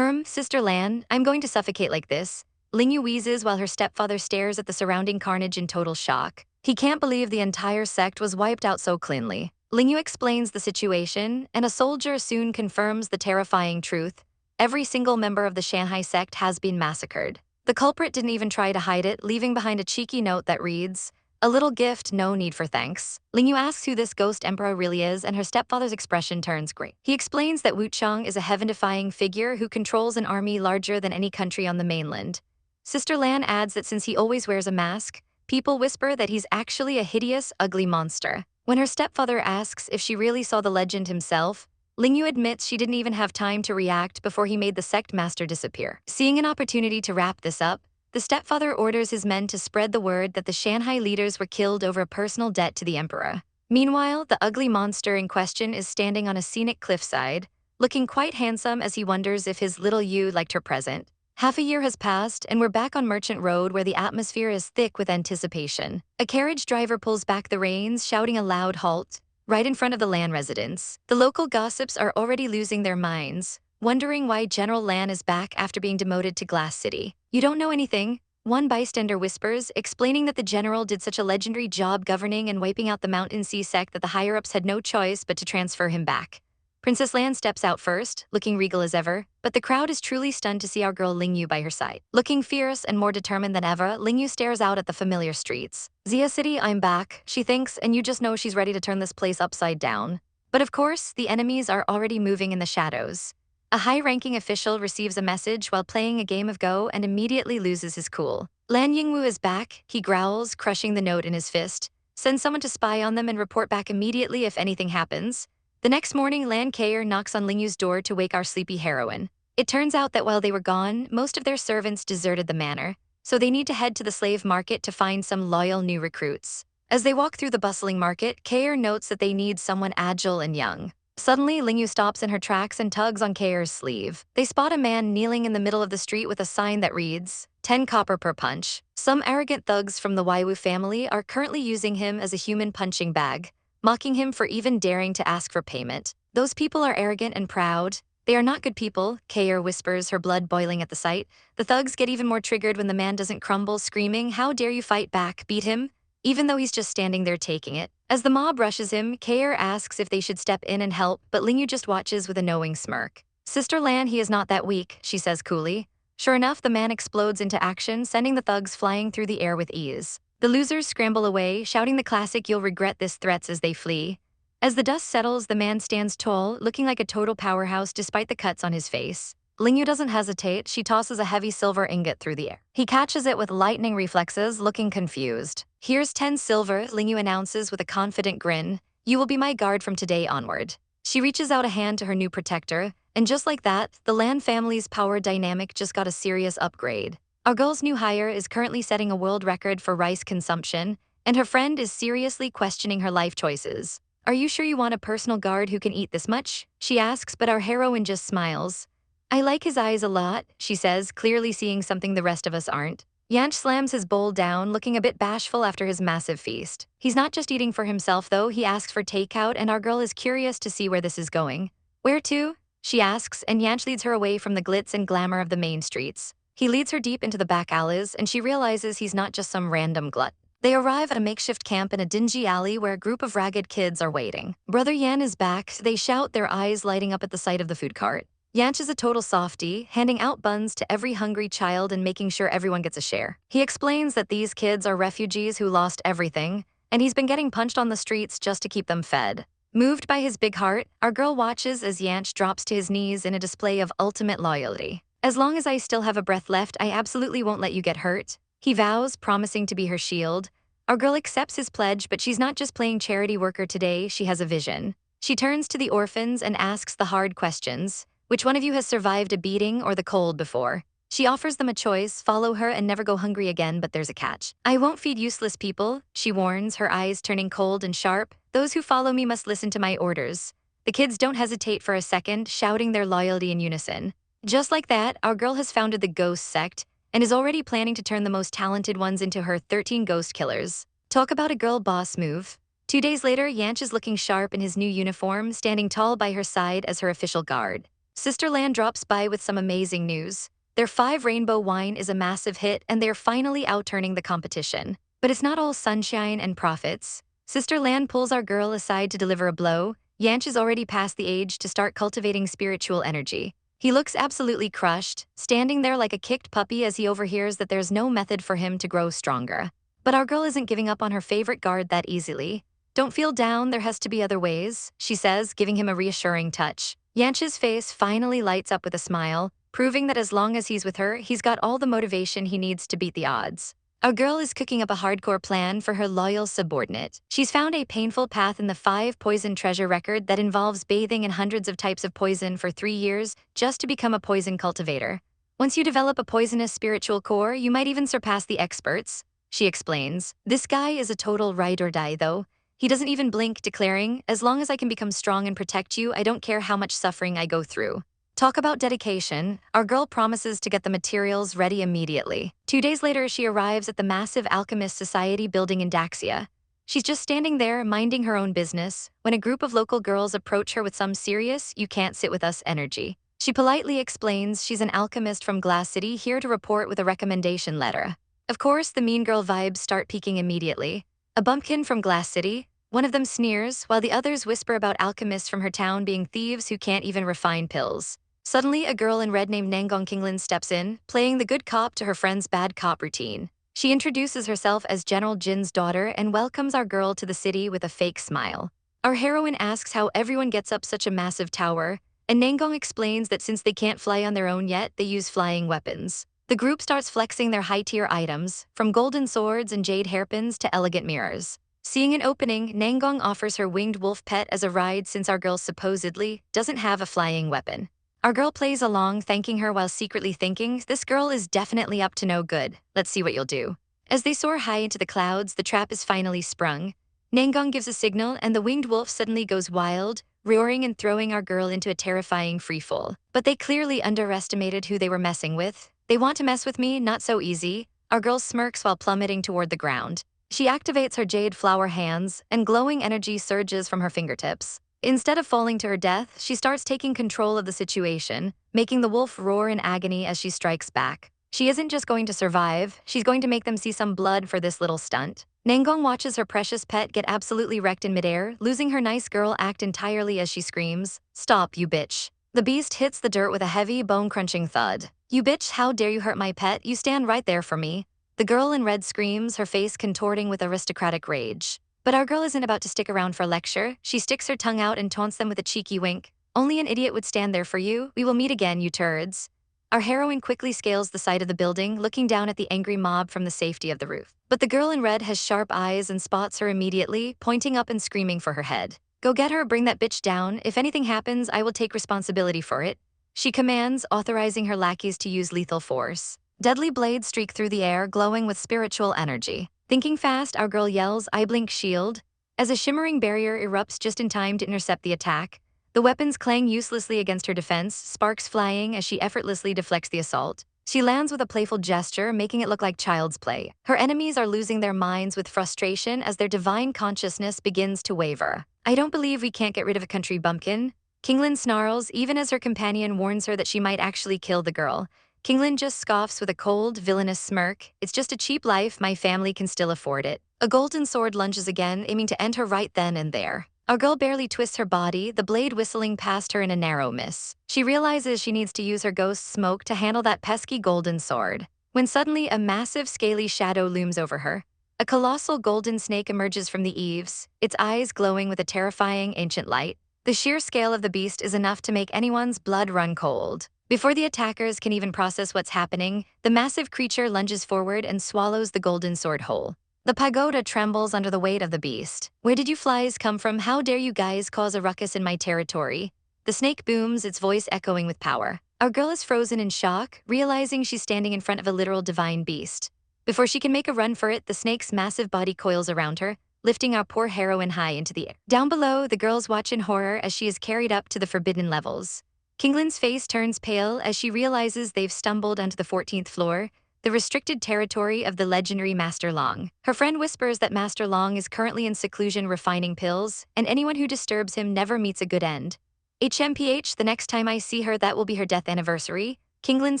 Sister Lan, I'm going to suffocate like this." Ling Yu wheezes while her stepfather stares at the surrounding carnage in total shock. He can't believe the entire sect was wiped out so cleanly. Ling Yu explains the situation, and a soldier soon confirms the terrifying truth. Every single member of the Shanghai sect has been massacred. The culprit didn't even try to hide it, leaving behind a cheeky note that reads, "A little gift, no need for thanks." Ling Yu asks who this ghost emperor really is, and her stepfather's expression turns gray. He explains that Wu Chang is a heaven-defying figure who controls an army larger than any country on the mainland. Sister Lan adds that since he always wears a mask, people whisper that he's actually a hideous, ugly monster. When her stepfather asks if she really saw the legend himself, Ling Yu admits she didn't even have time to react before he made the sect master disappear. Seeing an opportunity to wrap this up, the stepfather orders his men to spread the word that the Shanghai leaders were killed over a personal debt to the emperor. Meanwhile, the ugly monster in question is standing on a scenic cliffside, looking quite handsome as he wonders if his little Yu liked her present. Half a year has passed, and we're back on Merchant Road where the atmosphere is thick with anticipation. A carriage driver pulls back the reins, shouting a loud halt, right in front of the Lan residence. The local gossips are already losing their minds, wondering why General Lan is back after being demoted to Glass City. "You don't know anything," one bystander whispers, explaining that the general did such a legendary job governing and wiping out the Mountain Sea sect that the higher-ups had no choice but to transfer him back. Princess Lan steps out first, looking regal as ever, but the crowd is truly stunned to see our girl Ling Yu by her side. Looking fierce and more determined than ever, Ling Yu stares out at the familiar streets. "Xia City, I'm back," she thinks, and you just know she's ready to turn this place upside down. But of course, the enemies are already moving in the shadows. A high-ranking official receives a message while playing a game of Go and immediately loses his cool. Lan Yingwu is back, he growls, crushing the note in his fist. "Send someone to spy on them and report back immediately if anything happens." The next morning, Lan Kayer knocks on Ling Yu's door to wake our sleepy heroine. It turns out that while they were gone, most of their servants deserted the manor, so they need to head to the slave market to find some loyal new recruits. As they walk through the bustling market, Kayer notes that they need someone agile and young. Suddenly, Lingyu stops in her tracks and tugs on Kair's sleeve. They spot a man kneeling in the middle of the street with a sign that reads, 10 copper per punch. Some arrogant thugs from the Waiwu family are currently using him as a human punching bag, mocking him for even daring to ask for payment. Those people are arrogant and proud. They are not good people, Kair whispers, her blood boiling at the sight. The thugs get even more triggered when the man doesn't crumble, screaming, how dare you fight back, beat him? Even though he's just standing there taking it. As the mob rushes him, Kair asks if they should step in and help, but Lingyu just watches with a knowing smirk. Sister Lan, he is not that weak, she says coolly. Sure enough, the man explodes into action, sending the thugs flying through the air with ease. The losers scramble away, shouting the classic "you'll regret this" threats as they flee. As the dust settles, the man stands tall, looking like a total powerhouse despite the cuts on his face. Lingyu doesn't hesitate, she tosses a heavy silver ingot through the air. He catches it with lightning reflexes, looking confused. Here's 10 silver, Lingyu announces with a confident grin. You will be my guard from today onward. She reaches out a hand to her new protector, and just like that, the Lan family's power dynamic just got a serious upgrade. Our girl's new hire is currently setting a world record for rice consumption, and her friend is seriously questioning her life choices. Are you sure you want a personal guard who can eat this much? She asks, but our heroine just smiles. I like his eyes a lot, she says, clearly seeing something the rest of us aren't. Yanch slams his bowl down, looking a bit bashful after his massive feast. He's not just eating for himself, though. He asks for takeout, and our girl is curious to see where this is going. Where to? She asks, and Yanch leads her away from the glitz and glamour of the main streets. He leads her deep into the back alleys, and she realizes he's not just some random glut. They arrive at a makeshift camp in a dingy alley where a group of ragged kids are waiting. Brother Yan is back, they shout, their eyes lighting up at the sight of the food cart. Yanch is a total softie, handing out buns to every hungry child and making sure everyone gets a share. He explains that these kids are refugees who lost everything, and he's been getting punched on the streets just to keep them fed. Moved by his big heart, our girl watches as Yanch drops to his knees in a display of ultimate loyalty. As long as I still have a breath left, I absolutely won't let you get hurt. He vows, promising to be her shield. Our girl accepts his pledge, but she's not just playing charity worker today, she has a vision. She turns to the orphans and asks the hard questions. Which one of you has survived a beating or the cold before? She offers them a choice, follow her and never go hungry again, but there's a catch. I won't feed useless people, she warns, her eyes turning cold and sharp. Those who follow me must listen to my orders. The kids don't hesitate for a second, shouting their loyalty in unison. Just like that, our girl has founded the Ghost Sect and is already planning to turn the most talented ones into her 13 ghost killers. Talk about a girl boss move. 2 days later, Yanch is looking sharp in his new uniform, standing tall by her side as her official guard. Sister Lan drops by with some amazing news. Their 5 rainbow wine is a massive hit, and they're finally outturning the competition. But it's not all sunshine and profits. Sister Lan pulls our girl aside to deliver a blow. Yanch is already past the age to start cultivating spiritual energy. He looks absolutely crushed, standing there like a kicked puppy as he overhears that there's no method for him to grow stronger. But our girl isn't giving up on her favorite guard that easily. Don't feel down, there has to be other ways, she says, giving him a reassuring touch. Yanch's face finally lights up with a smile, proving that as long as he's with her, he's got all the motivation he needs to beat the odds. Our girl is cooking up a hardcore plan for her loyal subordinate. She's found a painful path in the 5 poison treasure record that involves bathing in hundreds of types of poison for 3 years just to become a poison cultivator. Once you develop a poisonous spiritual core, you might even surpass the experts, she explains. This guy is a total ride or die, though. He doesn't even blink, declaring, as long as I can become strong and protect you, I don't care how much suffering I go through. Talk about dedication. Our girl promises to get the materials ready immediately. 2 days later, she arrives at the massive Alchemist Society building in Daxia. She's just standing there, minding her own business, when a group of local girls approach her with some serious, you can't sit with us energy. She politely explains she's an alchemist from Glass City here to report with a recommendation letter. Of course, the mean girl vibes start peaking immediately. A bumpkin from Glass City? One of them sneers, while the others whisper about alchemists from her town being thieves who can't even refine pills. Suddenly, a girl in red named Nangong Kinglin steps in, playing the good cop to her friend's bad cop routine. She introduces herself as General Jin's daughter and welcomes our girl to the city with a fake smile. Our heroine asks how everyone gets up such a massive tower, and Nangong explains that since they can't fly on their own yet, they use flying weapons. The group starts flexing their high-tier items, from golden swords and jade hairpins to elegant mirrors. Seeing an opening, Nangong offers her winged wolf pet as a ride since our girl supposedly doesn't have a flying weapon. Our girl plays along, thanking her while secretly thinking, this girl is definitely up to no good. Let's see what you'll do. As they soar high into the clouds, the trap is finally sprung. Nangong gives a signal and the winged wolf suddenly goes wild, roaring and throwing our girl into a terrifying freefall. But they clearly underestimated who they were messing with. They want to mess with me, not so easy. Our girl smirks while plummeting toward the ground. She activates her jade flower hands, and glowing energy surges from her fingertips. Instead of falling to her death, she starts taking control of the situation, making the wolf roar in agony as she strikes back. She isn't just going to survive, she's going to make them see some blood for this little stunt. Nangong watches her precious pet get absolutely wrecked in midair, losing her nice girl act entirely as she screams, "Stop, you bitch." The beast hits the dirt with a heavy, bone-crunching thud. "You bitch, how dare you hurt my pet? You stand right there for me." The girl in red screams, her face contorting with aristocratic rage. But our girl isn't about to stick around for a lecture. She sticks her tongue out and taunts them with a cheeky wink. "Only an idiot would stand there for you. We will meet again, you turds." Our heroine quickly scales the side of the building, looking down at the angry mob from the safety of the roof. But the girl in red has sharp eyes and spots her immediately, pointing up and screaming for her head. "Go get her, bring that bitch down. If anything happens, I will take responsibility for it," she commands, authorizing her lackeys to use lethal force. Deadly blades streak through the air, glowing with spiritual energy. Thinking fast, our girl yells, "I blink shield," as a shimmering barrier erupts just in time to intercept the attack. The weapons clang uselessly against her defense, sparks flying as she effortlessly deflects the assault. She lands with a playful gesture, making it look like child's play. Her enemies are losing their minds with frustration as their divine consciousness begins to waver. "I don't believe we can't get rid of a country bumpkin." Kinglin snarls, even as her companion warns her that she might actually kill the girl. Kinglin just scoffs with a cold, villainous smirk. "It's just a cheap life, my family can still afford it." A golden sword lunges again, aiming to end her right then and there. Our girl barely twists her body, the blade whistling past her in a narrow miss. She realizes she needs to use her ghost smoke to handle that pesky golden sword, when suddenly a massive scaly shadow looms over her. A colossal golden snake emerges from the eaves, its eyes glowing with a terrifying ancient light. The sheer scale of the beast is enough to make anyone's blood run cold. Before the attackers can even process what's happening, the massive creature lunges forward and swallows the golden sword whole. The pagoda trembles under the weight of the beast. "Where did you flies come from? How dare you guys cause a ruckus in my territory?" The snake booms, its voice echoing with power. Our girl is frozen in shock, realizing she's standing in front of a literal divine beast. Before she can make a run for it, the snake's massive body coils around her, lifting our poor heroine high into the air. Down below, the girls watch in horror as she is carried up to the forbidden levels. Kinglin's face turns pale as she realizes they've stumbled onto the 14th floor, the restricted territory of the legendary Master Long. Her friend whispers that Master Long is currently in seclusion refining pills, and anyone who disturbs him never meets a good end. "HMPH, the next time I see her, that will be her death anniversary." Kinglin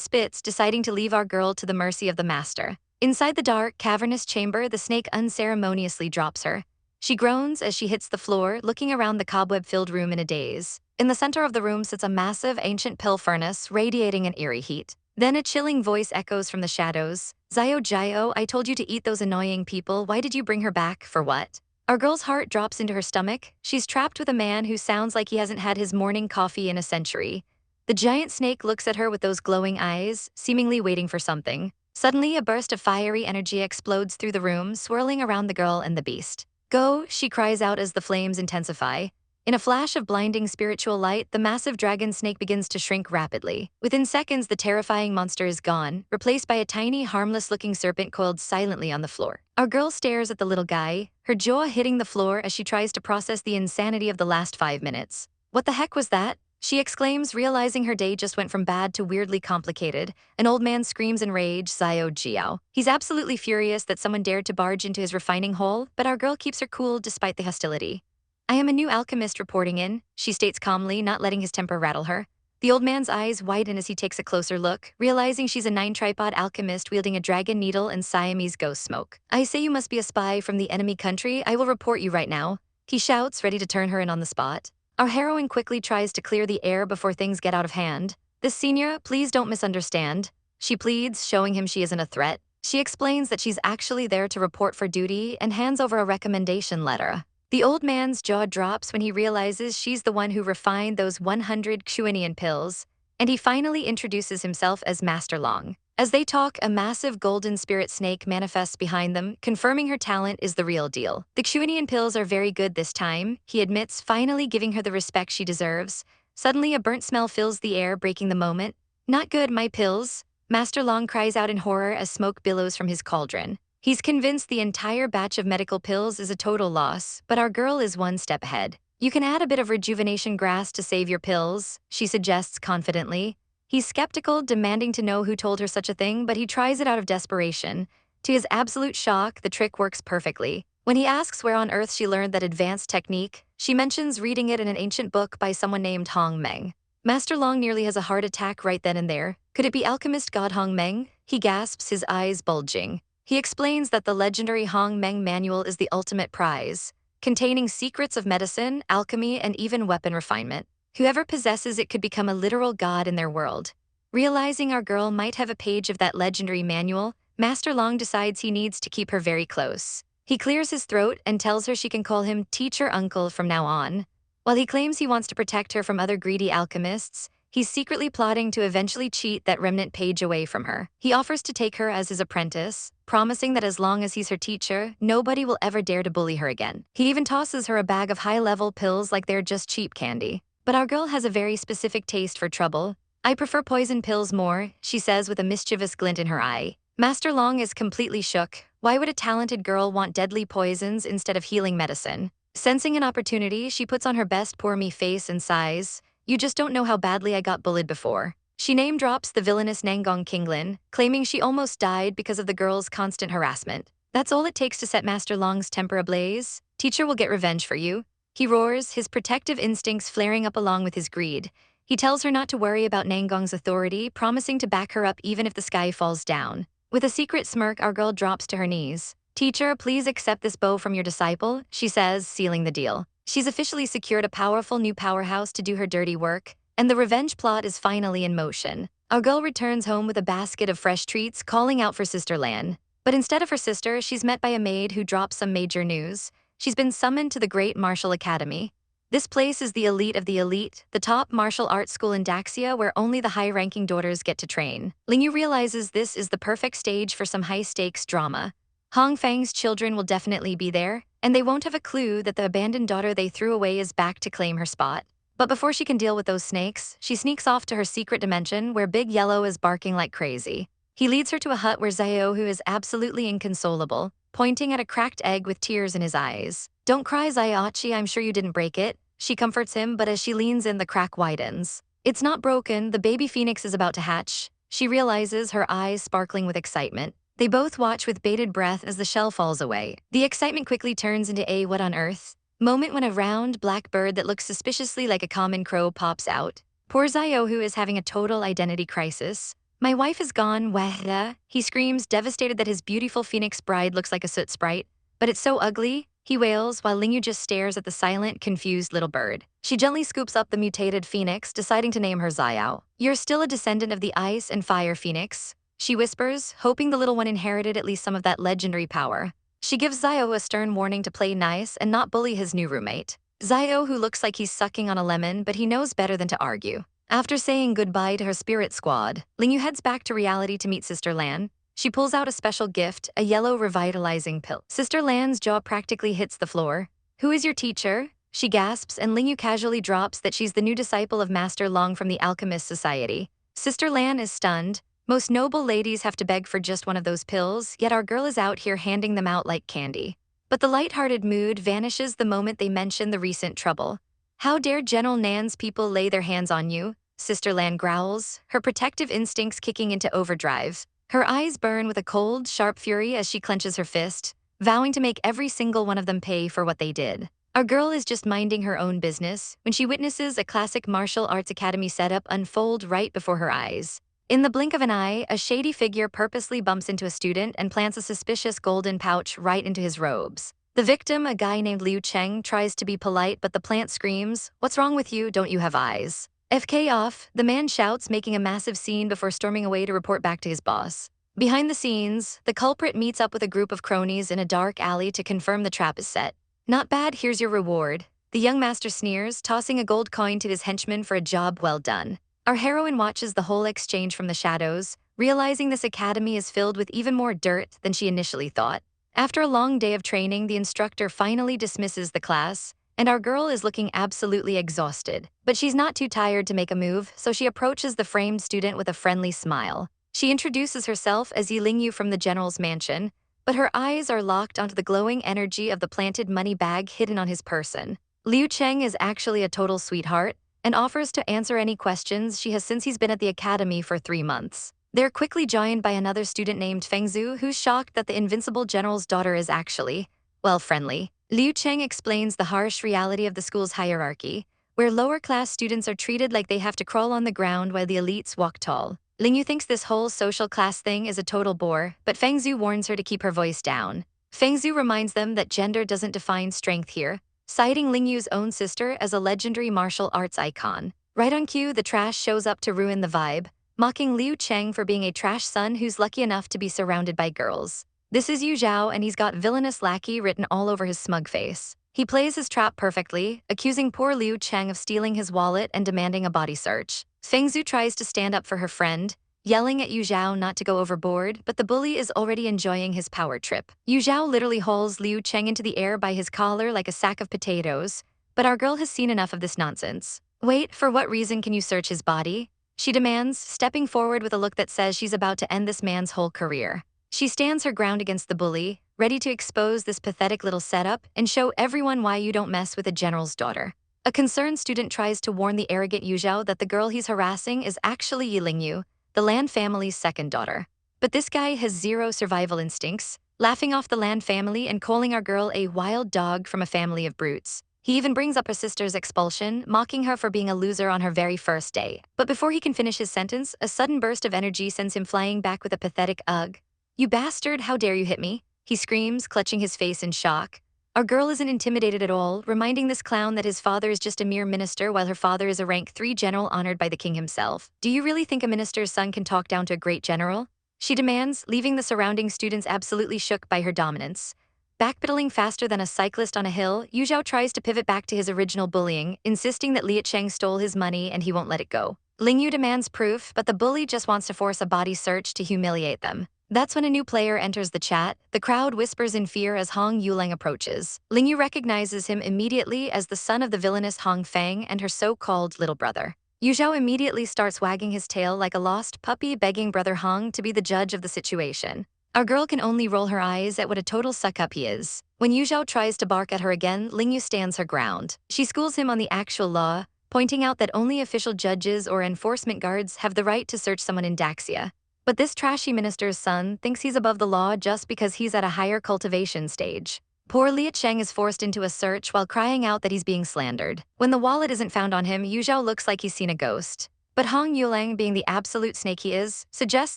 spits, deciding to leave our girl to the mercy of the Master. Inside the dark, cavernous chamber, the snake unceremoniously drops her. She groans as she hits the floor, looking around the cobweb-filled room in a daze. In the center of the room sits a massive ancient pill furnace, radiating an eerie heat. Then a chilling voice echoes from the shadows. "Zio Jio, I told you to eat those annoying people. Why did you bring her back? For what?" Our girl's heart drops into her stomach. She's trapped with a man who sounds like he hasn't had his morning coffee in a century. The giant snake looks at her with those glowing eyes, seemingly waiting for something. Suddenly, a burst of fiery energy explodes through the room, swirling around the girl and the beast. "Go," she cries out as the flames intensify. In a flash of blinding spiritual light, the massive dragon snake begins to shrink rapidly. Within seconds, the terrifying monster is gone, replaced by a tiny, harmless-looking serpent coiled silently on the floor. Our girl stares at the little guy, her jaw hitting the floor as she tries to process the insanity of the last 5 minutes. "What the heck was that?" she exclaims, realizing her day just went from bad to weirdly complicated. An old man screams in rage, "Zio Jiao." He's absolutely furious that someone dared to barge into his refining hole, but our girl keeps her cool despite the hostility. "I am a new alchemist reporting in," she states calmly, not letting his temper rattle her. The old man's eyes widen as he takes a closer look, realizing she's a 9-tripod alchemist wielding a dragon needle and Siamese ghost smoke. "I say you must be a spy from the enemy country. I will report you right now," he shouts, ready to turn her in on the spot. Our heroine quickly tries to clear the air before things get out of hand. "This senior, please don't misunderstand," she pleads, showing him she isn't a threat. She explains that she's actually there to report for duty and hands over a recommendation letter. The old man's jaw drops when he realizes she's the one who refined those 100 Xuanian pills, and he finally introduces himself as Master Long. As they talk, a massive golden spirit snake manifests behind them, confirming her talent is the real deal. "The Xuanian pills are very good this time," he admits, finally giving her the respect she deserves. Suddenly, a burnt smell fills the air, breaking the moment. "Not good, my pills," Master Long cries out in horror as smoke billows from his cauldron. He's convinced the entire batch of medical pills is a total loss, but our girl is one step ahead. You can add a bit of rejuvenation grass to save your pills, she suggests confidently. He's skeptical, demanding to know who told her such a thing, but he tries it out of desperation. To his absolute shock, the trick works perfectly. When he asks where on earth she learned that advanced technique, she mentions reading it in an ancient book by someone named Hong Meng. Master Long nearly has a heart attack right then and there. Could it be alchemist god Hong Meng? He gasps, his eyes bulging. He explains that the legendary Hong Meng manual is the ultimate prize, containing secrets of medicine, alchemy, and even weapon refinement. Whoever possesses it could become a literal god in their world. Realizing our girl might have a page of that legendary manual, Master Long decides he needs to keep her very close. He clears his throat and tells her she can call him teacher uncle from now on. While he claims he wants to protect her from other greedy alchemists, he's secretly plotting to eventually cheat that remnant page away from her. He offers to take her as his apprentice, promising that as long as he's her teacher, nobody will ever dare to bully her again. He even tosses her a bag of high-level pills like they're just cheap candy. But our girl has a very specific taste for trouble. I prefer poison pills more, she says with a mischievous glint in her eye. Master Long is completely shook. Why would a talented girl want deadly poisons instead of healing medicine? Sensing an opportunity, she puts on her best poor me face and sighs. You just don't know how badly I got bullied before. She name drops the villainous Nangong Kinglin, claiming she almost died because of the girl's constant harassment. That's all it takes to set Master Long's temper ablaze. Teacher will get revenge for you. He roars, his protective instincts flaring up along with his greed. He tells her not to worry about Nangong's authority, promising to back her up even if the sky falls down. With a secret smirk, our girl drops to her knees. Teacher, please accept this bow from your disciple, she says, sealing the deal. She's officially secured a powerful new powerhouse to do her dirty work, and the revenge plot is finally in motion. Our girl returns home with a basket of fresh treats, calling out for Sister Lan. But instead of her sister, she's met by a maid who drops some major news. She's been summoned to the Great Martial Academy. This place is the elite of the elite, the top martial arts school in Daxia where only the high-ranking daughters get to train. Ling Yu realizes this is the perfect stage for some high-stakes drama. Hong Fang's children will definitely be there, and they won't have a clue that the abandoned daughter they threw away is back to claim her spot. But before she can deal with those snakes, she sneaks off to her secret dimension where Big Yellow is barking like crazy. He leads her to a hut where Xiao, who is absolutely inconsolable, pointing at a cracked egg with tears in his eyes. Don't cry, Xiaochi, I'm sure you didn't break it. She comforts him, but as she leans in, the crack widens. It's not broken, the baby phoenix is about to hatch. She realizes, her eyes sparkling with excitement. They both watch with bated breath as the shell falls away. The excitement quickly turns into a what on earth moment when a round, black bird that looks suspiciously like a common crow pops out. Poor Xiao, who is having a total identity crisis. My wife is gone, wah, he screams, devastated that his beautiful phoenix bride looks like a soot sprite. But it's so ugly, he wails, while Ling Yu just stares at the silent, confused little bird. She gently scoops up the mutated phoenix, deciding to name her Xiao. You're still a descendant of the ice and fire phoenix, she whispers, hoping the little one inherited at least some of that legendary power. She gives Xiao a stern warning to play nice and not bully his new roommate. Xiao, who looks like he's sucking on a lemon, but he knows better than to argue. After saying goodbye to her spirit squad, Ling Yu heads back to reality to meet Sister Lan. She pulls out a special gift, a yellow revitalizing pill. Sister Lan's jaw practically hits the floor. Who is your teacher? She gasps, and Ling Yu casually drops that she's the new disciple of Master Long from the Alchemist Society. Sister Lan is stunned. Most noble ladies have to beg for just one of those pills, yet our girl is out here handing them out like candy. But the light-hearted mood vanishes the moment they mention the recent trouble. How dare General Nan's people lay their hands on you? Sister Lan growls, her protective instincts kicking into overdrive. Her eyes burn with a cold, sharp fury as she clenches her fist, vowing to make every single one of them pay for what they did. Our girl is just minding her own business when she witnesses a classic martial arts academy setup unfold right before her eyes. In the blink of an eye, a shady figure purposely bumps into a student and plants a suspicious golden pouch right into his robes. The victim, a guy named Liu Cheng, tries to be polite, but the plant screams, "What's wrong with you? Don't you have eyes?" FK off, the man shouts, making a massive scene before storming away to report back to his boss. Behind the scenes, the culprit meets up with a group of cronies in a dark alley to confirm the trap is set. Not bad, here's your reward. The young master sneers, tossing a gold coin to his henchman for a job well done. Our heroine watches the whole exchange from the shadows, realizing this academy is filled with even more dirt than she initially thought. After a long day of training, the instructor finally dismisses the class, and our girl is looking absolutely exhausted. But she's not too tired to make a move, so she approaches the framed student with a friendly smile. She introduces herself as Yi Ling Yu from the general's mansion, but her eyes are locked onto the glowing energy of the planted money bag hidden on his person. Liu Cheng is actually a total sweetheart and offers to answer any questions she has since he's been at the academy for 3 months. They're quickly joined by another student named Feng Yu, who's shocked that the invincible general's daughter is actually, well, friendly. Liu Cheng explains the harsh reality of the school's hierarchy, where lower-class students are treated like they have to crawl on the ground while the elites walk tall. Ling Yu thinks this whole social class thing is a total bore, but Feng Yu warns her to keep her voice down. Feng Yu reminds them that gender doesn't define strength here, citing Ling Yu's own sister as a legendary martial arts icon. Right on cue, the trash shows up to ruin the vibe, mocking Liu Cheng for being a trash son who's lucky enough to be surrounded by girls. This is Yu Zhao, and he's got villainous lackey written all over his smug face. He plays his trap perfectly, accusing poor Liu Cheng of stealing his wallet and demanding a body search. Feng Yu tries to stand up for her friend, yelling at Yu Zhao not to go overboard, but the bully is already enjoying his power trip. Yu Zhao literally hauls Liu Cheng into the air by his collar like a sack of potatoes, but our girl has seen enough of this nonsense. Wait, for what reason can you search his body? She demands, stepping forward with a look that says she's about to end this man's whole career. She stands her ground against the bully, ready to expose this pathetic little setup and show everyone why you don't mess with a general's daughter. A concerned student tries to warn the arrogant Yu Zhao that the girl he's harassing is actually Yi Lingyu, the Lan family's second daughter. But this guy has zero survival instincts, laughing off the Lan family and calling our girl a wild dog from a family of brutes. He even brings up her sister's expulsion, mocking her for being a loser on her very first day. But before he can finish his sentence, a sudden burst of energy sends him flying back with a pathetic ugh. "You bastard, how dare you hit me?" he screams, clutching his face in shock. Our girl isn't intimidated at all, reminding this clown that his father is just a mere minister while her father is a rank 3 general honored by the king himself. "Do you really think a minister's son can talk down to a great general?" she demands, leaving the surrounding students absolutely shook by her dominance. Backpedaling faster than a cyclist on a hill, Yu Zhao tries to pivot back to his original bullying, insisting that Liu Cheng stole his money and he won't let it go. Ling Yu demands proof, but the bully just wants to force a body search to humiliate them. That's when a new player enters the chat. The crowd whispers in fear as Hong Yulang approaches. Ling Yu recognizes him immediately as the son of the villainous Hong Feng and her so-called little brother. Yu Zhao immediately starts wagging his tail like a lost puppy, begging brother Hong to be the judge of the situation. Our girl can only roll her eyes at what a total suck-up he is. When Yu Zhao tries to bark at her again, Ling Yu stands her ground. She schools him on the actual law, pointing out that only official judges or enforcement guards have the right to search someone in Daxia. But this trashy minister's son thinks he's above the law just because he's at a higher cultivation stage. Poor Liu Cheng is forced into a search while crying out that he's being slandered. When the wallet isn't found on him, Yu Zhao looks like he's seen a ghost. But Hong Yulang, being the absolute snake he is, suggests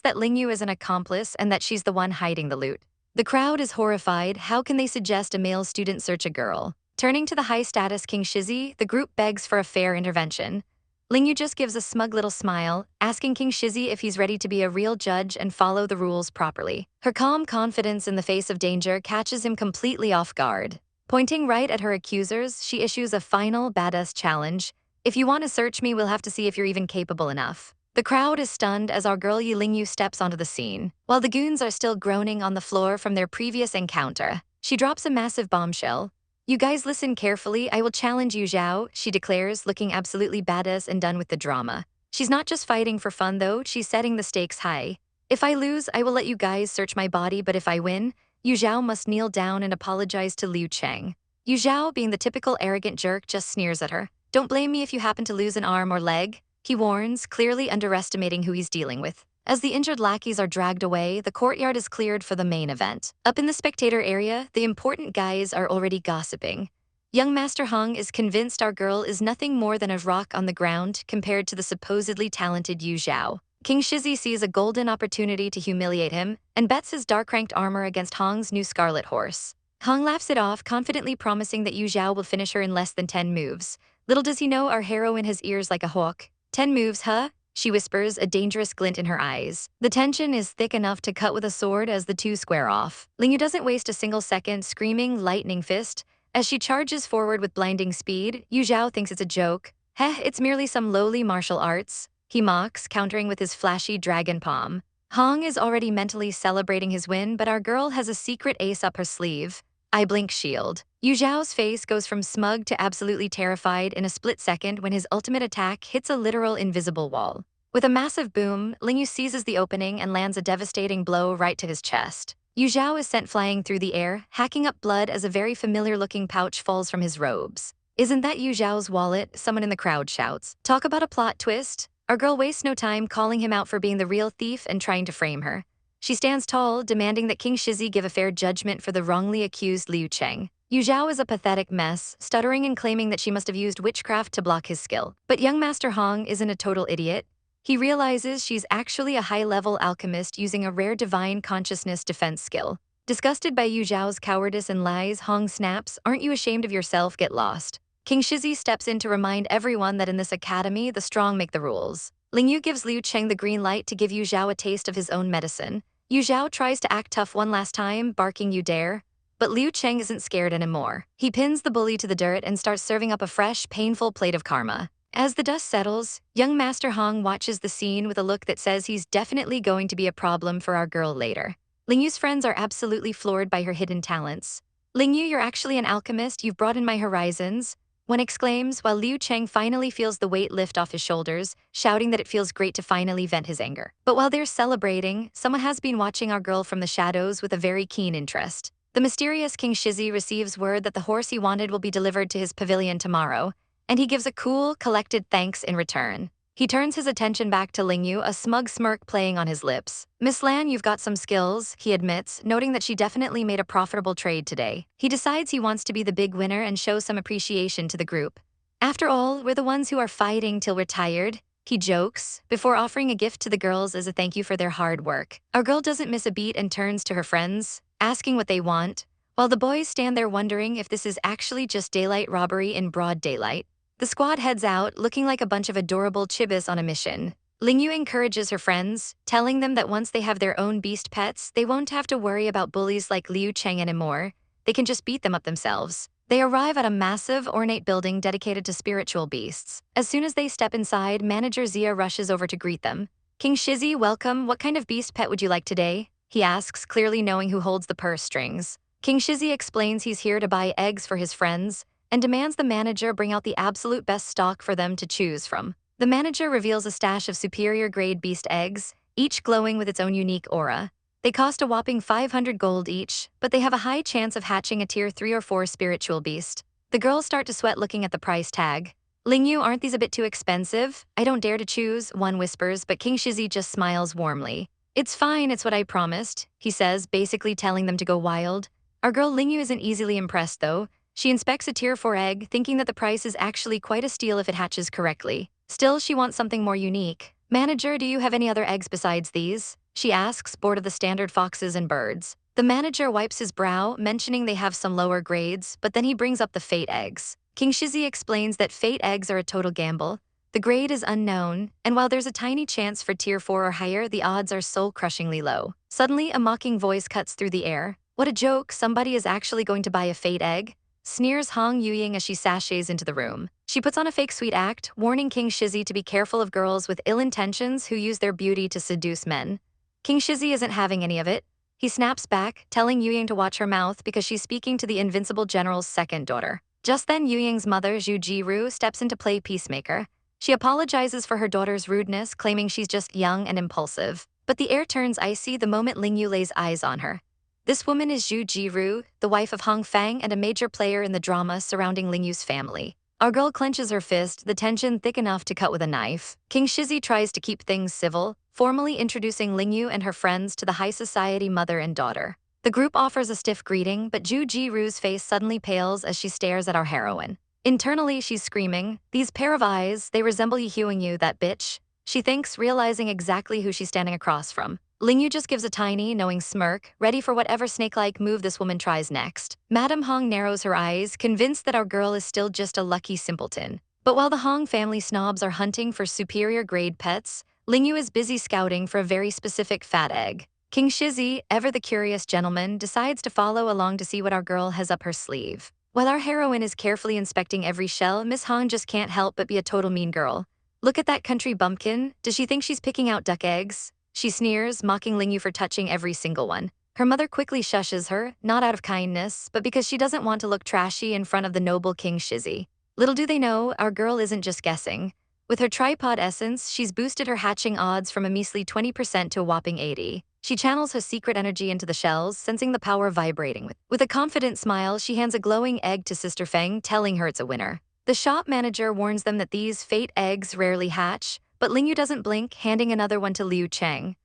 that Ling Yu is an accomplice and that she's the one hiding the loot. The crowd is horrified. How can they suggest a male student search a girl? Turning to the high-status King Shizi, the group begs for a fair intervention. Ling Yu just gives a smug little smile, asking King Shizi if he's ready to be a real judge and follow the rules properly. Her calm confidence in the face of danger catches him completely off guard. Pointing right at her accusers, she issues a final badass challenge. "If you want to search me, we'll have to see if you're even capable enough." The crowd is stunned as our girl Yi Lingyu steps onto the scene. While the goons are still groaning on the floor from their previous encounter, she drops a massive bombshell. "You guys listen carefully, I will challenge Yu Zhao," she declares, looking absolutely badass and done with the drama. She's not just fighting for fun though, she's setting the stakes high. "If I lose, I will let you guys search my body, but if I win, Yu Zhao must kneel down and apologize to Liu Cheng." Yu Zhao, being the typical arrogant jerk, just sneers at her. "Don't blame me if you happen to lose an arm or leg," he warns, clearly underestimating who he's dealing with. As the injured lackeys are dragged away, the courtyard is cleared for the main event. Up in the spectator area, the important guys are already gossiping. Young Master Hong is convinced our girl is nothing more than a rock on the ground compared to the supposedly talented Yu Zhao. King Shizi sees a golden opportunity to humiliate him and bets his dark-ranked armor against Hong's new scarlet horse. Hong laughs it off, confidently promising that Yu Zhao will finish her in less than 10 moves. Little does he know our heroine has ears like a hawk. "10 moves, huh?" she whispers, a dangerous glint in her eyes. The tension is thick enough to cut with a sword as the two square off. Ling Yu doesn't waste a single second, screaming lightning fist. As she charges forward with blinding speed, Yu Zhao thinks it's a joke. "Heh, it's merely some lowly martial arts," he mocks, countering with his flashy dragon palm. Hong is already mentally celebrating his win, but our girl has a secret ace up her sleeve. "I blink shield." Yu Zhao's face goes from smug to absolutely terrified in a split second when his ultimate attack hits a literal invisible wall. With a massive boom, Ling Yu seizes the opening and lands a devastating blow right to his chest. Yu Zhao is sent flying through the air, hacking up blood as a very familiar-looking pouch falls from his robes. "Isn't that Yu Zhao's wallet?" someone in the crowd shouts. Talk about a plot twist. Our girl wastes no time calling him out for being the real thief and trying to frame her. She stands tall, demanding that King Shizi give a fair judgment for the wrongly accused Liu Cheng. Yu Zhao is a pathetic mess, stuttering and claiming that she must have used witchcraft to block his skill. But young Master Hong isn't a total idiot. He realizes she's actually a high-level alchemist using a rare divine consciousness defense skill. Disgusted by Yu Zhao's cowardice and lies, Hong snaps, "Aren't you ashamed of yourself? Get lost." King Shizi steps in to remind everyone that in this academy, the strong make the rules. Ling Yu gives Liu Cheng the green light to give Yu Zhao a taste of his own medicine. Yu Zhao tries to act tough one last time, barking "You dare." But Liu Cheng isn't scared anymore. He pins the bully to the dirt and starts serving up a fresh, painful plate of karma. As the dust settles, young Master Hong watches the scene with a look that says he's definitely going to be a problem for our girl later. Ling Yu's friends are absolutely floored by her hidden talents. "Ling Yu, you're actually an alchemist, you've broadened my horizons," one exclaims, while Liu Cheng finally feels the weight lift off his shoulders, shouting that it feels great to finally vent his anger. But while they're celebrating, someone has been watching our girl from the shadows with a very keen interest. The mysterious King Shizi receives word that the horse he wanted will be delivered to his pavilion tomorrow, and he gives a cool, collected thanks in return. He turns his attention back to Ling Yu, a smug smirk playing on his lips. "Miss Lan, you've got some skills," he admits, noting that she definitely made a profitable trade today. He decides he wants to be the big winner and show some appreciation to the group. "After all, we're the ones who are fighting till we're tired," he jokes, before offering a gift to the girls as a thank you for their hard work. Our girl doesn't miss a beat and turns to her friends, asking what they want, while the boys stand there wondering if this is actually just daylight robbery in broad daylight. The squad heads out, looking like a bunch of adorable chibis on a mission. Ling Yu encourages her friends, telling them that once they have their own beast pets, they won't have to worry about bullies like Liu Cheng anymore. They can just beat them up themselves. They arrive at a massive, ornate building dedicated to spiritual beasts. As soon as they step inside, Manager Zia rushes over to greet them. "King Shizi, welcome. What kind of beast pet would you like today?" he asks, clearly knowing who holds the purse strings. King Shizi explains he's here to buy eggs for his friends, and demands the manager bring out the absolute best stock for them to choose from. The manager reveals a stash of superior-grade beast eggs, each glowing with its own unique aura. They cost a whopping 500 gold each, but they have a high chance of hatching a tier 3 or 4 spiritual beast. The girls start to sweat looking at the price tag. "Ling Yu, aren't these a bit too expensive?" "I don't dare to choose," one whispers, but King Shizi just smiles warmly. "It's fine, it's what I promised," he says, basically telling them to go wild. Our girl Ling Yu isn't easily impressed, though. She inspects a tier 4 egg, thinking that the price is actually quite a steal if it hatches correctly. Still, she wants something more unique. "Manager, do you have any other eggs besides these?" she asks, bored of the standard foxes and birds. The manager wipes his brow, mentioning they have some lower grades, but then he brings up the fate eggs. King Shizi explains that fate eggs are a total gamble. The grade is unknown, and while there's a tiny chance for tier 4 or higher, the odds are soul-crushingly low. Suddenly, a mocking voice cuts through the air. "What a joke, somebody is actually going to buy a fate egg," sneers Hong Yuying as she sashays into the room. She puts on a fake sweet act, warning King Shizi to be careful of girls with ill intentions who use their beauty to seduce men. King Shizi isn't having any of it. He snaps back, telling Yuying to watch her mouth because she's speaking to the invincible general's second daughter. Just then, Yuying's mother, Zhu Jiru, steps in to play peacemaker. She apologizes for her daughter's rudeness, claiming she's just young and impulsive. But the air turns icy the moment Ling Yu lays eyes on her. This woman is Zhu Jiru, the wife of Hong Fang and a major player in the drama surrounding Ling Yu's family. Our girl clenches her fist, the tension thick enough to cut with a knife. King Shizi tries to keep things civil, formally introducing Ling Yu and her friends to the high society mother and daughter. The group offers a stiff greeting, but Zhu Jiru's face suddenly pales as she stares at our heroine. Internally, she's screaming, "These pair of eyes, they resemble Yu Huang Yu, that bitch," she thinks, realizing exactly who she's standing across from. Ling Yu just gives a tiny, knowing smirk, ready for whatever snake-like move this woman tries next. Madame Hong narrows her eyes, convinced that our girl is still just a lucky simpleton. But while the Hong family snobs are hunting for superior-grade pets, Ling Yu is busy scouting for a very specific fat egg. King Shizi, ever the curious gentleman, decides to follow along to see what our girl has up her sleeve. While our heroine is carefully inspecting every shell, Miss Hong just can't help but be a total mean girl. "Look at that country bumpkin. Does she think she's picking out duck eggs?" she sneers, mocking Ling Yu for touching every single one. Her mother quickly shushes her, not out of kindness, but because she doesn't want to look trashy in front of the noble King Shizi. Little do they know, our girl isn't just guessing. With her tripod essence, she's boosted her hatching odds from a measly 20% to a whopping 80. She channels her secret energy into the shells, sensing the power vibrating. With a confident smile, she hands a glowing egg to Sister Feng, telling her it's a winner. The shop manager warns them that these fate eggs rarely hatch, but Ling Yu doesn't blink, handing another one to Liu Cheng.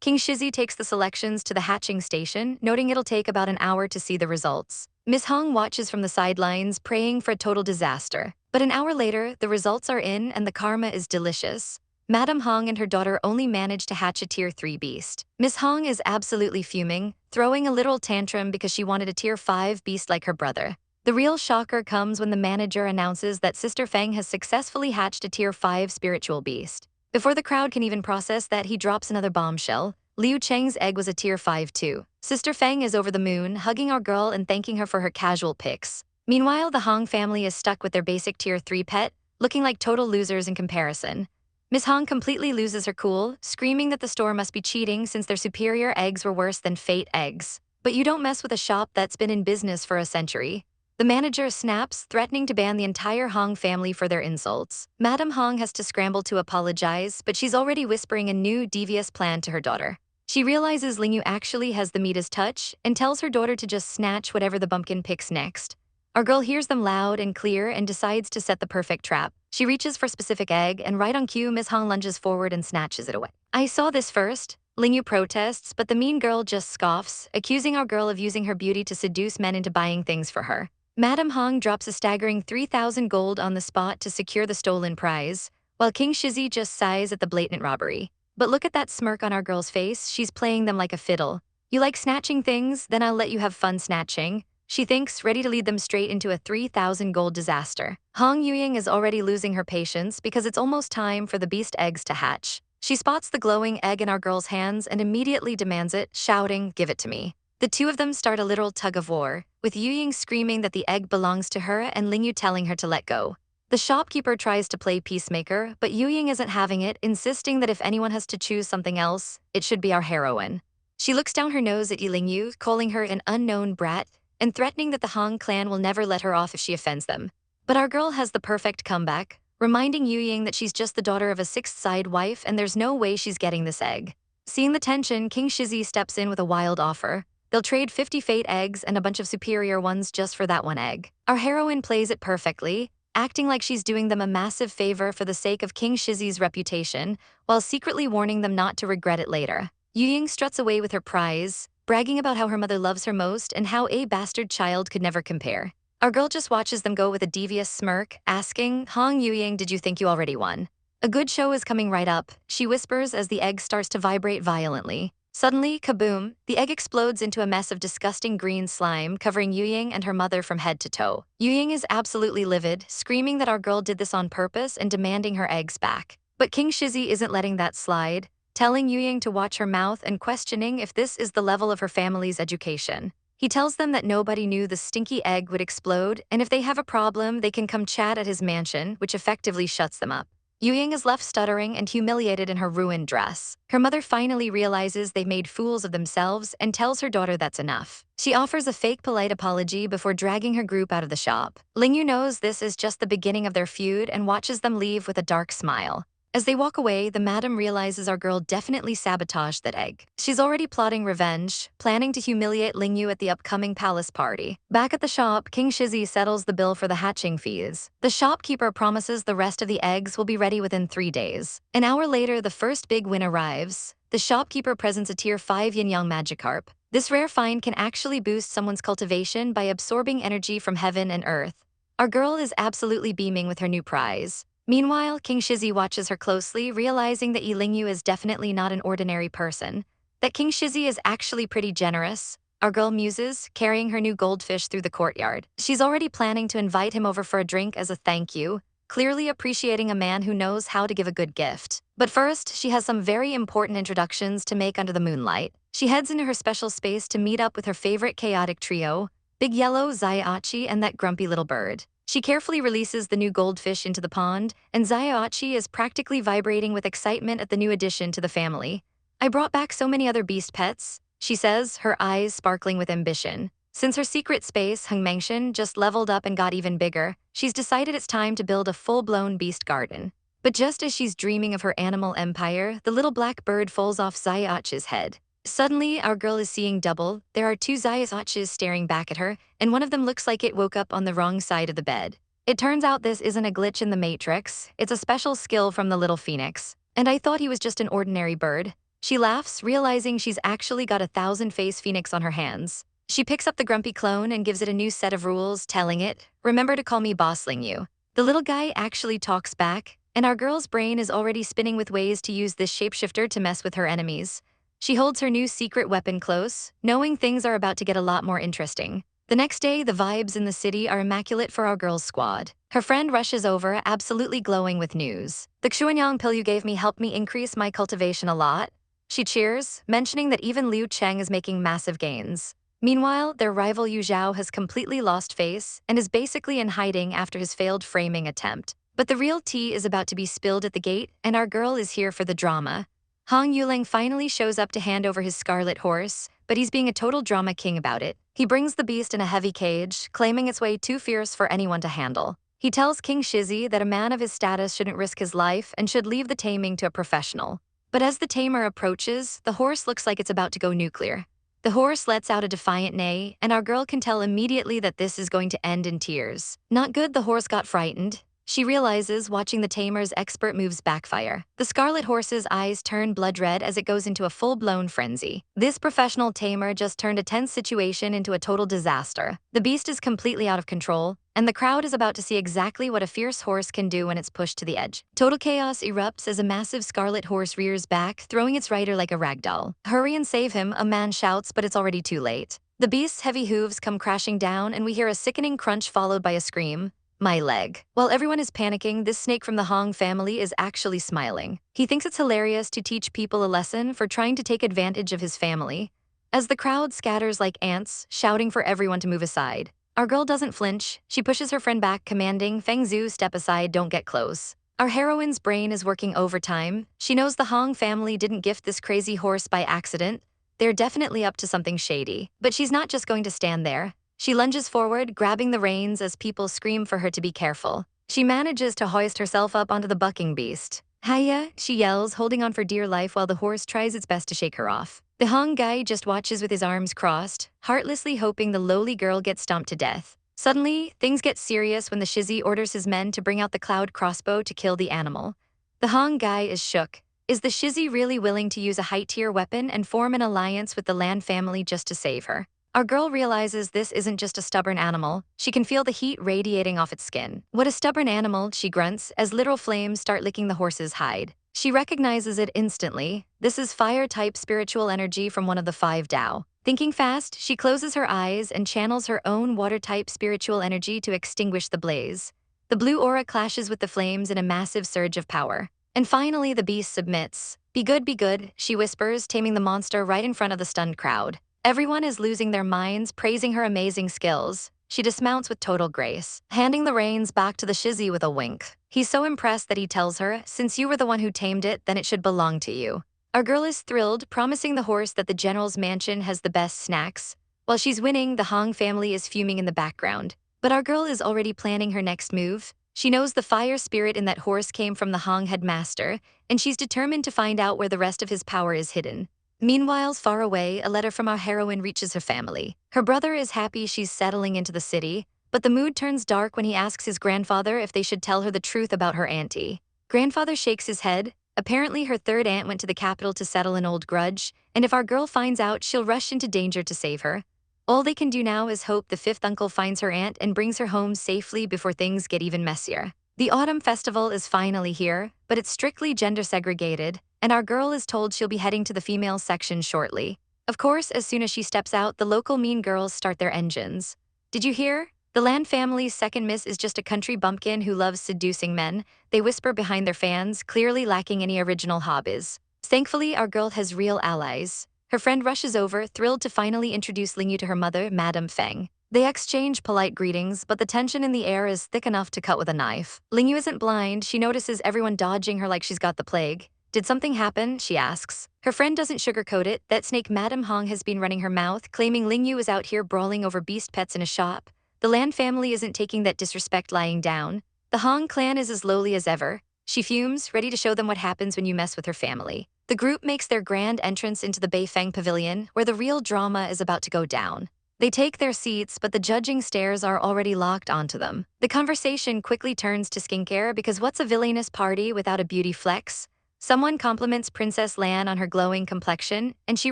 King Shizi takes the selections to the hatching station, noting it'll take about an hour to see the results. Miss Hong watches from the sidelines, praying for a total disaster. But an hour later, the results are in and the karma is delicious. Madame Hong and her daughter only managed to hatch a Tier 3 beast. Miss Hong is absolutely fuming, throwing a literal tantrum because she wanted a Tier 5 beast like her brother. The real shocker comes when the manager announces that Sister Feng has successfully hatched a Tier 5 spiritual beast. Before the crowd can even process that, he drops another bombshell. Liu Cheng's egg was a Tier 5 too. Sister Feng is over the moon, hugging our girl and thanking her for her casual pics. Meanwhile, the Hong family is stuck with their basic Tier 3 pet, looking like total losers in comparison. Miss Hong completely loses her cool, screaming that the store must be cheating since their superior eggs were worse than fate eggs. But you don't mess with a shop that's been in business for a century. The manager snaps, threatening to ban the entire Hong family for their insults. Madame Hong has to scramble to apologize, but she's already whispering a new, devious plan to her daughter. She realizes Ling Yu actually has the Midas touch and tells her daughter to just snatch whatever the bumpkin picks next. Our girl hears them loud and clear and decides to set the perfect trap. She reaches for a specific egg, and right on cue, Miss Hong lunges forward and snatches it away. I saw this first. Ling Yu protests, but the mean girl just scoffs, accusing our girl of using her beauty to seduce men into buying things for her. Madame Hong drops a staggering 3,000 gold on the spot to secure the stolen prize, while King Shizi just sighs at the blatant robbery. But look at that smirk on our girl's face, she's playing them like a fiddle. You like snatching things? Then I'll let you have fun snatching, she thinks, ready to lead them straight into a 3,000 gold disaster. Hong Yuying is already losing her patience because it's almost time for the beast eggs to hatch. She spots the glowing egg in our girl's hands and immediately demands it, shouting, "Give it to me." The two of them start a literal tug-of-war, with Yuying screaming that the egg belongs to her and Ling Yu telling her to let go. The shopkeeper tries to play peacemaker, but Yuying isn't having it, insisting that if anyone has to choose something else, it should be our heroine. She looks down her nose at Ling Yu, calling her an unknown brat, and threatening that the Hong clan will never let her off if she offends them. But our girl has the perfect comeback, reminding Yuying that she's just the daughter of a sixth-side wife and there's no way she's getting this egg. Seeing the tension, King Shizi steps in with a wild offer. They'll trade 50 fate eggs and a bunch of superior ones just for that one egg. Our heroine plays it perfectly, acting like she's doing them a massive favor for the sake of King Shizi's reputation, while secretly warning them not to regret it later. Yuying struts away with her prize, bragging about how her mother loves her most and how a bastard child could never compare. Our girl just watches them go with a devious smirk, asking, "Hong Yuying, did you think you already won?" "A good show is coming right up," she whispers as the egg starts to vibrate violently. Suddenly, kaboom, the egg explodes into a mess of disgusting green slime, covering Yuying and her mother from head to toe. Yuying is absolutely livid, screaming that our girl did this on purpose and demanding her eggs back. But King Shizi isn't letting that slide, telling Yuying to watch her mouth and questioning if this is the level of her family's education. He tells them that nobody knew the stinky egg would explode, and if they have a problem, they can come chat at his mansion, which effectively shuts them up. Yuying is left stuttering and humiliated in her ruined dress. Her mother finally realizes they've made fools of themselves and tells her daughter that's enough. She offers a fake polite apology before dragging her group out of the shop. Ling Yu knows this is just the beginning of their feud and watches them leave with a dark smile. As they walk away, the madam realizes our girl definitely sabotaged that egg. She's already plotting revenge, planning to humiliate Ling Yu at the upcoming palace party. Back at the shop, King Shizi settles the bill for the hatching fees. The shopkeeper promises the rest of the eggs will be ready within 3 days. An hour later, the first big win arrives. The shopkeeper presents a Tier 5 yin-yang magikarp. This rare find can actually boost someone's cultivation by absorbing energy from heaven and earth. Our girl is absolutely beaming with her new prize. Meanwhile, King Shizi watches her closely, realizing that Ling Yu is definitely not an ordinary person. That King Shizi is actually pretty generous. Our girl muses, carrying her new goldfish through the courtyard. She's already planning to invite him over for a drink as a thank you, clearly appreciating a man who knows how to give a good gift. But first, she has some very important introductions to make under the moonlight. She heads into her special space to meet up with her favorite chaotic trio, Big Yellow, Zayaachi, and that grumpy little bird. She carefully releases the new goldfish into the pond, and Zayaachi is practically vibrating with excitement at the new addition to the family. "I brought back so many other beast pets," she says, her eyes sparkling with ambition. Since her secret space, Hengmengshan, just leveled up and got even bigger, she's decided it's time to build a full-blown beast garden. But just as she's dreaming of her animal empire, the little black bird falls off Zayaachi's head. Suddenly, our girl is seeing double. There are 2 Zayaachi's staring back at her, and one of them looks like it woke up on the wrong side of the bed. It turns out this isn't a glitch in the Matrix, it's a special skill from the little phoenix. And I thought he was just an ordinary bird. She laughs, realizing she's actually got a 1,000-face phoenix on her hands. She picks up the grumpy clone and gives it a new set of rules, telling it, "Remember to call me Bossling you." The little guy actually talks back, and our girl's brain is already spinning with ways to use this shapeshifter to mess with her enemies. She holds her new secret weapon close, knowing things are about to get a lot more interesting. The next day, the vibes in the city are immaculate for our girl's squad. Her friend rushes over, absolutely glowing with news. "The Xuanyang pill you gave me helped me increase my cultivation a lot." She cheers, mentioning that even Liu Cheng is making massive gains. Meanwhile, their rival Yu Zhao has completely lost face and is basically in hiding after his failed framing attempt. But the real tea is about to be spilled at the gate, and our girl is here for the drama. Hong Yuling finally shows up to hand over his scarlet horse, but he's being a total drama king about it. He brings the beast in a heavy cage, claiming it's way too fierce for anyone to handle. He tells King Shizzy that a man of his status shouldn't risk his life and should leave the taming to a professional. But as the tamer approaches, the horse looks like it's about to go nuclear. The horse lets out a defiant neigh, and our girl can tell immediately that this is going to end in tears. Not good, the horse got frightened. She realizes watching the tamer's expert moves backfire. The scarlet horse's eyes turn blood red as it goes into a full-blown frenzy. This professional tamer just turned a tense situation into a total disaster. The beast is completely out of control, and the crowd is about to see exactly what a fierce horse can do when it's pushed to the edge. Total chaos erupts as a massive scarlet horse rears back, throwing its rider like a ragdoll. "Hurry and save him," a man shouts, but it's already too late. The beast's heavy hooves come crashing down, and we hear a sickening crunch followed by a scream. "My leg." While everyone is panicking, this snake from the Hong family is actually smiling. He thinks it's hilarious to teach people a lesson for trying to take advantage of his family. As the crowd scatters like ants, shouting for everyone to move aside, our girl doesn't flinch. She pushes her friend back, commanding, "Feng Yu, step aside, don't get close." Our heroine's brain is working overtime. She knows the Hong family didn't gift this crazy horse by accident. They're definitely up to something shady. But she's not just going to stand there. She lunges forward, grabbing the reins as people scream for her to be careful. She manages to hoist herself up onto the bucking beast. "Hiya," she yells, holding on for dear life while the horse tries its best to shake her off. The Hong guy just watches with his arms crossed, heartlessly hoping the lowly girl gets stomped to death. Suddenly, things get serious when the Shizzy orders his men to bring out the cloud crossbow to kill the animal. The Hong guy is shook. Is the Shizzy really willing to use a high-tier weapon and form an alliance with the Lan family just to save her? Our girl realizes this isn't just a stubborn animal. She can feel the heat radiating off its skin. "What a stubborn animal," she grunts, as literal flames start licking the horse's hide. She recognizes it instantly. This is fire-type spiritual energy from one of the 5 Tao. Thinking fast, she closes her eyes and channels her own water-type spiritual energy to extinguish the blaze. The blue aura clashes with the flames in a massive surge of power. And finally, the beast submits. Be good," she whispers, taming the monster right in front of the stunned crowd. Everyone is losing their minds, praising her amazing skills. She dismounts with total grace, handing the reins back to the Shizzy with a wink. He's so impressed that he tells her, "Since you were the one who tamed it, then it should belong to you." Our girl is thrilled, promising the horse that the general's mansion has the best snacks. While she's winning, the Hong family is fuming in the background. But our girl is already planning her next move. She knows the fire spirit in that horse came from the Hong headmaster, and she's determined to find out where the rest of his power is hidden. Meanwhile, far away, a letter from our heroine reaches her family. Her brother is happy she's settling into the city, but the mood turns dark when he asks his grandfather if they should tell her the truth about her auntie. Grandfather shakes his head. Apparently, her third aunt went to the capital to settle an old grudge, and if our girl finds out, she'll rush into danger to save her. All they can do now is hope the 5th uncle finds her aunt and brings her home safely before things get even messier. The autumn festival is finally here, but it's strictly gender segregated, and our girl is told she'll be heading to the female section shortly. Of course, as soon as she steps out, the local mean girls start their engines. "Did you hear? The Lan family's second miss is just a country bumpkin who loves seducing men," they whisper behind their fans, clearly lacking any original hobbies. Thankfully, our girl has real allies. Her friend rushes over, thrilled to finally introduce Ling Yu to her mother, Madame Feng. They exchange polite greetings, but the tension in the air is thick enough to cut with a knife. Ling Yu isn't blind. She notices everyone dodging her like she's got the plague. "Did something happen?" she asks. Her friend doesn't sugarcoat it. That snake Madame Hong has been running her mouth, claiming Ling Yu is out here brawling over beast pets in a shop. The Lan family isn't taking that disrespect lying down. The Hong clan is as lowly as ever. She fumes, ready to show them what happens when you mess with her family. The group makes their grand entrance into the Beifeng Pavilion, where the real drama is about to go down. They take their seats, but the judging stares are already locked onto them. The conversation quickly turns to skincare because what's a villainous party without a beauty flex? Someone compliments Princess Lan on her glowing complexion, and she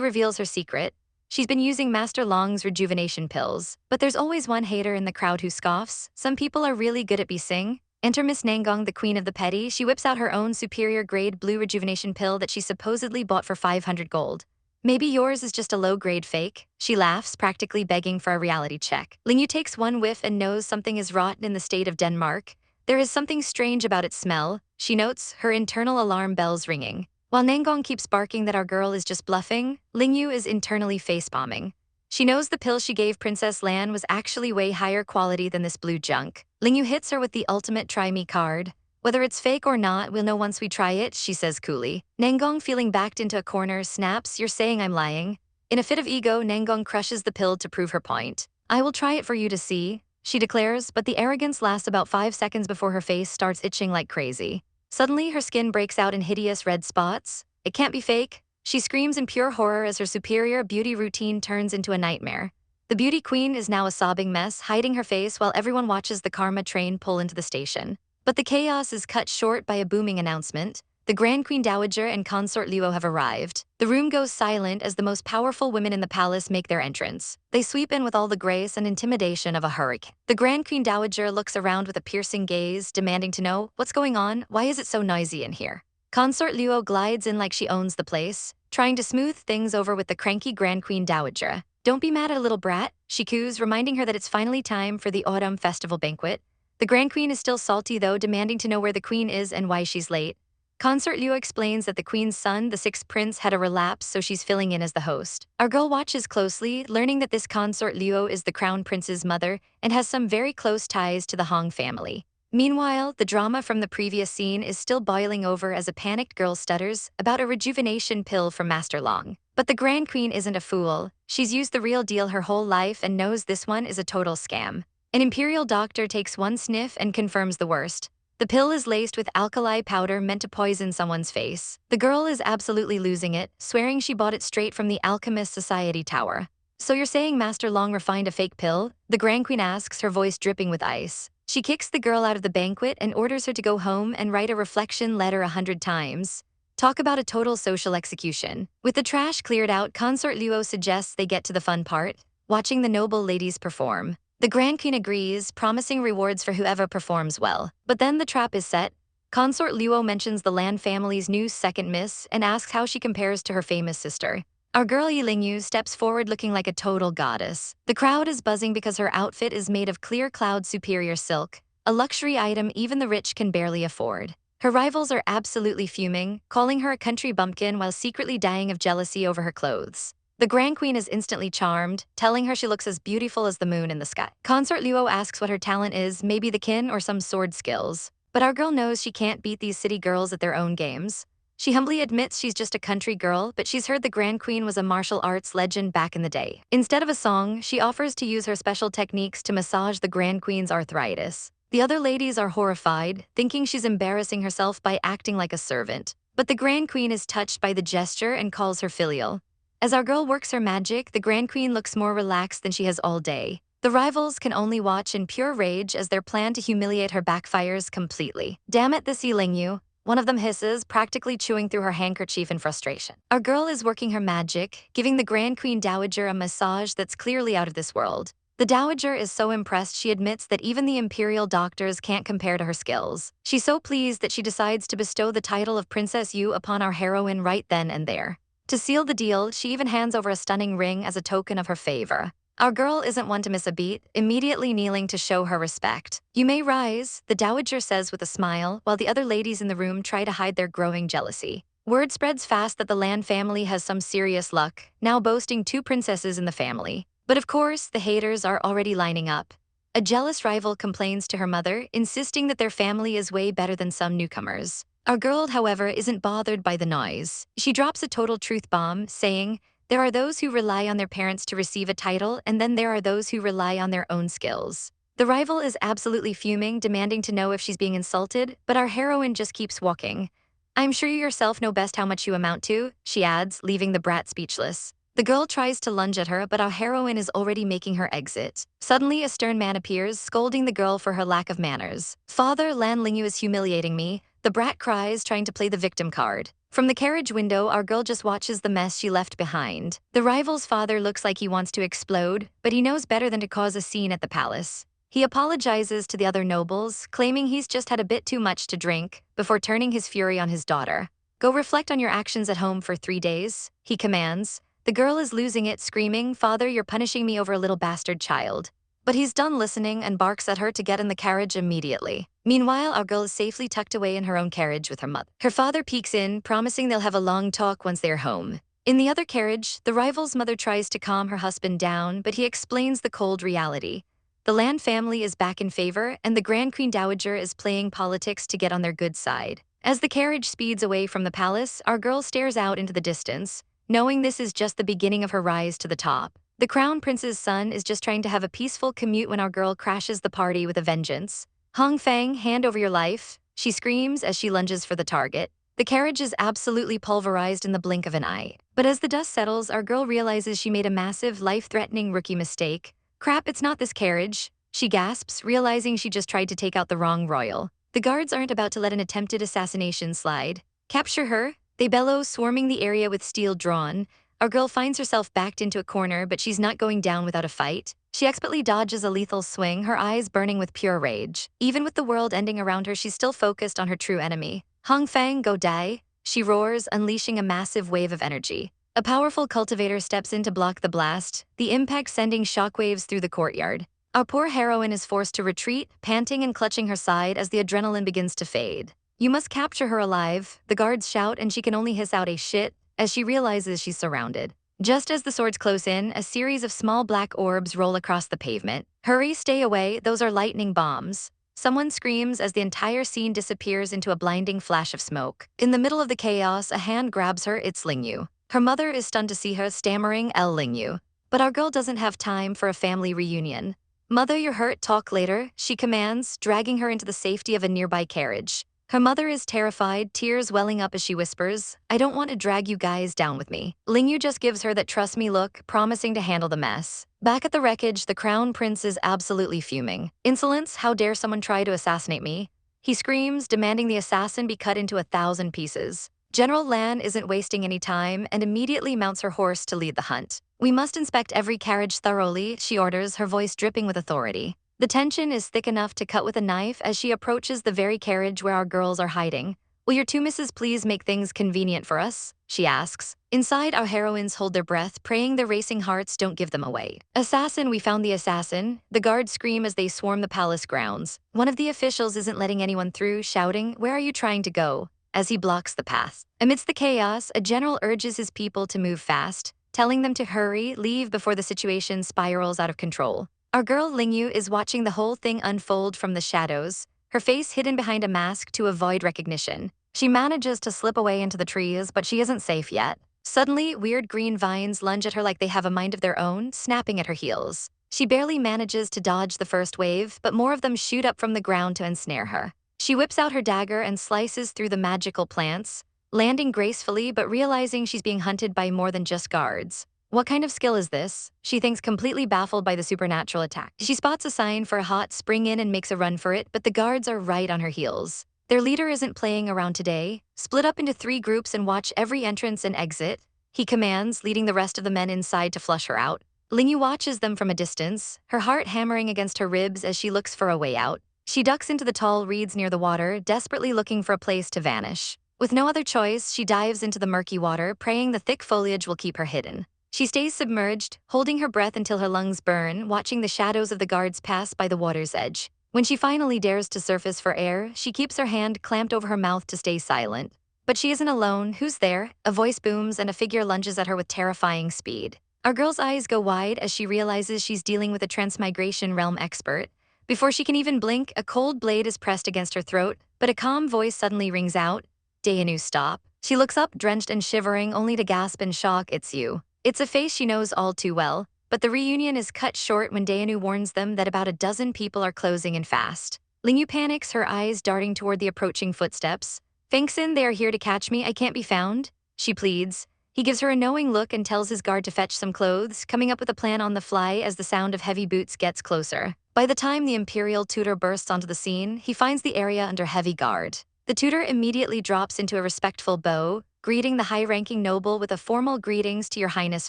reveals her secret. She's been using Master Long's rejuvenation pills, but there's always one hater in the crowd who scoffs. Some people are really good at bising. Enter Miss Nangong, the queen of the petty. She whips out her own superior grade blue rejuvenation pill that she supposedly bought for 500 gold. Maybe yours is just a low-grade fake. She laughs, practically begging for a reality check. Lingyu takes one whiff and knows something is rotten in the state of Denmark. There is something strange about its smell. She notes her internal alarm bells ringing. While Nangong keeps barking that our girl is just bluffing, Lingyu is internally face-bombing. She knows the pill she gave Princess Lan was actually way higher quality than this blue junk. Lingyu hits her with the ultimate try me card. Whether it's fake or not, we'll know once we try it, she says coolly. Nangong, feeling backed into a corner, snaps, "You're saying I'm lying?" In a fit of ego, Nangong crushes the pill to prove her point. "I will try it for you to see," she declares, but the arrogance lasts about 5 seconds before her face starts itching like crazy. Suddenly, her skin breaks out in hideous red spots. "It can't be fake." She screams in pure horror as her superior beauty routine turns into a nightmare. The beauty queen is now a sobbing mess, hiding her face while everyone watches the karma train pull into the station. But the chaos is cut short by a booming announcement. The Grand Queen Dowager and Consort Luo have arrived. The room goes silent as the most powerful women in the palace make their entrance. They sweep in with all the grace and intimidation of a hurricane. The Grand Queen Dowager looks around with a piercing gaze, demanding to know, "What's going on? Why is it so noisy in here?" Consort Luo glides in like she owns the place, trying to smooth things over with the cranky Grand Queen Dowager. "Don't be mad at a little brat," she coos, reminding her that it's finally time for the autumn festival banquet. The Grand Queen is still salty though, demanding to know where the Queen is and why she's late. Consort Luo explains that the Queen's son, the 6th Prince, had a relapse, so she's filling in as the host. Our girl watches closely, learning that this Consort Luo is the Crown Prince's mother and has some very close ties to the Hong family. Meanwhile, the drama from the previous scene is still boiling over as a panicked girl stutters about a rejuvenation pill from Master Long. But the Grand Queen isn't a fool. She's used the real deal her whole life and knows this one is a total scam. An imperial doctor takes one sniff and confirms the worst. The pill is laced with alkali powder meant to poison someone's face. The girl is absolutely losing it, swearing she bought it straight from the Alchemist Society Tower. "So you're saying Master Long refined a fake pill?" the Grand Queen asks, her voice dripping with ice. She kicks the girl out of the banquet and orders her to go home and write a reflection letter 100 times. Talk about a total social execution. With the trash cleared out, Consort Luo suggests they get to the fun part, watching the noble ladies perform. The Grand Queen agrees, promising rewards for whoever performs well. But then the trap is set. Consort Luo mentions the Lan family's new second miss and asks how she compares to her famous sister. Our girl Lingyu steps forward looking like a total goddess. The crowd is buzzing because her outfit is made of clear cloud superior silk, a luxury item even the rich can barely afford. Her rivals are absolutely fuming, calling her a country bumpkin while secretly dying of jealousy over her clothes. The Grand Queen is instantly charmed, telling her she looks as beautiful as the moon in the sky. Consort Luo asks what her talent is, maybe the kin or some sword skills. But our girl knows she can't beat these city girls at their own games. She humbly admits she's just a country girl, but she's heard the Grand Queen was a martial arts legend back in the day. Instead of a song, she offers to use her special techniques to massage the Grand Queen's arthritis. The other ladies are horrified, thinking she's embarrassing herself by acting like a servant. But the Grand Queen is touched by the gesture and calls her filial. As our girl works her magic, the Grand Queen looks more relaxed than she has all day. The rivals can only watch in pure rage as their plan to humiliate her backfires completely. "Damn it, this Lingyu," one of them hisses, practically chewing through her handkerchief in frustration. Our girl is working her magic, giving the Grand Queen Dowager a massage that's clearly out of this world. The Dowager is so impressed she admits that even the imperial doctors can't compare to her skills. She's so pleased that she decides to bestow the title of Princess Yu upon our heroine right then and there. To seal the deal, she even hands over a stunning ring as a token of her favor. Our girl isn't one to miss a beat, immediately kneeling to show her respect. "You may rise," the Dowager says with a smile, while the other ladies in the room try to hide their growing jealousy. Word spreads fast that the Lan family has some serious luck, now boasting 2 princesses in the family. But of course, the haters are already lining up. A jealous rival complains to her mother, insisting that their family is way better than some newcomers. Our girl, however, isn't bothered by the noise. She drops a total truth bomb, saying, "There are those who rely on their parents to receive a title, and then there are those who rely on their own skills." The rival is absolutely fuming, demanding to know if she's being insulted, but our heroine just keeps walking. "I'm sure you yourself know best how much you amount to," she adds, leaving the brat speechless. The girl tries to lunge at her, but our heroine is already making her exit. Suddenly, a stern man appears, scolding the girl for her lack of manners. "Father, Lan Lingyu is humiliating me," the brat cries, trying to play the victim card. From the carriage window, our girl just watches the mess she left behind. The rival's father looks like he wants to explode, but he knows better than to cause a scene at the palace. He apologizes to the other nobles, claiming he's just had a bit too much to drink, before turning his fury on his daughter. "Go reflect on your actions at home for 3 days," he commands. The girl is losing it, screaming, "Father, you're punishing me over a little bastard child." But he's done listening and barks at her to get in the carriage immediately. Meanwhile, our girl is safely tucked away in her own carriage with her mother. Her father peeks in, promising they'll have a long talk once they're home. In the other carriage, the rival's mother tries to calm her husband down, but he explains the cold reality. The Lan family is back in favor, and the Grand Queen Dowager is playing politics to get on their good side. As the carriage speeds away from the palace, our girl stares out into the distance, knowing this is just the beginning of her rise to the top. The crown prince's son is just trying to have a peaceful commute when our girl crashes the party with a vengeance. "Hong Feng, hand over your life," she screams as she lunges for the target. The carriage is absolutely pulverized in the blink of an eye. But as the dust settles, our girl realizes she made a massive, life-threatening rookie mistake. "Crap, it's not this carriage," she gasps, realizing she just tried to take out the wrong royal. The guards aren't about to let an attempted assassination slide. "Capture her," they bellow, swarming the area with steel drawn. Our girl finds herself backed into a corner, but she's not going down without a fight. She expertly dodges a lethal swing, her eyes burning with pure rage. Even with the world ending around her, she's still focused on her true enemy. "Hong Feng, go die," she roars, unleashing a massive wave of energy. A powerful cultivator steps in to block the blast, the impact sending shockwaves through the courtyard. Our poor heroine is forced to retreat, panting and clutching her side as the adrenaline begins to fade. "You must capture her alive," the guards shout, and she can only hiss out a "shit" as she realizes she's surrounded. Just as the swords close in, a series of small black orbs roll across the pavement. "Hurry, stay away, those are lightning bombs," someone screams as the entire scene disappears into a blinding flash of smoke. In the middle of the chaos, a hand grabs her, it's Lingyu. Her mother is stunned to see her, stammering, "El Lingyu." But our girl doesn't have time for a family reunion. "Mother, you're hurt, talk later," she commands, dragging her into the safety of a nearby carriage. Her mother is terrified, tears welling up as she whispers, "I don't want to drag you guys down with me." Lingyu just gives her that "trust me" look, promising to handle the mess. Back at the wreckage, the crown prince is absolutely fuming. "Insolence, how dare someone try to assassinate me?" he screams, demanding the assassin be cut into 1,000 pieces. General Lan isn't wasting any time and immediately mounts her horse to lead the hunt. "We must inspect every carriage thoroughly," she orders, her voice dripping with authority. The tension is thick enough to cut with a knife as she approaches the very carriage where our girls are hiding. "Will your two misses please make things convenient for us?" she asks. Inside, our heroines hold their breath, praying their racing hearts don't give them away. "Assassin, we found the assassin," the guards scream as they swarm the palace grounds. One of the officials isn't letting anyone through, shouting, "Where are you trying to go?" as he blocks the path. Amidst the chaos, a general urges his people to move fast, telling them to hurry, leave before the situation spirals out of control. Our girl Lingyu is watching the whole thing unfold from the shadows, her face hidden behind a mask to avoid recognition. She manages to slip away into the trees, but she isn't safe yet. Suddenly, weird green vines lunge at her like they have a mind of their own, snapping at her heels. She barely manages to dodge the first wave, but more of them shoot up from the ground to ensnare her. She whips out her dagger and slices through the magical plants, landing gracefully but realizing she's being hunted by more than just guards. What kind of skill is this? She thinks, completely baffled by the supernatural attack. She spots a sign for a hot spring in and makes a run for it, but the guards are right on her heels. Their leader isn't playing around today. "Split up into 3 groups and watch every entrance and exit," he commands, leading the rest of the men inside to flush her out. Lingyu watches them from a distance, her heart hammering against her ribs as she looks for a way out. She ducks into the tall reeds near the water, desperately looking for a place to vanish. With no other choice, she dives into the murky water, praying the thick foliage will keep her hidden. She stays submerged, holding her breath until her lungs burn, watching the shadows of the guards pass by the water's edge. When she finally dares to surface for air, she keeps her hand clamped over her mouth to stay silent. But she isn't alone. "Who's there?" a voice booms and a figure lunges at her with terrifying speed. Our girl's eyes go wide as she realizes she's dealing with a transmigration realm expert. Before she can even blink, a cold blade is pressed against her throat, but a calm voice suddenly rings out, "Daenu, stop." She looks up, drenched and shivering, only to gasp in shock, "It's you." It's a face she knows all too well, but the reunion is cut short when Daenu warns them that about a dozen people are closing in fast. Lingyu panics, her eyes darting toward the approaching footsteps. "Fengsin, they are here to catch me, I can't be found," she pleads. He gives her a knowing look and tells his guard to fetch some clothes, coming up with a plan on the fly as the sound of heavy boots gets closer. By the time the Imperial tutor bursts onto the scene, he finds the area under heavy guard. The tutor immediately drops into a respectful bow, greeting the high-ranking noble with a formal greetings to Your Highness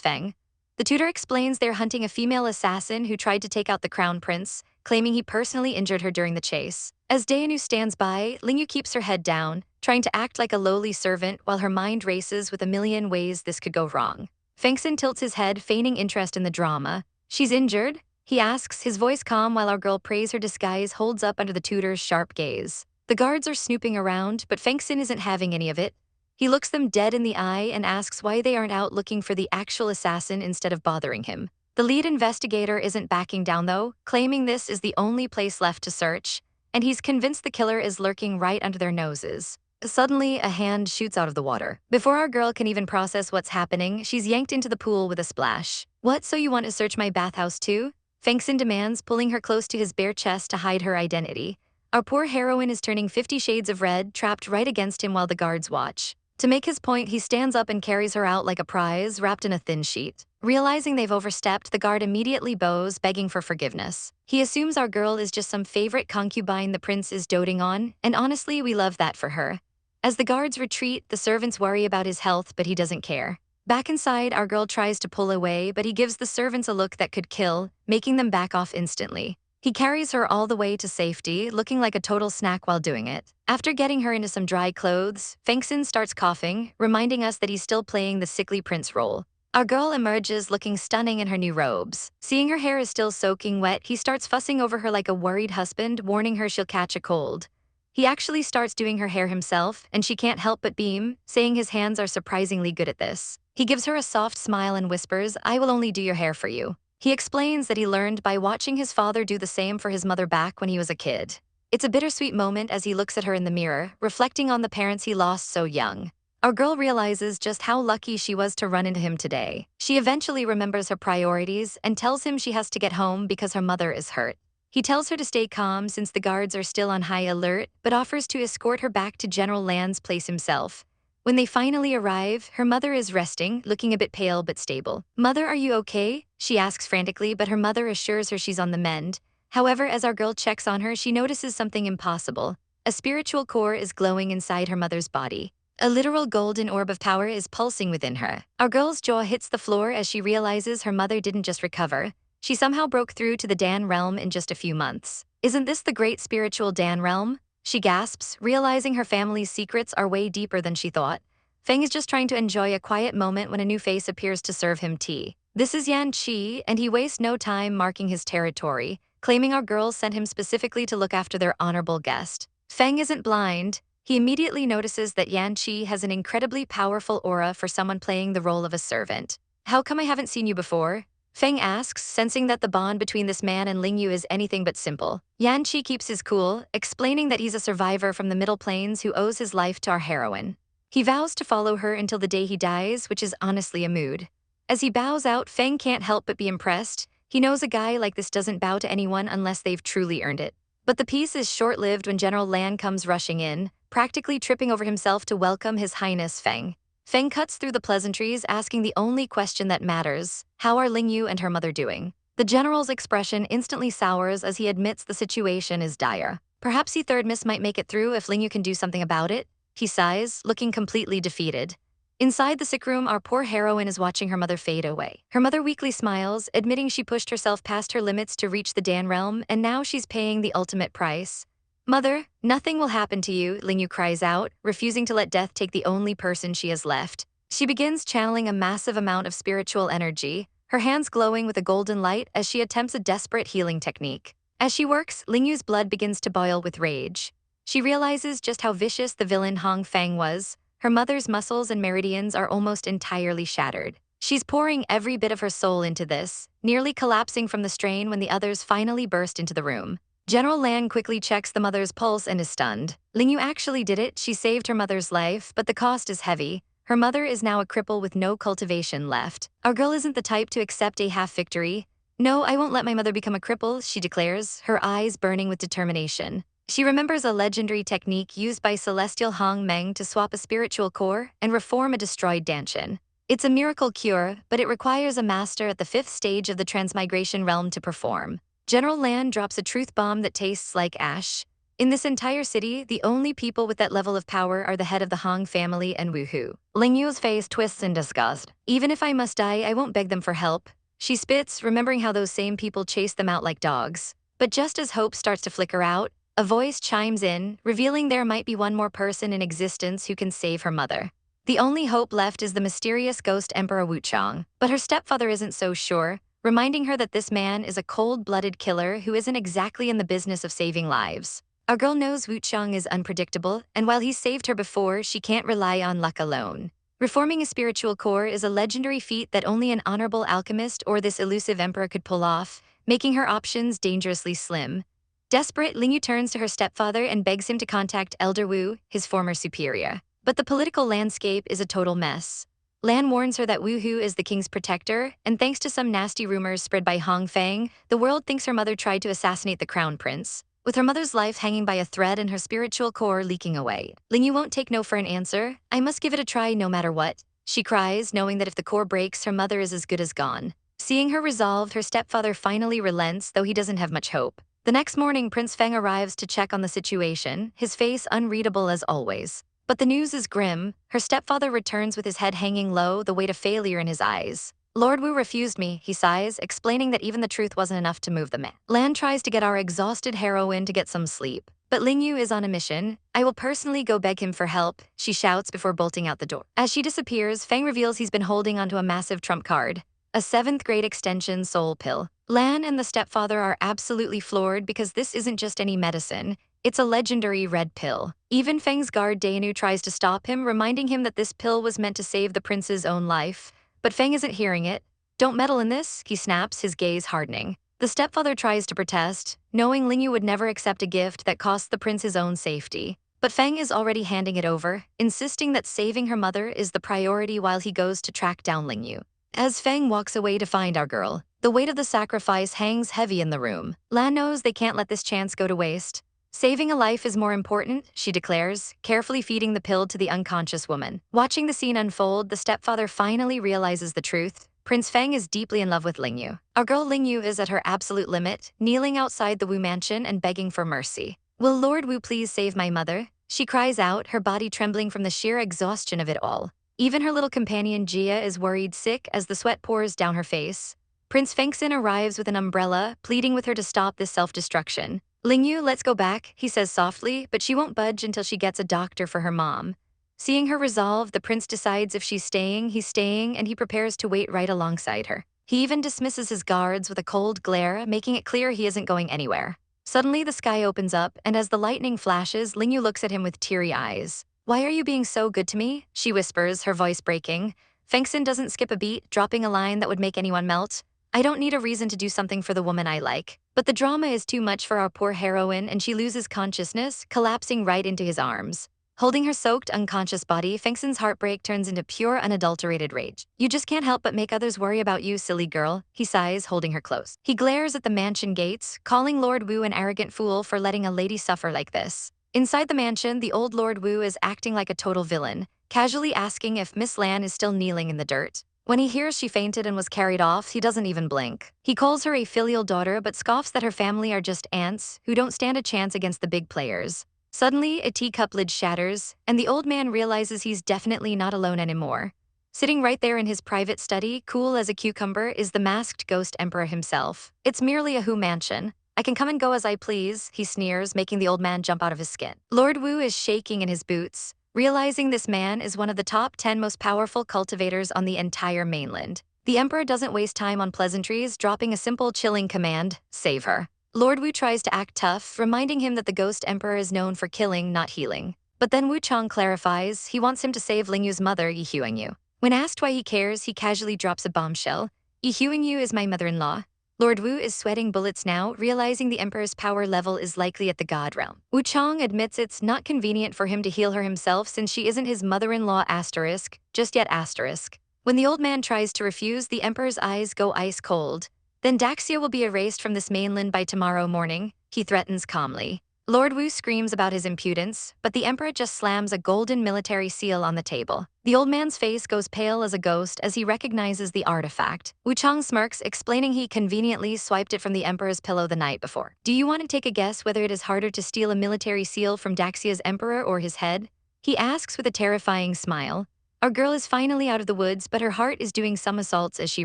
Feng. The tutor explains they're hunting a female assassin who tried to take out the crown prince, claiming he personally injured her during the chase. As Daenu stands by, Lingyu keeps her head down, trying to act like a lowly servant while her mind races with a million ways this could go wrong. Fengxin tilts his head, feigning interest in the drama. She's injured? He asks, his voice calm while our girl prays her disguise holds up under the tutor's sharp gaze. The guards are snooping around, but Fengxin isn't having any of it. He looks them dead in the eye and asks why they aren't out looking for the actual assassin instead of bothering him. The lead investigator isn't backing down though, claiming this is the only place left to search, and he's convinced the killer is lurking right under their noses. Suddenly, a hand shoots out of the water. Before our girl can even process what's happening, she's yanked into the pool with a splash. What, so you want to search my bathhouse too? Fengxin demands, pulling her close to his bare chest to hide her identity. Our poor heroine is turning 50 shades of red, trapped right against him while the guards watch. To make his point, he stands up and carries her out like a prize, wrapped in a thin sheet. Realizing they've overstepped, the guard immediately bows, begging for forgiveness. He assumes our girl is just some favorite concubine the prince is doting on, and honestly, we love that for her. As the guards retreat, the servants worry about his health, but he doesn't care. Back inside, our girl tries to pull away, but he gives the servants a look that could kill, making them back off instantly. He carries her all the way to safety, looking like a total snack while doing it. After getting her into some dry clothes, Fengxin starts coughing, reminding us that he's still playing the sickly prince role. Our girl emerges looking stunning in her new robes. Seeing her hair is still soaking wet, he starts fussing over her like a worried husband, warning her she'll catch a cold. He actually starts doing her hair himself, and she can't help but beam, saying his hands are surprisingly good at this. He gives her a soft smile and whispers, "I will only do your hair for you." He explains that he learned by watching his father do the same for his mother back when he was a kid. It's a bittersweet moment as he looks at her in the mirror, reflecting on the parents he lost so young. Our girl realizes just how lucky she was to run into him today. She eventually remembers her priorities and tells him she has to get home because her mother is hurt. He tells her to stay calm since the guards are still on high alert, but offers to escort her back to General Land's place himself. When they finally arrive, her mother is resting, looking a bit pale but stable. "Mother, are you okay?" she asks frantically, but her mother assures her she's on the mend. However, as our girl checks on her, she notices something impossible. A spiritual core is glowing inside her mother's body. A literal golden orb of power is pulsing within her. Our girl's jaw hits the floor as she realizes her mother didn't just recover. She somehow broke through to the Dan realm in just a few months. "Isn't this the great spiritual Dan realm?" she gasps, realizing her family's secrets are way deeper than she thought. Feng is just trying to enjoy a quiet moment when a new face appears to serve him tea. This is Yan Qi, and he wastes no time marking his territory, claiming our girls sent him specifically to look after their honorable guest. Feng isn't blind. He immediately notices that Yan Qi has an incredibly powerful aura for someone playing the role of a servant. "How come I haven't seen you before?" Feng asks, sensing that the bond between this man and Lingyu is anything but simple. Yan Qi keeps his cool, explaining that he's a survivor from the Middle Plains who owes his life to our heroine. He vows to follow her until the day he dies, which is honestly a mood. As he bows out, Feng can't help but be impressed. He knows a guy like this doesn't bow to anyone unless they've truly earned it. But the peace is short-lived when General Lan comes rushing in, practically tripping over himself to welcome His Highness Feng. Feng cuts through the pleasantries, asking the only question that matters: how are Lingyu and her mother doing? The general's expression instantly sours as he admits the situation is dire. Perhaps he third miss might make it through if Lingyu can do something about it. He sighs, looking completely defeated. Inside the sick room, our poor heroine is watching her mother fade away. Her mother weakly smiles, admitting she pushed herself past her limits to reach the Dan realm, and now she's paying the ultimate price. "Mother, nothing will happen to you," Lingyu cries out, refusing to let death take the only person she has left. She begins channeling a massive amount of spiritual energy, her hands glowing with a golden light as she attempts a desperate healing technique. As she works, Lingyu's blood begins to boil with rage. She realizes just how vicious the villain Hong Feng was. Her mother's muscles and meridians are almost entirely shattered. She's pouring every bit of her soul into this, nearly collapsing from the strain when the others finally burst into the room. General Lan quickly checks the mother's pulse and is stunned. Lingyu actually did it. She saved her mother's life, but the cost is heavy. Her mother is now a cripple with no cultivation left. Our girl isn't the type to accept a half victory. "No, I won't let my mother become a cripple," she declares, her eyes burning with determination. She remembers a legendary technique used by Celestial Hong Meng to swap a spiritual core and reform a destroyed Danshin. It's a miracle cure, but it requires a master at the 5th stage of the transmigration realm to perform. General Lan drops a truth bomb that tastes like ash. In this entire city, the only people with that level of power are the head of the Hong family and Wu Hu. Ling Yu's face twists in disgust. Even if I must die, I won't beg them for help. She spits, remembering how those same people chased them out like dogs. But just as hope starts to flicker out, a voice chimes in, revealing there might be one more person in existence who can save her mother. The only hope left is the mysterious ghost Emperor Wuchang. But her stepfather isn't so sure, reminding her that this man is a cold-blooded killer who isn't exactly in the business of saving lives. Our girl knows Wuchang is unpredictable, and while he's saved her before, she can't rely on luck alone. Reforming a spiritual core is a legendary feat that only an honorable alchemist or this elusive emperor could pull off, making her options dangerously slim. Desperate, Lingyu turns to her stepfather and begs him to contact Elder Wu, his former superior. But the political landscape is a total mess. Lan warns her that Wu Hu is the king's protector, and thanks to some nasty rumors spread by Hong Fang, the world thinks her mother tried to assassinate the crown prince. With her mother's life hanging by a thread and her spiritual core leaking away, Lingyu won't take no for an answer. I must give it a try no matter what, she cries, knowing that if the core breaks, her mother is as good as gone. Seeing her resolved, her stepfather finally relents, though he doesn't have much hope. The next morning, Prince Feng arrives to check on the situation, his face unreadable as always. But the news is grim. Her stepfather returns with his head hanging low, the weight of failure in his eyes. Lord Wu refused me, he sighs, explaining that even the truth wasn't enough to move the man. Lan tries to get our exhausted heroine to get some sleep. But Lingyu is on a mission. I will personally go beg him for help, she shouts before bolting out the door. As she disappears, Feng reveals he's been holding onto a massive trump card. A 7th grade extension soul pill. Lan and the stepfather are absolutely floored because this isn't just any medicine. It's a legendary red pill. Even Feng's guard Dainu tries to stop him, reminding him that this pill was meant to save the prince's own life. But Feng isn't hearing it. Don't meddle in this, he snaps, his gaze hardening. The stepfather tries to protest, knowing Lingyu would never accept a gift that cost the prince his own safety. But Feng is already handing it over, insisting that saving her mother is the priority while he goes to track down Lingyu. As Feng walks away to find our girl, the weight of the sacrifice hangs heavy in the room. Lan knows they can't let this chance go to waste. Saving a life is more important, she declares, carefully feeding the pill to the unconscious woman. Watching the scene unfold, the stepfather finally realizes the truth. Prince Feng is deeply in love with Lingyu. Our girl Lingyu is at her absolute limit, kneeling outside the Wu mansion and begging for mercy. Will Lord Wu please save my mother? She cries out, her body trembling from the sheer exhaustion of it all. Even her little companion Jia is worried sick as the sweat pours down her face. Prince Fengxin arrives with an umbrella, pleading with her to stop this self-destruction. Lingyu, let's go back, he says softly, but she won't budge until she gets a doctor for her mom. Seeing her resolve, the prince decides if she's staying, he's staying, and he prepares to wait right alongside her. He even dismisses his guards with a cold glare, making it clear he isn't going anywhere. Suddenly, the sky opens up, and as the lightning flashes, Lingyu looks at him with teary eyes. Why are you being so good to me? She whispers, her voice breaking. Fengxin doesn't skip a beat, dropping a line that would make anyone melt. I don't need a reason to do something for the woman I like. But the drama is too much for our poor heroine, and she loses consciousness, collapsing right into his arms. Holding her soaked, unconscious body, Fengxin's heartbreak turns into pure, unadulterated rage. You just can't help but make others worry about you, silly girl, he sighs, holding her close. He glares at the mansion gates, calling Lord Wu an arrogant fool for letting a lady suffer like this. Inside the mansion, the old Lord Wu is acting like a total villain, casually asking if Miss Lan is still kneeling in the dirt. When he hears she fainted and was carried off, he doesn't even blink. He calls her a filial daughter but scoffs that her family are just ants who don't stand a chance against the big players. Suddenly, a teacup lid shatters, and the old man realizes he's definitely not alone anymore. Sitting right there in his private study, cool as a cucumber, is the masked ghost emperor himself. It's merely a Hu mansion. I can come and go as I please, he sneers, making the old man jump out of his skin. Lord Wu is shaking in his boots, realizing this man is one of the top 10 most powerful cultivators on the entire mainland. The emperor doesn't waste time on pleasantries, dropping a simple chilling command, save her. Lord Wu tries to act tough, reminding him that the ghost emperor is known for killing, not healing. But then Wu Chang clarifies he wants him to save Lingyu's mother, Yi Huangyu. When asked why he cares, he casually drops a bombshell. Yi Huangyu is my mother-in-law. Lord Wu is sweating bullets now, realizing the emperor's power level is likely at the god realm. Wu Chang admits it's not convenient for him to heal her himself since she isn't his mother-in-law asterisk, just yet asterisk. When the old man tries to refuse, the emperor's eyes go ice cold. Then Daxia will be erased from this mainland by tomorrow morning, he threatens calmly. Lord Wu screams about his impudence, but the emperor just slams a golden military seal on the table. The old man's face goes pale as a ghost as he recognizes the artifact. Wu Chang smirks, explaining he conveniently swiped it from the emperor's pillow the night before. Do you want to take a guess whether it is harder to steal a military seal from Daxia's emperor or his head? He asks with a terrifying smile. Our girl is finally out of the woods, but her heart is doing somersaults as she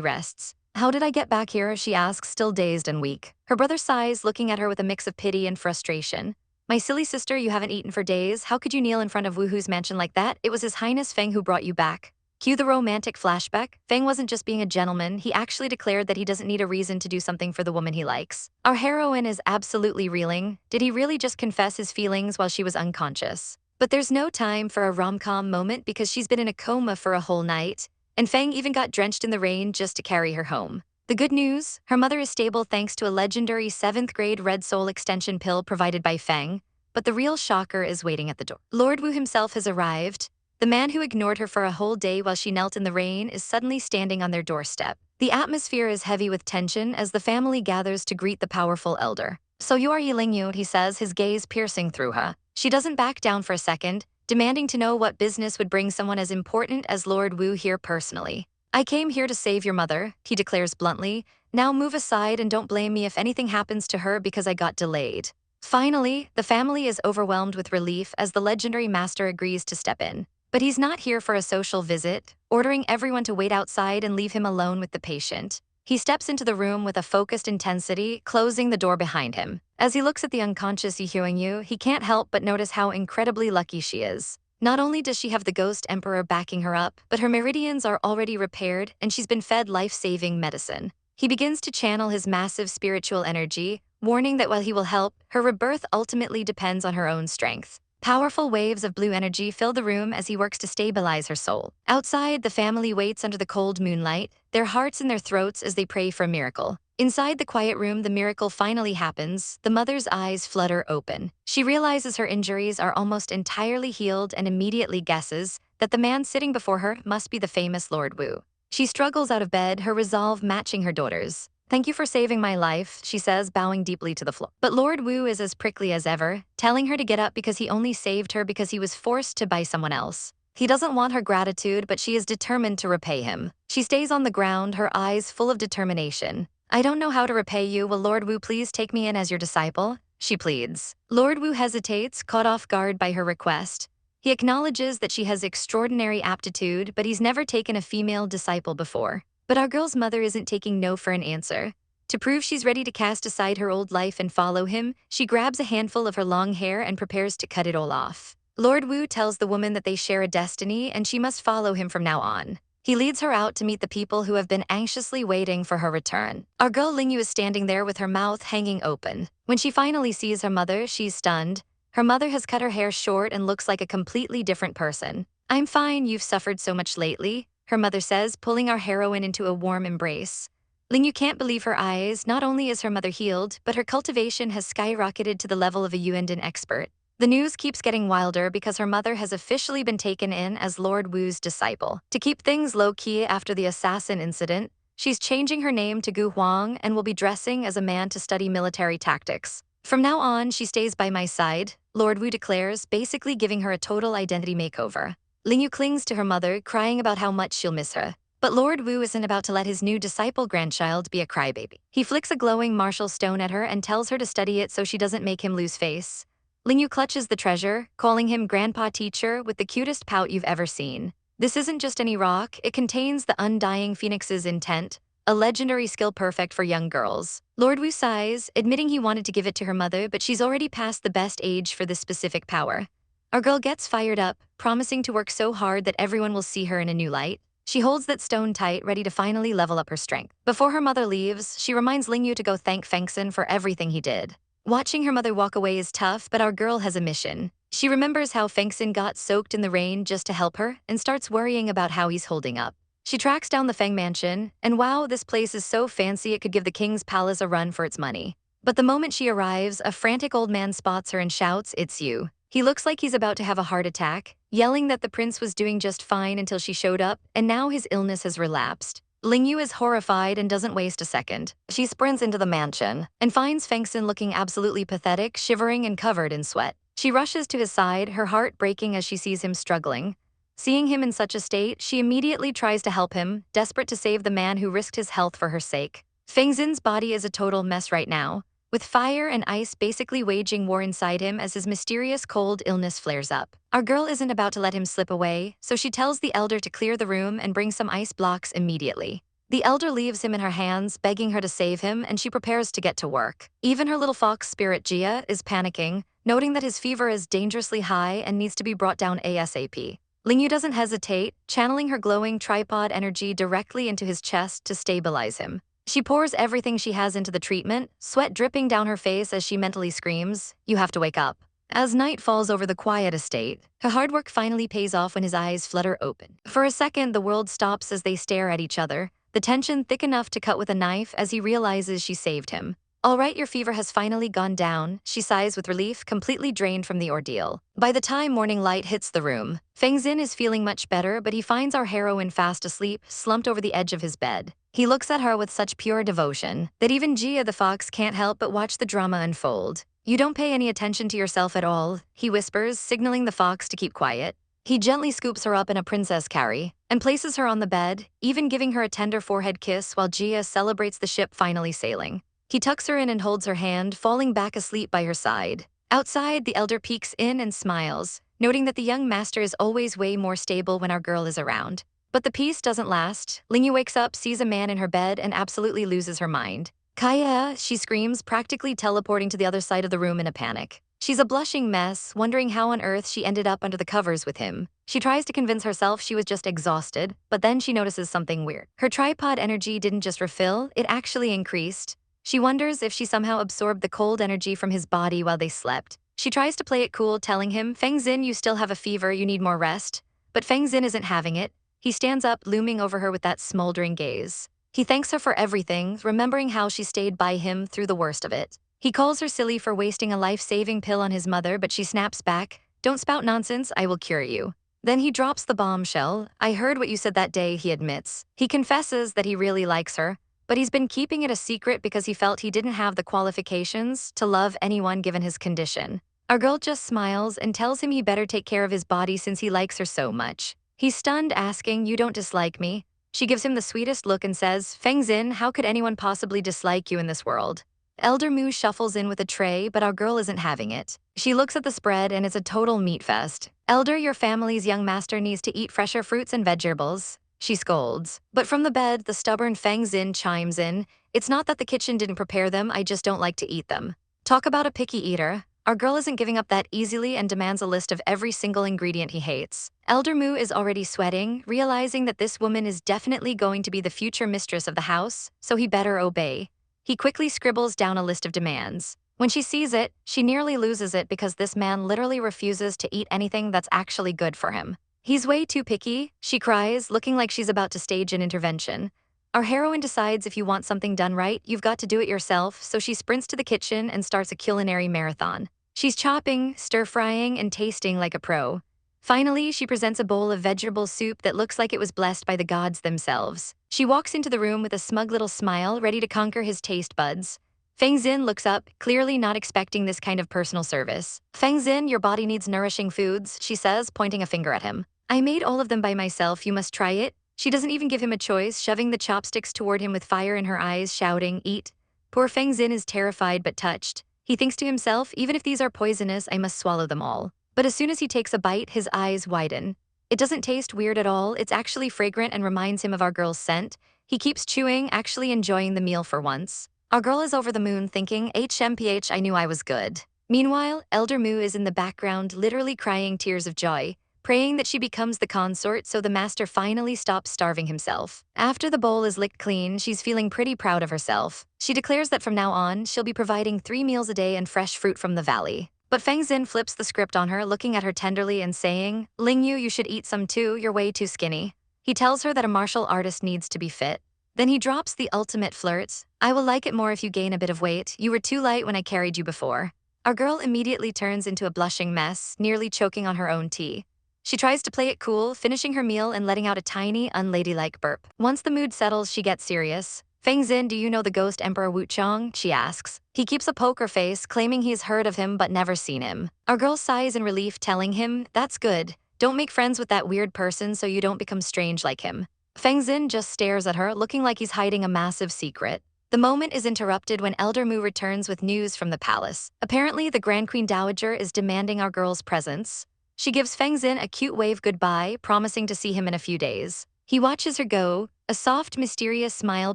rests. How did I get back here? She asks, still dazed and weak. Her brother sighs, looking at her with a mix of pity and frustration. My silly sister, you haven't eaten for days. How could you kneel in front of Wuhu's mansion like that? It was His Highness Feng who brought you back. Cue the romantic flashback. Feng wasn't just being a gentleman, he actually declared that he doesn't need a reason to do something for the woman he likes. Our heroine is absolutely reeling. Did he really just confess his feelings while she was unconscious? But there's no time for a rom-com moment because she's been in a coma for a whole night, and Feng even got drenched in the rain just to carry her home. The good news, her mother is stable thanks to a legendary 7th grade red soul extension pill provided by Feng, but the real shocker is waiting at the door. Lord Wu himself has arrived. The man who ignored her for a whole day while she knelt in the rain is suddenly standing on their doorstep. The atmosphere is heavy with tension as the family gathers to greet the powerful elder. So you are Yiling Yu, he says, his gaze piercing through her. She doesn't back down for a second, demanding to know what business would bring someone as important as Lord Wu here personally. I came here to save your mother, he declares bluntly. Now move aside and don't blame me if anything happens to her because I got delayed. Finally, the family is overwhelmed with relief as the legendary master agrees to step in. But he's not here for a social visit, ordering everyone to wait outside and leave him alone with the patient. He steps into the room with a focused intensity, closing the door behind him. As he looks at the unconscious Yiling Yu, he can't help but notice how incredibly lucky she is. Not only does she have the ghost emperor backing her up, but her meridians are already repaired and she's been fed life-saving medicine. He begins to channel his massive spiritual energy, warning that while he will help, her rebirth ultimately depends on her own strength. Powerful waves of blue energy fill the room as he works to stabilize her soul. Outside, the family waits under the cold moonlight, their hearts in their throats as they pray for a miracle. Inside the quiet room, the miracle finally happens. The mother's eyes flutter open. She realizes her injuries are almost entirely healed and immediately guesses that the man sitting before her must be the famous Lord Wu. She struggles out of bed, her resolve matching her daughter's. Thank you for saving my life, she says, bowing deeply to the floor. But Lord Wu is as prickly as ever, telling her to get up because he only saved her because he was forced to by someone else. He doesn't want her gratitude, but she is determined to repay him. She stays on the ground, her eyes full of determination. I don't know how to repay you. Will Lord Wu please take me in as your disciple? She pleads. Lord Wu hesitates, caught off guard by her request. He acknowledges that she has extraordinary aptitude, but he's never taken a female disciple before. But our girl's mother isn't taking no for an answer. To prove she's ready to cast aside her old life and follow him, she grabs a handful of her long hair and prepares to cut it all off. Lord Wu tells the woman that they share a destiny and she must follow him from now on. He leads her out to meet the people who have been anxiously waiting for her return. Our girl Ling Yu is standing there with her mouth hanging open. When she finally sees her mother, she's stunned. Her mother has cut her hair short and looks like a completely different person. I'm fine, you've suffered so much lately, her mother says, pulling our heroine into a warm embrace. Ling Yu can't believe her eyes. Not only is her mother healed, but her cultivation has skyrocketed to the level of a Yuandan expert. The news keeps getting wilder because her mother has officially been taken in as Lord Wu's disciple. To keep things low-key after the assassin incident, she's changing her name to Gu Huang and will be dressing as a man to study military tactics. From now on, she stays by my side, Lord Wu declares, basically giving her a total identity makeover. Ling Yu clings to her mother, crying about how much she'll miss her. But Lord Wu isn't about to let his new disciple grandchild be a crybaby. He flicks a glowing martial stone at her and tells her to study it so she doesn't make him lose face. Ling Yu clutches the treasure, calling him grandpa teacher with the cutest pout you've ever seen. This isn't just any rock, it contains the undying phoenix's intent, a legendary skill perfect for young girls. Lord Wu sighs, admitting he wanted to give it to her mother, but she's already past the best age for this specific power. Our girl gets fired up, promising to work so hard that everyone will see her in a new light. She holds that stone tight, ready to finally level up her strength. Before her mother leaves, she reminds Ling Yu to go thank Fengxin for everything he did. Watching her mother walk away is tough, but our girl has a mission. She remembers how Fengxin got soaked in the rain just to help her and starts worrying about how he's holding up. She tracks down the Feng mansion, and wow, this place is so fancy it could give the king's palace a run for its money. But the moment she arrives, a frantic old man spots her and shouts, "It's you." He looks like he's about to have a heart attack, yelling that the prince was doing just fine until she showed up, and now his illness has relapsed. Ling Yu is horrified and doesn't waste a second. She sprints into the mansion and finds Feng Xin looking absolutely pathetic, shivering and covered in sweat. She rushes to his side, her heart breaking as she sees him struggling. Seeing him in such a state, she immediately tries to help him, desperate to save the man who risked his health for her sake. Feng Xin's body is a total mess right now, with fire and ice basically waging war inside him as his mysterious cold illness flares up. Our girl isn't about to let him slip away, so she tells the elder to clear the room and bring some ice blocks immediately. The elder leaves him in her hands, begging her to save him, and she prepares to get to work. Even her little fox spirit Jia is panicking, noting that his fever is dangerously high and needs to be brought down ASAP. Ling Yu doesn't hesitate, channeling her glowing tripod energy directly into his chest to stabilize him. She pours everything she has into the treatment, sweat dripping down her face as she mentally screams, "You have to wake up." As night falls over the quiet estate, her hard work finally pays off when his eyes flutter open. For a second, the world stops as they stare at each other, the tension thick enough to cut with a knife as he realizes she saved him. "All right, your fever has finally gone down," she sighs with relief, completely drained from the ordeal. By the time morning light hits the room, Feng Xin is feeling much better, but he finds our heroine fast asleep, slumped over the edge of his bed. He looks at her with such pure devotion that even Jia the fox can't help but watch the drama unfold. "You don't pay any attention to yourself at all," he whispers, signaling the fox to keep quiet. He gently scoops her up in a princess carry and places her on the bed, even giving her a tender forehead kiss while Jia celebrates the ship finally sailing. He tucks her in and holds her hand, falling back asleep by her side. Outside, the elder peeks in and smiles, noting that the young master is always way more stable when our girl is around. But the peace doesn't last. Ling Yu wakes up, sees a man in her bed, and absolutely loses her mind. "Kaya," she screams, practically teleporting to the other side of the room in a panic. She's a blushing mess, wondering how on earth she ended up under the covers with him. She tries to convince herself she was just exhausted, but then she notices something weird. Her tripod energy didn't just refill, it actually increased. She wonders if she somehow absorbed the cold energy from his body while they slept. She tries to play it cool, telling him, "Feng Xin, you still have a fever, you need more rest." But Feng Xin isn't having it. He stands up, looming over her with that smoldering gaze. He thanks her for everything, remembering how she stayed by him through the worst of it. He calls her silly for wasting a life-saving pill on his mother, but she snaps back, "Don't spout nonsense, I will cure you." Then he drops the bombshell. "I heard what you said that day," he admits. He confesses that he really likes her, but he's been keeping it a secret because he felt he didn't have the qualifications to love anyone given his condition. Our girl just smiles and tells him he better take care of his body since he likes her so much. He's stunned, asking, "You don't dislike me?" She gives him the sweetest look and says, "Feng Xin, how could anyone possibly dislike you in this world?" Elder Mu shuffles in with a tray, but our girl isn't having it. She looks at the spread and it's a total meat fest. "Elder, your family's young master needs to eat fresher fruits and vegetables," she scolds. But from the bed, the stubborn Feng Xin chimes in, "It's not that the kitchen didn't prepare them, I just don't like to eat them." Talk about a picky eater. Our girl isn't giving up that easily and demands a list of every single ingredient he hates. Elder Mu is already sweating, realizing that this woman is definitely going to be the future mistress of the house, so he better obey. He quickly scribbles down a list of demands. When she sees it, she nearly loses it because this man literally refuses to eat anything that's actually good for him. "He's way too picky," she cries, looking like she's about to stage an intervention. Our heroine decides if you want something done right, you've got to do it yourself, so she sprints to the kitchen and starts a culinary marathon. She's chopping, stir-frying, and tasting like a pro. Finally, she presents a bowl of vegetable soup that looks like it was blessed by the gods themselves. She walks into the room with a smug little smile, ready to conquer his taste buds. Feng Xin looks up, clearly not expecting this kind of personal service. "Feng Xin, your body needs nourishing foods," she says, pointing a finger at him. "I made all of them by myself, you must try it." She doesn't even give him a choice, shoving the chopsticks toward him with fire in her eyes, shouting, "Eat." Poor Feng Xin is terrified but touched. He thinks to himself, even if these are poisonous, I must swallow them all. But as soon as he takes a bite, his eyes widen. It doesn't taste weird at all, it's actually fragrant and reminds him of our girl's scent. He keeps chewing, actually enjoying the meal for once. Our girl is over the moon thinking, HMPH, I knew I was good. Meanwhile, Elder Mu is in the background, literally crying tears of joy, praying that she becomes the consort so the master finally stops starving himself. After the bowl is licked clean, she's feeling pretty proud of herself. She declares that from now on, she'll be providing 3 meals a day and fresh fruit from the valley. But Feng Xin flips the script on her, looking at her tenderly and saying, "Ling Yu, you should eat some too, you're way too skinny." He tells her that a martial artist needs to be fit. Then he drops the ultimate flirt, "I will like it more if you gain a bit of weight, you were too light when I carried you before." Our girl immediately turns into a blushing mess, nearly choking on her own tea. She tries to play it cool, finishing her meal and letting out a tiny, unladylike burp. Once the mood settles, she gets serious. Feng Xin, do you know the ghost Emperor Wu Chong? She asks. He keeps a poker face, claiming he's heard of him but never seen him. Our girl sighs in relief, telling him, that's good. Don't make friends with that weird person so you don't become strange like him. Feng Xin just stares at her, looking like he's hiding a massive secret. The moment is interrupted when Elder Mu returns with news from the palace. Apparently, the Grand Queen Dowager is demanding our girl's presence. She gives Feng Xin a cute wave goodbye, promising to see him in a few days. He watches her go, a soft, mysterious smile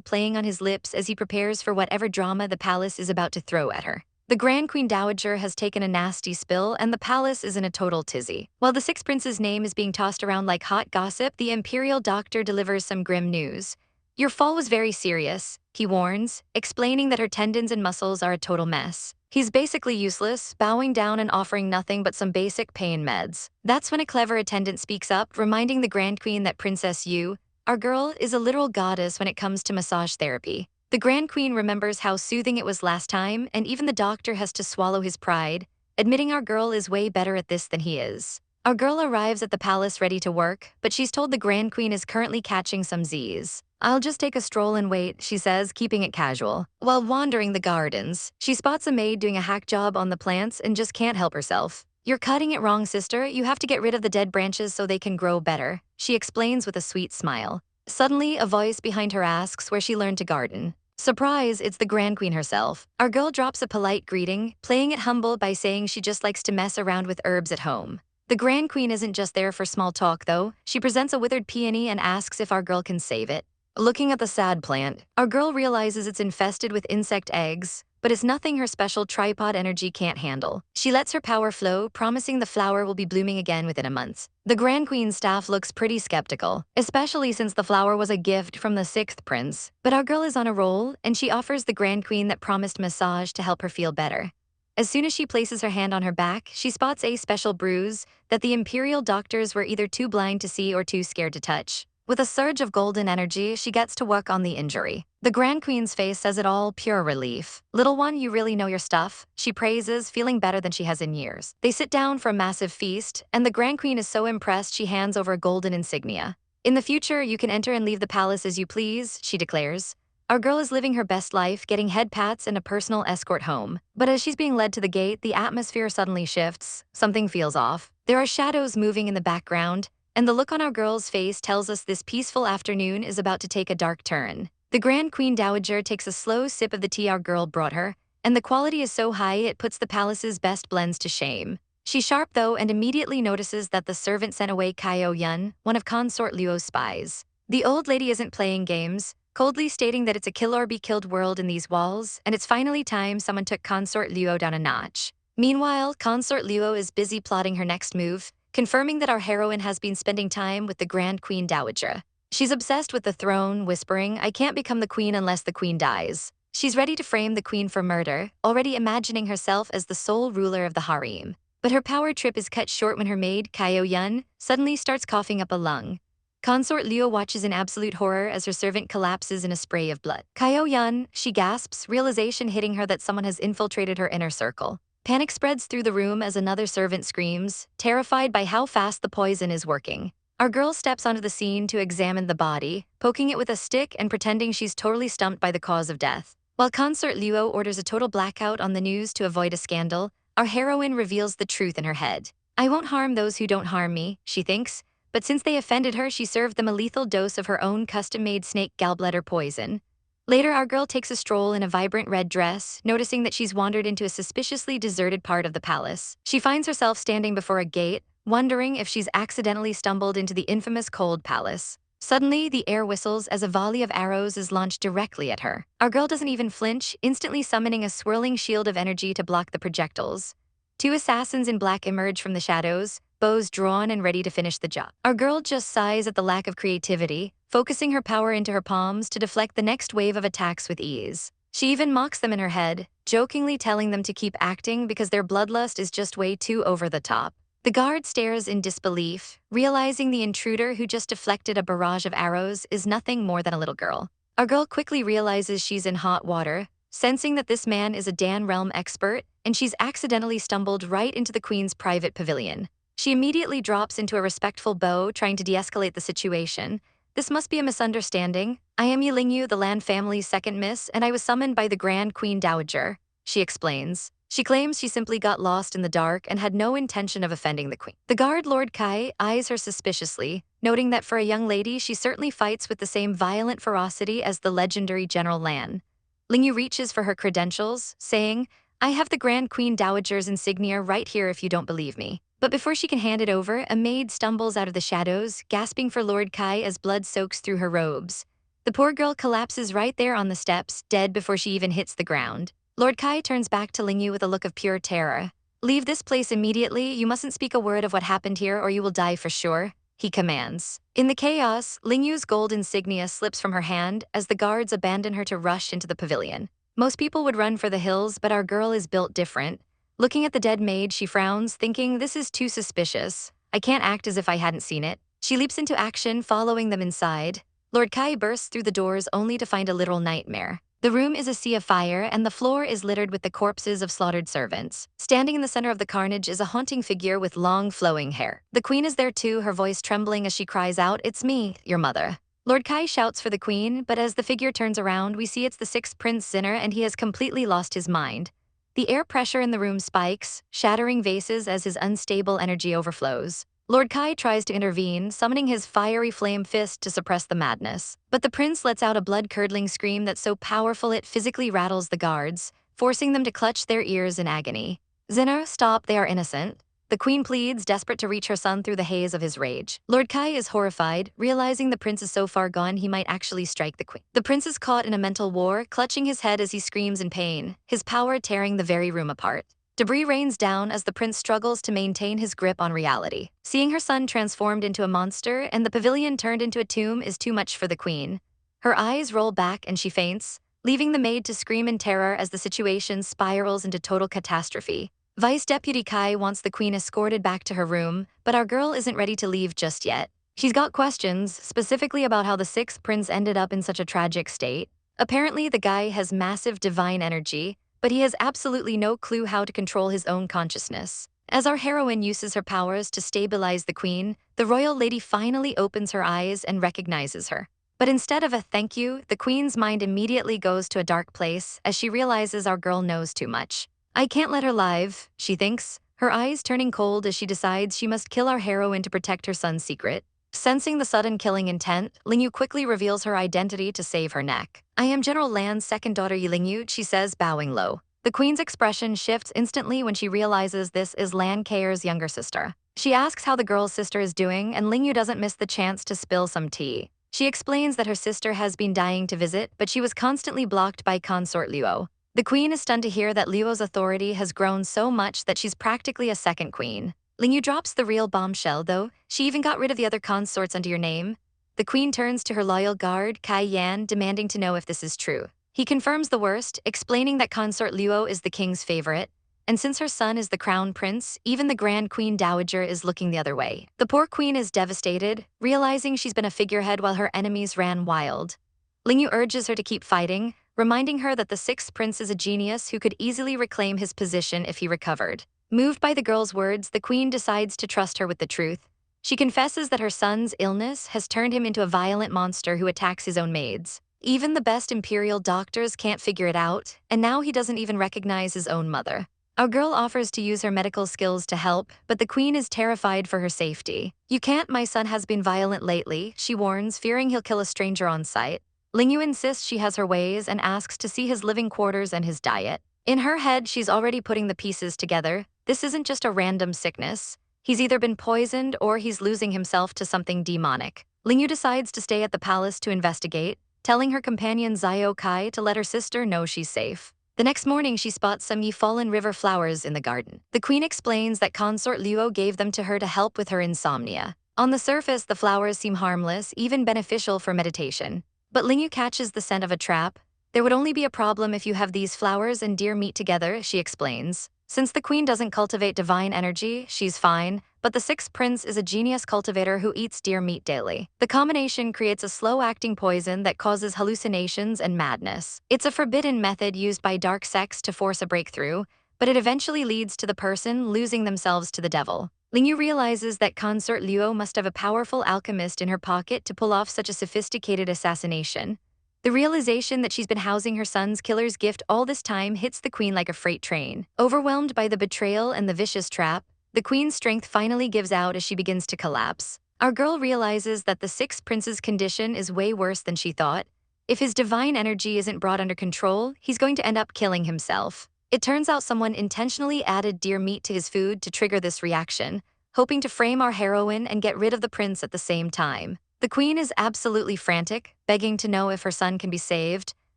playing on his lips as he prepares for whatever drama the palace is about to throw at her. The Grand Queen Dowager has taken a nasty spill, and the palace is in a total tizzy. While the sixth prince's name is being tossed around like hot gossip, the imperial doctor delivers some grim news. Your fall was very serious, he warns, explaining that her tendons and muscles are a total mess. He's basically useless, bowing down and offering nothing but some basic pain meds. That's when a clever attendant speaks up, reminding the Grand Queen that Princess Yu, our girl, is a literal goddess when it comes to massage therapy. The Grand Queen remembers how soothing it was last time, and even the doctor has to swallow his pride, admitting our girl is way better at this than he is. Our girl arrives at the palace ready to work, but she's told the Grand Queen is currently catching some Z's. I'll just take a stroll and wait, she says, keeping it casual. While wandering the gardens, she spots a maid doing a hack job on the plants and just can't help herself. You're cutting it wrong, sister. You have to get rid of the dead branches so they can grow better, she explains with a sweet smile. Suddenly, a voice behind her asks where she learned to garden. Surprise, it's the Grand Queen herself. Our girl drops a polite greeting, playing it humble by saying she just likes to mess around with herbs at home. The Grand Queen isn't just there for small talk, though. She presents a withered peony and asks if our girl can save it. Looking at the sad plant, our girl realizes it's infested with insect eggs, but it's nothing her special tripod energy can't handle. She lets her power flow, promising the flower will be blooming again within a month. The Grand Queen's staff looks pretty skeptical, especially since the flower was a gift from the sixth prince. But our girl is on a roll, and she offers the Grand Queen that promised massage to help her feel better. As soon as she places her hand on her back, she spots a special bruise that the imperial doctors were either too blind to see or too scared to touch. With a surge of golden energy, she gets to work on the injury. The Grand Queen's face says it all, pure relief. Little one, you really know your stuff, she praises, feeling better than she has in years. They sit down for a massive feast, and the Grand Queen is so impressed she hands over a golden insignia. In the future, you can enter and leave the palace as you please, she declares. Our girl is living her best life, getting head pats and a personal escort home. But as she's being led to the gate, the atmosphere suddenly shifts. Something feels off. There are shadows moving in the background, and the look on our girl's face tells us this peaceful afternoon is about to take a dark turn. The Grand Queen Dowager takes a slow sip of the tea our girl brought her, and the quality is so high it puts the palace's best blends to shame. She's sharp though and immediately notices that the servant sent away Kaio Yun, one of Consort Luo's spies. The old lady isn't playing games, coldly stating that it's a kill or be killed world in these walls, and it's finally time someone took Consort Luo down a notch. Meanwhile, Consort Luo is busy plotting her next move, confirming that our heroine has been spending time with the Grand Queen Dowager. She's obsessed with the throne, whispering, I can't become the queen unless the queen dies. She's ready to frame the queen for murder, already imagining herself as the sole ruler of the harem. But her power trip is cut short when her maid, Kaio Yun, suddenly starts coughing up a lung. Consort Luo watches in absolute horror as her servant collapses in a spray of blood. Kaio Yun, she gasps, realization hitting her that someone has infiltrated her inner circle. Panic spreads through the room as another servant screams, terrified by how fast the poison is working. Our girl steps onto the scene to examine the body, poking it with a stick and pretending she's totally stumped by the cause of death. While Consort Luo orders a total blackout on the news to avoid a scandal, our heroine reveals the truth in her head. I won't harm those who don't harm me, she thinks, but since they offended her, she served them a lethal dose of her own custom-made snake gallbladder poison. Later, our girl takes a stroll in a vibrant red dress, noticing that she's wandered into a suspiciously deserted part of the palace. She finds herself standing before a gate, wondering if she's accidentally stumbled into the infamous Cold Palace. Suddenly, the air whistles as a volley of arrows is launched directly at her. Our girl doesn't even flinch, instantly summoning a swirling shield of energy to block the projectiles. Two assassins in black emerge from the shadows, bows drawn and ready to finish the job. Our girl just sighs at the lack of creativity, focusing her power into her palms to deflect the next wave of attacks with ease. She even mocks them in her head, jokingly telling them to keep acting because their bloodlust is just way too over the top. The guard stares in disbelief, realizing the intruder who just deflected a barrage of arrows is nothing more than a little girl. Our girl quickly realizes she's in hot water, sensing that this man is a Dan realm expert, and she's accidentally stumbled right into the queen's private pavilion. She immediately drops into a respectful bow, trying to de-escalate the situation. This must be a misunderstanding. I am Yilingyu, the Lan family's second miss, and I was summoned by the Grand Queen Dowager, she explains. She claims she simply got lost in the dark and had no intention of offending the queen. The guard, Lord Kai, eyes her suspiciously, noting that for a young lady, she certainly fights with the same violent ferocity as the legendary General Lan. Lingyu reaches for her credentials, saying, I have the Grand Queen Dowager's insignia right here if you don't believe me. But before she can hand it over, a maid stumbles out of the shadows, gasping for Lord Kai as blood soaks through her robes. The poor girl collapses right there on the steps, dead before she even hits the ground. Lord Kai turns back to Lingyu with a look of pure terror. Leave this place immediately. You mustn't speak a word of what happened here or you will die for sure, he commands. In the chaos, Lingyu's gold insignia slips from her hand as the guards abandon her to rush into the pavilion. Most people would run for the hills, but our girl is built different. Looking at the dead maid, she frowns, thinking, this is too suspicious. I can't act as if I hadn't seen it. She leaps into action, following them inside. Lord Kai bursts through the doors only to find a literal nightmare. The room is a sea of fire, and the floor is littered with the corpses of slaughtered servants. Standing in the center of the carnage is a haunting figure with long, flowing hair. The queen is there too, her voice trembling as she cries out, it's me, your mother. Lord Kai shouts for the queen, but as the figure turns around, we see it's the sixth Prince Zinner, and he has completely lost his mind. The air pressure in the room spikes, shattering vases as his unstable energy overflows. Lord Kai tries to intervene, summoning his fiery flame fist to suppress the madness. But the prince lets out a blood-curdling scream that's so powerful it physically rattles the guards, forcing them to clutch their ears in agony. Zinner, stop, they are innocent. The queen pleads, desperate to reach her son through the haze of his rage. Lord Kai is horrified, realizing the prince is so far gone he might actually strike the queen. The prince is caught in a mental war, clutching his head as he screams in pain, his power tearing the very room apart. Debris rains down as the prince struggles to maintain his grip on reality. Seeing her son transformed into a monster and the pavilion turned into a tomb is too much for the queen. Her eyes roll back and she faints, leaving the maid to scream in terror as the situation spirals into total catastrophe. Vice Deputy Kai wants the queen escorted back to her room, but our girl isn't ready to leave just yet. She's got questions, specifically about how the sixth prince ended up in such a tragic state. Apparently, the guy has massive divine energy, but he has absolutely no clue how to control his own consciousness. As our heroine uses her powers to stabilize the queen, the royal lady finally opens her eyes and recognizes her. But instead of a thank you, the queen's mind immediately goes to a dark place as she realizes our girl knows too much. I can't let her live, she thinks, her eyes turning cold as she decides she must kill our heroine to protect her son's secret. Sensing the sudden killing intent, Lingyu quickly reveals her identity to save her neck. I am General Lan's second daughter Yilingyu, she says, bowing low. The queen's expression shifts instantly when she realizes this is Lan Kaer's younger sister. She asks how the girl's sister is doing, and Lingyu doesn't miss the chance to spill some tea. She explains that her sister has been dying to visit, but she was constantly blocked by consort Luo. The queen is stunned to hear that Luo's authority has grown so much that she's practically a second queen. Lingyu drops the real bombshell, though. She even got rid of the other consorts under your name. The queen turns to her loyal guard, Kai Yan, demanding to know if this is true. He confirms the worst, explaining that consort Luo is the king's favorite, and since her son is the crown prince, even the Grand Queen Dowager is looking the other way. The poor queen is devastated, realizing she's been a figurehead while her enemies ran wild. Lingyu urges her to keep fighting, reminding her that the sixth prince is a genius who could easily reclaim his position if he recovered. Moved by the girl's words, the queen decides to trust her with the truth. She confesses that her son's illness has turned him into a violent monster who attacks his own maids. Even the best imperial doctors can't figure it out, and now he doesn't even recognize his own mother. Our girl offers to use her medical skills to help, but the queen is terrified for her safety. You can't, my son has been violent lately, she warns, fearing he'll kill a stranger on sight. Lingyu insists she has her ways and asks to see his living quarters and his diet. In her head, she's already putting the pieces together. This isn't just a random sickness. He's either been poisoned or he's losing himself to something demonic. Lingyu decides to stay at the palace to investigate, telling her companion Zio Kai to let her sister know she's safe. The next morning, she spots some fallen river flowers in the garden. The queen explains that consort Luo gave them to her to help with her insomnia. On the surface, the flowers seem harmless, even beneficial for meditation. But Lingyu catches the scent of a trap. There would only be a problem if you have these flowers and deer meat together, she explains. Since the queen doesn't cultivate divine energy, she's fine, but the sixth prince is a genius cultivator who eats deer meat daily. The combination creates a slow-acting poison that causes hallucinations and madness. It's a forbidden method used by dark sects to force a breakthrough, but it eventually leads to the person losing themselves to the devil. Lingyu realizes that consort Luo must have a powerful alchemist in her pocket to pull off such a sophisticated assassination. The realization that she's been housing her son's killer's gift all this time hits the queen like a freight train. Overwhelmed by the betrayal and the vicious trap, the queen's strength finally gives out as she begins to collapse. Our girl realizes that the sixth prince's condition is way worse than she thought. If his divine energy isn't brought under control, he's going to end up killing himself. It turns out someone intentionally added deer meat to his food to trigger this reaction, hoping to frame our heroine and get rid of the prince at the same time. The queen is absolutely frantic, begging to know if her son can be saved,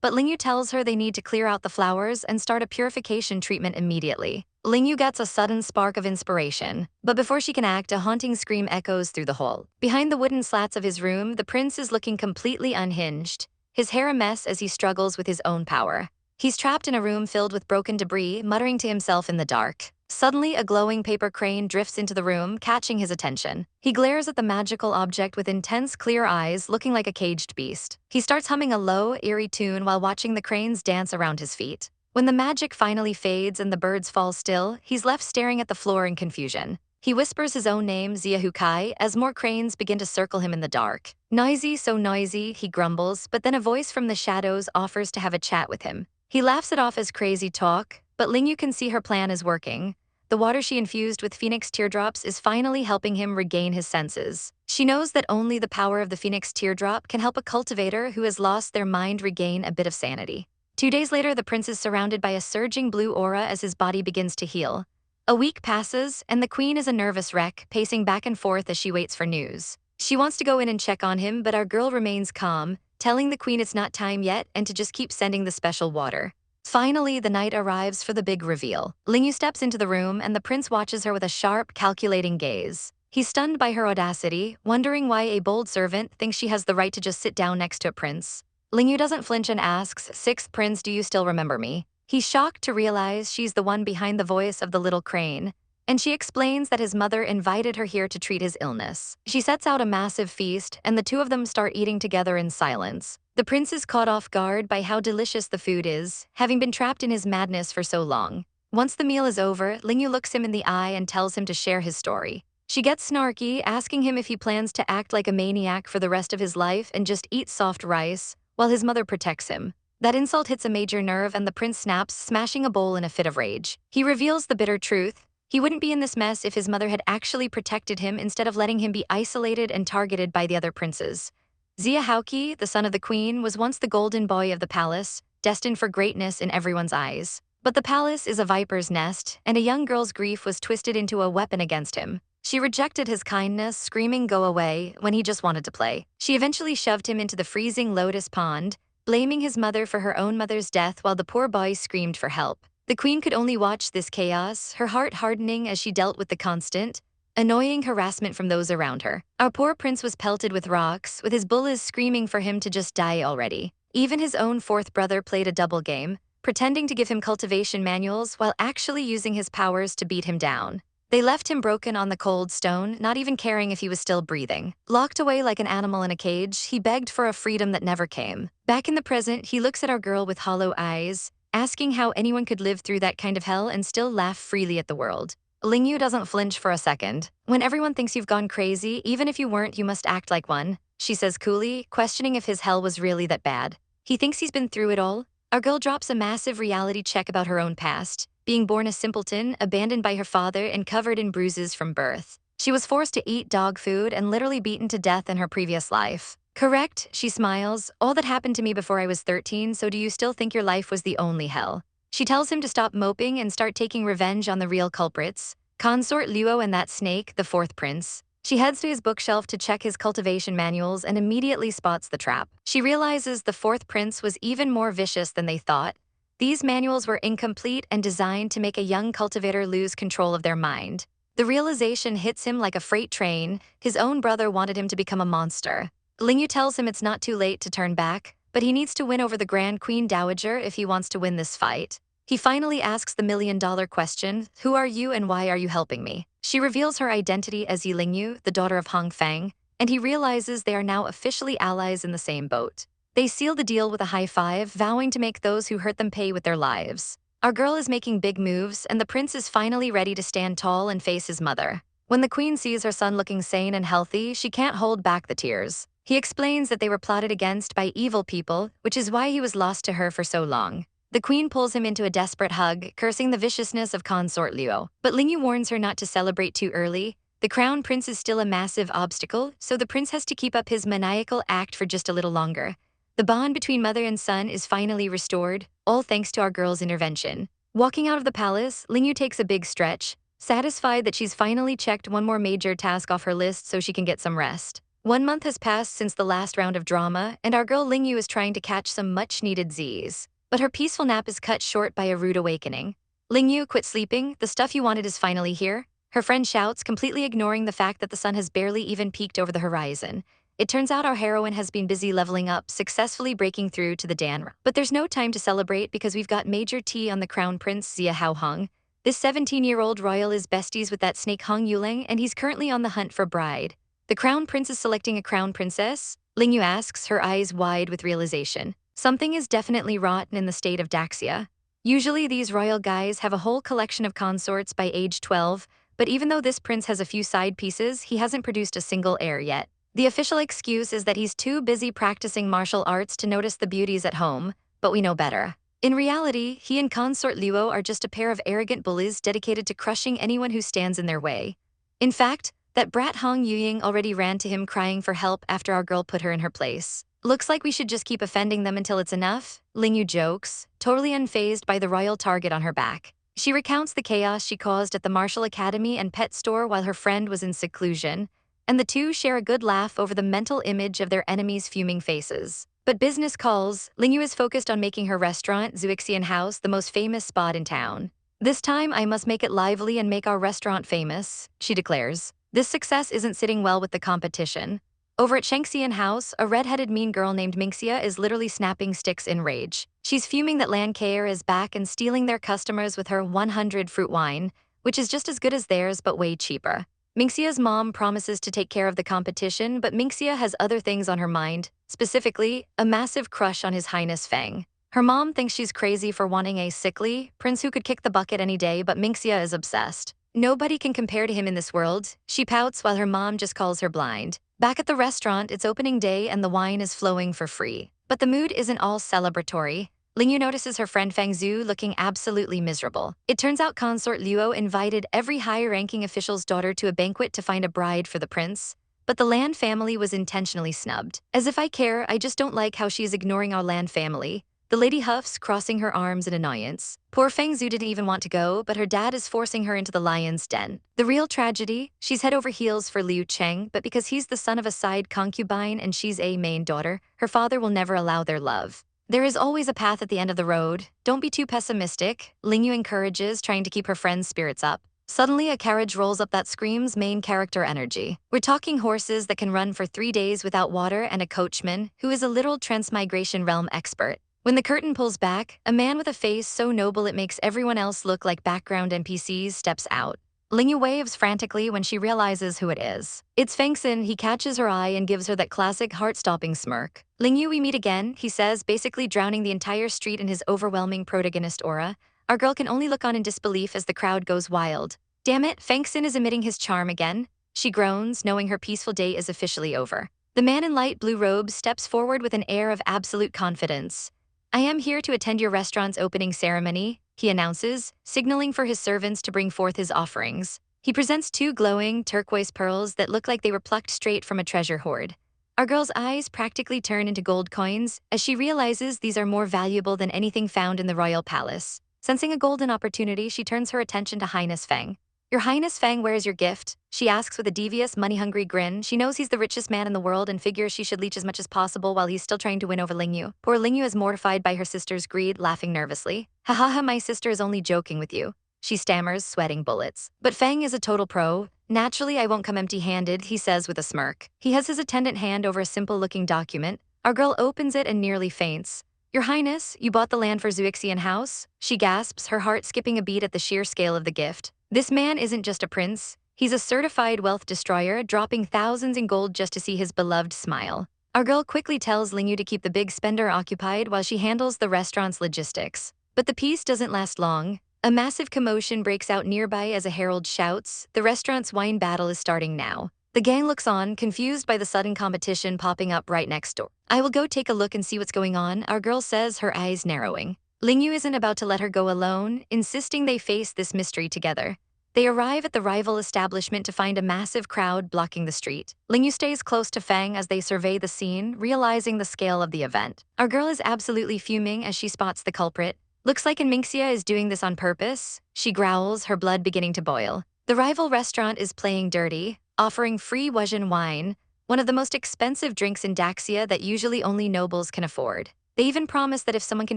but Lingyu tells her they need to clear out the flowers and start a purification treatment immediately. Lingyu gets a sudden spark of inspiration, but before she can act, a haunting scream echoes through the hall. Behind the wooden slats of his room, the prince is looking completely unhinged, his hair a mess as he struggles with his own power. He's trapped in a room filled with broken debris, muttering to himself in the dark. Suddenly, a glowing paper crane drifts into the room, catching his attention. He glares at the magical object with intense, clear eyes, looking like a caged beast. He starts humming a low, eerie tune while watching the cranes dance around his feet. When the magic finally fades and the birds fall still, he's left staring at the floor in confusion. He whispers his own name, Ziahukai, as more cranes begin to circle him in the dark. Noisy, so noisy, he grumbles, but then a voice from the shadows offers to have a chat with him. He laughs it off as crazy talk, but Lingyu can see her plan is working. The water she infused with phoenix teardrops is finally helping him regain his senses. She knows that only the power of the phoenix teardrop can help a cultivator who has lost their mind regain a bit of sanity. 2 days later, the prince is surrounded by a surging blue aura as his body begins to heal. A week passes, and the queen is a nervous wreck, pacing back and forth as she waits for news. She wants to go in and check on him, but our girl remains calm, telling the queen it's not time yet and to just keep sending the special water. Finally, the night arrives for the big reveal. Lingyu steps into the room, and the prince watches her with a sharp, calculating gaze. He's stunned by her audacity, wondering why a bold servant thinks she has the right to just sit down next to a prince. Lingyu doesn't flinch and asks, "Sixth prince, do you still remember me?" He's shocked to realize she's the one behind the voice of the little crane, and she explains that his mother invited her here to treat his illness. She sets out a massive feast, and the two of them start eating together in silence. The prince is caught off guard by how delicious the food is, having been trapped in his madness for so long. Once the meal is over, Lingyu looks him in the eye and tells him to share his story. She gets snarky, asking him if he plans to act like a maniac for the rest of his life and just eat soft rice, while his mother protects him. That insult hits a major nerve and the prince snaps, smashing a bowl in a fit of rage. He reveals the bitter truth. He wouldn't be in this mess if his mother had actually protected him instead of letting him be isolated and targeted by the other princes. Ziahukai, the son of the queen, was once the golden boy of the palace, destined for greatness in everyone's eyes. But the palace is a viper's nest, and a young girl's grief was twisted into a weapon against him. She rejected his kindness, screaming "go away" when he just wanted to play. She eventually shoved him into the freezing lotus pond, blaming his mother for her own mother's death while the poor boy screamed for help. The queen could only watch this chaos, her heart hardening as she dealt with the constant, annoying harassment from those around her. Our poor prince was pelted with rocks, with his bullies screaming for him to just die already. Even his own fourth brother played a double game, pretending to give him cultivation manuals while actually using his powers to beat him down. They left him broken on the cold stone, not even caring if he was still breathing. Locked away like an animal in a cage, he begged for a freedom that never came. Back in the present, he looks at our girl with hollow eyes, asking how anyone could live through that kind of hell and still laugh freely at the world. Lingyu doesn't flinch for a second. "When everyone thinks you've gone crazy, even if you weren't, you must act like one," she says coolly, questioning if his hell was really that bad. He thinks he's been through it all. Our girl drops a massive reality check about her own past, being born a simpleton, abandoned by her father, and covered in bruises from birth. She was forced to eat dog food and literally beaten to death in her previous life. "Correct," she smiles. "All that happened to me before I was 13, so do you still think your life was the only hell?" She tells him to stop moping and start taking revenge on the real culprits, Consort Luo and that snake, the fourth prince. She heads to his bookshelf to check his cultivation manuals and immediately spots the trap. She realizes the fourth prince was even more vicious than they thought. These manuals were incomplete and designed to make a young cultivator lose control of their mind. The realization hits him like a freight train. His own brother wanted him to become a monster. Lingyu tells him it's not too late to turn back, but he needs to win over the Grand Queen Dowager if he wants to win this fight. He finally asks the million-dollar question, "Who are you and why are you helping me?" She reveals her identity as Yi Lingyu, the daughter of Hong Feng, and he realizes they are now officially allies in the same boat. They seal the deal with a high five, vowing to make those who hurt them pay with their lives. Our girl is making big moves, and the prince is finally ready to stand tall and face his mother. When the queen sees her son looking sane and healthy, she can't hold back the tears. He explains that they were plotted against by evil people, which is why he was lost to her for so long. The queen pulls him into a desperate hug, cursing the viciousness of consort Luo. But Lingyu warns her not to celebrate too early. The crown prince is still a massive obstacle, so the prince has to keep up his maniacal act for just a little longer. The bond between mother and son is finally restored, all thanks to our girl's intervention. Walking out of the palace, Lingyu takes a big stretch, satisfied that she's finally checked one more major task off her list so she can get some rest. 1 month has passed since the last round of drama, and our girl Lingyu is trying to catch some much-needed Z's. But her peaceful nap is cut short by a rude awakening. Lingyu, quit sleeping, the stuff you wanted is finally here. Her friend shouts, completely ignoring the fact that the sun has barely even peeked over the horizon. It turns out our heroine has been busy leveling up, successfully breaking through to the Dan. But there's no time to celebrate because we've got major tea on the crown prince Xia Hao Hong. This 17-year-old royal is besties with that snake Hong Yuleng, and he's currently on the hunt for a bride. The crown prince is selecting a crown princess? Lingyu asks, her eyes wide with realization. Something is definitely rotten in the state of Daxia. Usually these royal guys have a whole collection of consorts by age 12, but even though this prince has a few side pieces, he hasn't produced a single heir yet. The official excuse is that he's too busy practicing martial arts to notice the beauties at home, but we know better. In reality, he and consort Luo are just a pair of arrogant bullies dedicated to crushing anyone who stands in their way. In fact, that brat Hong Yuying already ran to him crying for help after our girl put her in her place. Looks like we should just keep offending them until it's enough, Lingyu jokes, totally unfazed by the royal target on her back. She recounts the chaos she caused at the martial academy and pet store while her friend was in seclusion, and the two share a good laugh over the mental image of their enemies' fuming faces. But business calls, Lingyu is focused on making her restaurant, Zuixian House, the most famous spot in town. This time I must make it lively and make our restaurant famous, she declares. This success isn't sitting well with the competition. Over at Shengxian House, a red-headed mean girl named Mingxia is literally snapping sticks in rage. She's fuming that Lan Kaer is back and stealing their customers with her 100 fruit wine, which is just as good as theirs but way cheaper. Mingxia's mom promises to take care of the competition, but Mingxia has other things on her mind, specifically, a massive crush on His Highness Feng. Her mom thinks she's crazy for wanting a sickly prince who could kick the bucket any day, but Mingxia is obsessed. Nobody can compare to him in this world. She pouts while her mom just calls her blind. Back at the restaurant, it's opening day and the wine is flowing for free. But the mood isn't all celebratory. Lingyu notices her friend Feng Zhu looking absolutely miserable. It turns out consort Luo invited every higher-ranking official's daughter to a banquet to find a bride for the prince. But the Lan family was intentionally snubbed. As if I care, I just don't like how she is ignoring our Lan family. The lady huffs, crossing her arms in annoyance. Poor Feng Zhu didn't even want to go, but her dad is forcing her into the lion's den. The real tragedy? She's head over heels for Liu Cheng, but because he's the son of a side concubine and she's a main daughter, her father will never allow their love. There is always a path at the end of the road. Don't be too pessimistic, Lingyu encourages, trying to keep her friend's spirits up. Suddenly, a carriage rolls up that screams main character energy. We're talking horses that can run for 3 days without water and a coachman, who is a literal transmigration realm expert. When the curtain pulls back, a man with a face so noble it makes everyone else look like background NPCs steps out. Lingyu waves frantically when she realizes who it is. It's Feng Xin. He catches her eye and gives her that classic heart-stopping smirk. Lingyu, we meet again, he says, basically drowning the entire street in his overwhelming protagonist aura. Our girl can only look on in disbelief as the crowd goes wild. Damn it, Feng Xin is emitting his charm again. She groans, knowing her peaceful day is officially over. The man in light blue robes steps forward with an air of absolute confidence. I am here to attend your restaurant's opening ceremony, he announces, signaling for his servants to bring forth his offerings. He presents 2 glowing turquoise pearls that look like they were plucked straight from a treasure hoard. Our girl's eyes practically turn into gold coins as she realizes these are more valuable than anything found in the royal palace. Sensing a golden opportunity, she turns her attention to Highness Feng. Your Highness Feng, where is your gift? She asks with a devious, money-hungry grin. She knows he's the richest man in the world and figures she should leech as much as possible while he's still trying to win over Lingyu. Poor Lingyu is mortified by her sister's greed, laughing nervously. Ha ha ha, my sister is only joking with you. She stammers, sweating bullets. But Feng is a total pro. Naturally, I won't come empty-handed, he says with a smirk. He has his attendant hand over a simple-looking document. Our girl opens it and nearly faints. Your Highness, you bought the land for Zuixian House? She gasps, her heart skipping a beat at the sheer scale of the gift. This man isn't just a prince. He's a certified wealth destroyer, dropping thousands in gold just to see his beloved smile. Our girl quickly tells Lingyu to keep the big spender occupied while she handles the restaurant's logistics. But the peace doesn't last long. A massive commotion breaks out nearby as a herald shouts, "The restaurant's wine battle is starting now." The gang looks on, confused by the sudden competition popping up right next door. "I will go take a look and see what's going on," our girl says, her eyes narrowing. Lingyu isn't about to let her go alone, insisting they face this mystery together. They arrive at the rival establishment to find a massive crowd blocking the street. Lingyu stays close to Feng as they survey the scene, realizing the scale of the event. Our girl is absolutely fuming as she spots the culprit. "Looks like Minxia is doing this on purpose," she growls, her blood beginning to boil. The rival restaurant is playing dirty, offering free Wuxian wine, one of the most expensive drinks in Daxia that usually only nobles can afford. They even promise that if someone can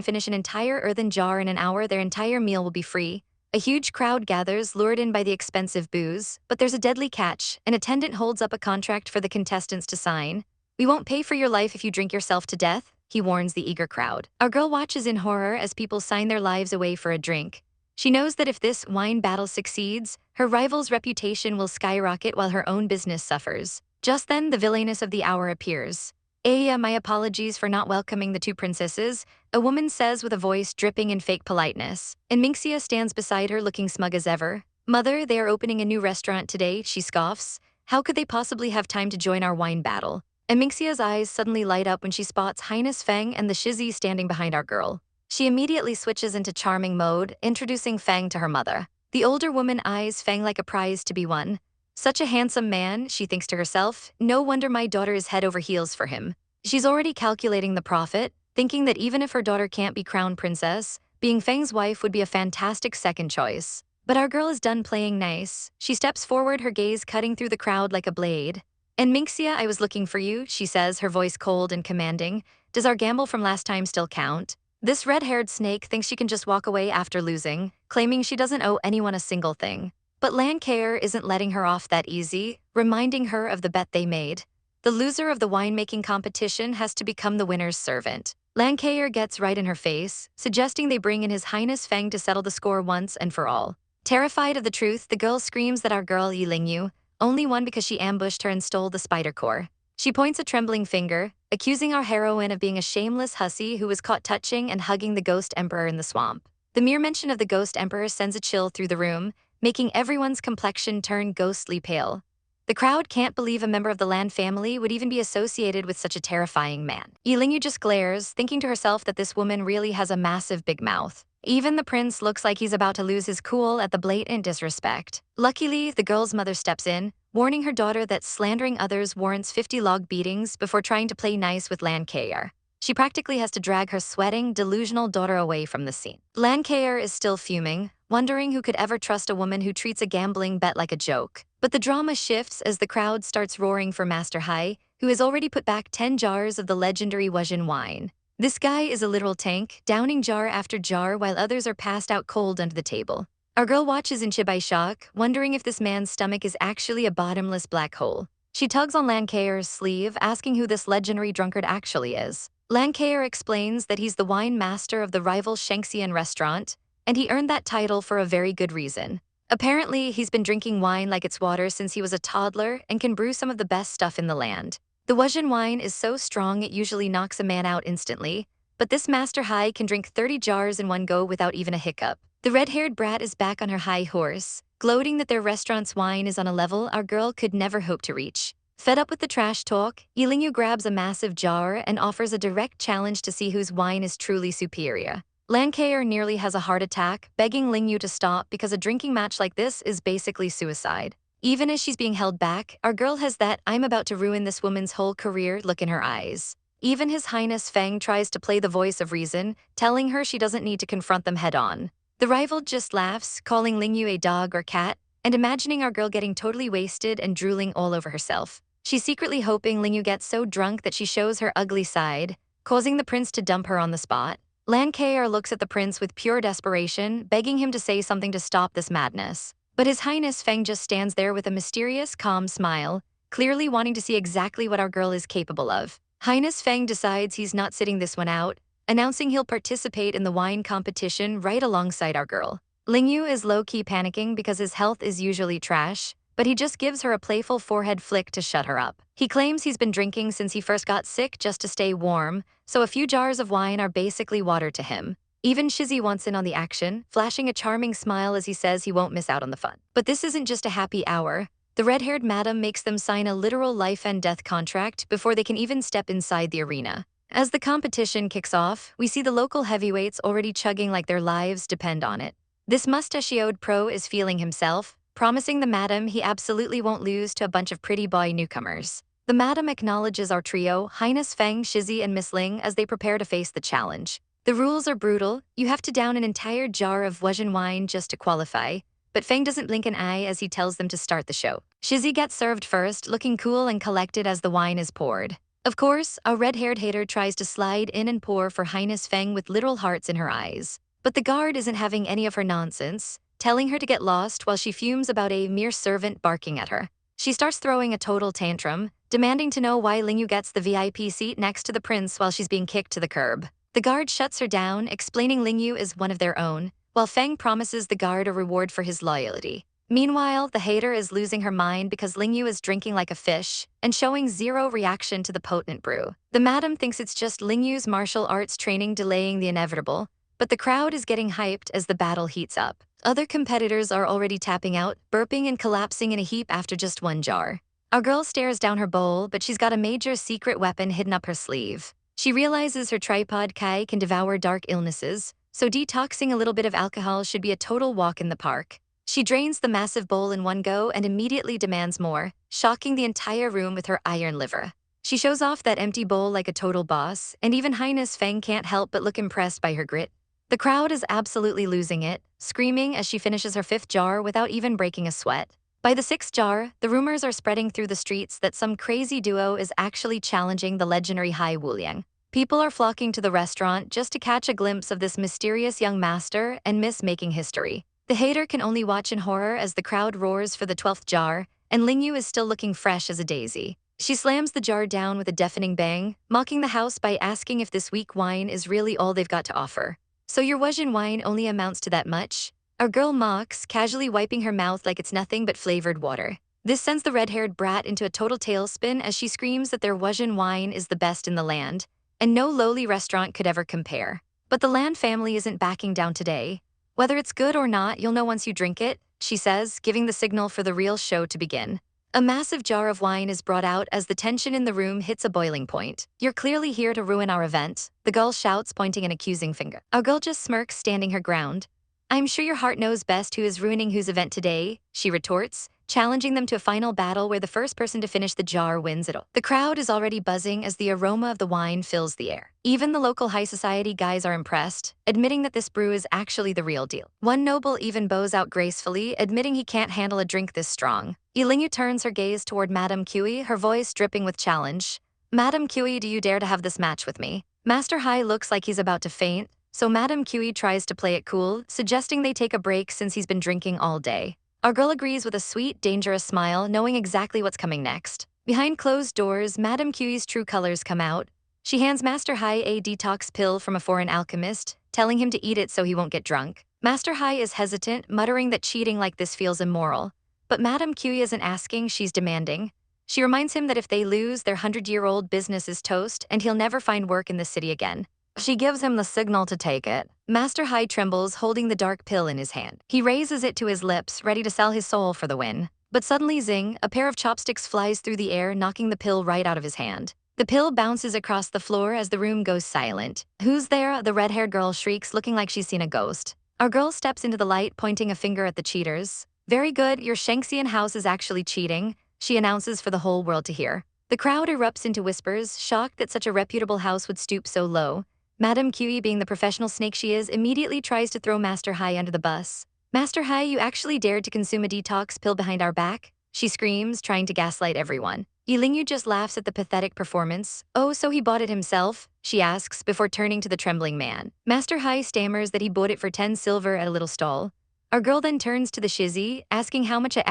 finish an entire earthen jar in an hour, their entire meal will be free. A huge crowd gathers, lured in by the expensive booze, but there's a deadly catch. An attendant holds up a contract for the contestants to sign. "We won't pay for your life if you drink yourself to death," he warns the eager crowd. Our girl watches in horror as people sign their lives away for a drink. She knows that if this wine battle succeeds, her rival's reputation will skyrocket while her own business suffers. Just then, the villainess of the hour appears. "Aya, my apologies for not welcoming the two princesses," a woman says with a voice dripping in fake politeness. And Minxia stands beside her looking smug as ever. "Mother, they are opening a new restaurant today," she scoffs. "How could they possibly have time to join our wine battle?" And Minxia's eyes suddenly light up when she spots Highness Feng and the Shizzy standing behind our girl. She immediately switches into charming mode, introducing Feng to her mother. The older woman eyes Feng like a prize to be won. "Such a handsome man," she thinks to herself. "No wonder my daughter is head over heels for him." She's already calculating the profit, thinking that even if her daughter can't be crowned princess, being Feng's wife would be a fantastic second choice. But our girl is done playing nice. She steps forward, her gaze cutting through the crowd like a blade. "And Minxia, I was looking for you," she says, her voice cold and commanding. "Does our gamble from last time still count?" This red-haired snake thinks she can just walk away after losing, claiming she doesn't owe anyone a single thing. But Lancaire isn't letting her off that easy, reminding her of the bet they made. The loser of the winemaking competition has to become the winner's servant. Lancaire gets right in her face, suggesting they bring in His Highness Feng to settle the score once and for all. Terrified of the truth, the girl screams that our girl Yi Lingyu, only won because she ambushed her and stole the spider core. She points a trembling finger, accusing our heroine of being a shameless hussy who was caught touching and hugging the ghost emperor in the swamp. The mere mention of the ghost emperor sends a chill through the room, making everyone's complexion turn ghostly pale. The crowd can't believe a member of the Lan family would even be associated with such a terrifying man. Yi Lingyu just glares, thinking to herself that this woman really has a massive big mouth. Even the prince looks like he's about to lose his cool at the blatant disrespect. Luckily, the girl's mother steps in, warning her daughter that slandering others warrants 50 log beatings before trying to play nice with Lancaire. She practically has to drag her sweating, delusional daughter away from the scene. Lancaire is still fuming, wondering who could ever trust a woman who treats a gambling bet like a joke. But the drama shifts as the crowd starts roaring for Master Hai, who has already put back 10 jars of the legendary Wuxian wine. This guy is a literal tank, downing jar after jar while others are passed out cold under the table. Our girl watches in Chibai shock, wondering if this man's stomach is actually a bottomless black hole. She tugs on Lancaire's sleeve, asking who this legendary drunkard actually is. Lancaire explains that he's the wine master of the rival Shangxian restaurant, and he earned that title for a very good reason. Apparently, he's been drinking wine like it's water since he was a toddler and can brew some of the best stuff in the land. The Wuxian wine is so strong it usually knocks a man out instantly, but this Master Hai can drink 30 jars in one go without even a hiccup. The red-haired brat is back on her high horse, gloating that their restaurant's wine is on a level our girl could never hope to reach. Fed up with the trash talk, Yi Lingyu grabs a massive jar and offers a direct challenge to see whose wine is truly superior. Lancaire nearly has a heart attack, begging Lingyu to stop because a drinking match like this is basically suicide. Even as she's being held back, our girl has that "I'm about to ruin this woman's whole career" look in her eyes. Even His Highness Feng tries to play the voice of reason, telling her she doesn't need to confront them head-on. The rival just laughs, calling Lingyu a dog or cat, and imagining our girl getting totally wasted and drooling all over herself. She's secretly hoping Lingyu gets so drunk that she shows her ugly side, causing the prince to dump her on the spot. Lancaire looks at the prince with pure desperation, begging him to say something to stop this madness. But His Highness Feng just stands there with a mysterious, calm smile, clearly wanting to see exactly what our girl is capable of. Highness Feng decides he's not sitting this one out, announcing he'll participate in the wine competition right alongside our girl. Lingyu is low-key panicking because his health is usually trash, but he just gives her a playful forehead flick to shut her up. He claims he's been drinking since he first got sick just to stay warm, so a few jars of wine are basically water to him. Even Shizzy wants in on the action, flashing a charming smile as he says he won't miss out on the fun. But this isn't just a happy hour. The red-haired madam makes them sign a literal life and death contract before they can even step inside the arena. As the competition kicks off, we see the local heavyweights already chugging like their lives depend on it. This mustachioed pro is feeling himself, promising the madam he absolutely won't lose to a bunch of pretty boy newcomers. The madam acknowledges our trio, Highness Feng, Shizzy, and Miss Ling, as they prepare to face the challenge. The rules are brutal. You have to down an entire jar of Wujian wine just to qualify, but Feng doesn't blink an eye as he tells them to start the show. Shizzy gets served first, looking cool and collected as the wine is poured. Of course, a red-haired hater tries to slide in and pour for Highness Feng with literal hearts in her eyes. But the guard isn't having any of her nonsense, telling her to get lost while she fumes about a mere servant barking at her. She starts throwing a total tantrum, demanding to know why Lingyu gets the VIP seat next to the prince while she's being kicked to the curb. The guard shuts her down, explaining Lingyu is one of their own, while Feng promises the guard a reward for his loyalty. Meanwhile, the hater is losing her mind because Lingyu is drinking like a fish and showing zero reaction to the potent brew. The madam thinks it's just Lingyu's martial arts training delaying the inevitable, but the crowd is getting hyped as the battle heats up. Other competitors are already tapping out, burping and collapsing in a heap after just one jar. Our girl stares down her bowl, but she's got a major secret weapon hidden up her sleeve. She realizes her tripod Kai can devour dark illnesses, so detoxing a little bit of alcohol should be a total walk in the park. She drains the massive bowl in one go and immediately demands more, shocking the entire room with her iron liver. She shows off that empty bowl like a total boss, and even Highness Feng can't help but look impressed by her grit. The crowd is absolutely losing it, screaming as she finishes her 5th jar without even breaking a sweat. By the 6th jar, the rumors are spreading through the streets that some crazy duo is actually challenging the legendary Hai Wuliang. People are flocking to the restaurant just to catch a glimpse of this mysterious young master and miss making history. The hater can only watch in horror as the crowd roars for the 12th jar, and Lingyu is still looking fresh as a daisy. She slams the jar down with a deafening bang, mocking the house by asking if this weak wine is really all they've got to offer. So your Wujian wine only amounts to that much? Our girl mocks, casually wiping her mouth like it's nothing but flavored water. This sends the red-haired brat into a total tailspin as she screams that their Wujian wine is the best in the land, and no lowly restaurant could ever compare. But the Land family isn't backing down today. Whether it's good or not, you'll know once you drink it, she says, giving the signal for the real show to begin. A massive jar of wine is brought out as the tension in the room hits a boiling point. You're clearly here to ruin our event, the girl shouts, pointing an accusing finger. Our girl just smirks, standing her ground. I'm sure your heart knows best who is ruining whose event today, she retorts, challenging them to a final battle where the first person to finish the jar wins it all. The crowd is already buzzing as the aroma of the wine fills the air. Even the local high society guys are impressed, admitting that this brew is actually the real deal. One noble even bows out gracefully, admitting he can't handle a drink this strong. Lingyu turns her gaze toward Madame Kui, her voice dripping with challenge. Madame Kui, do you dare to have this match with me? Master Hai looks like he's about to faint, so Madame Kui tries to play it cool, suggesting they take a break since he's been drinking all day. Our girl agrees with a sweet, dangerous smile, knowing exactly what's coming next. Behind closed doors, Madame Kui's true colors come out. She hands Master Hai a detox pill from a foreign alchemist, telling him to eat it so he won't get drunk. Master Hai is hesitant, muttering that cheating like this feels immoral. But Madame Kui isn't asking, she's demanding. She reminds him that if they lose, their 100-year-old business is toast and he'll never find work in the city again. She gives him the signal to take it. Master Hai trembles, holding the dark pill in his hand. He raises it to his lips, ready to sell his soul for the win. But suddenly, zing, a pair of chopsticks flies through the air, knocking the pill right out of his hand. The pill bounces across the floor as the room goes silent. Who's there? The red-haired girl shrieks, looking like she's seen a ghost. Our girl steps into the light, pointing a finger at the cheaters. Very good, your Shanxian house is actually cheating, she announces for the whole world to hear. The crowd erupts into whispers, shocked that such a reputable house would stoop so low. Madame Kui, being the professional snake she is, immediately tries to throw Master Hai under the bus. Master Hai, you actually dared to consume a detox pill behind our back? She screams, trying to gaslight everyone. Lingyu just laughs at the pathetic performance. Oh, so he bought it himself? She asks, before turning to the trembling man. Master Hai stammers that he bought it for 10 silver at a little stall. Our girl then turns to the shizzy, asking how much a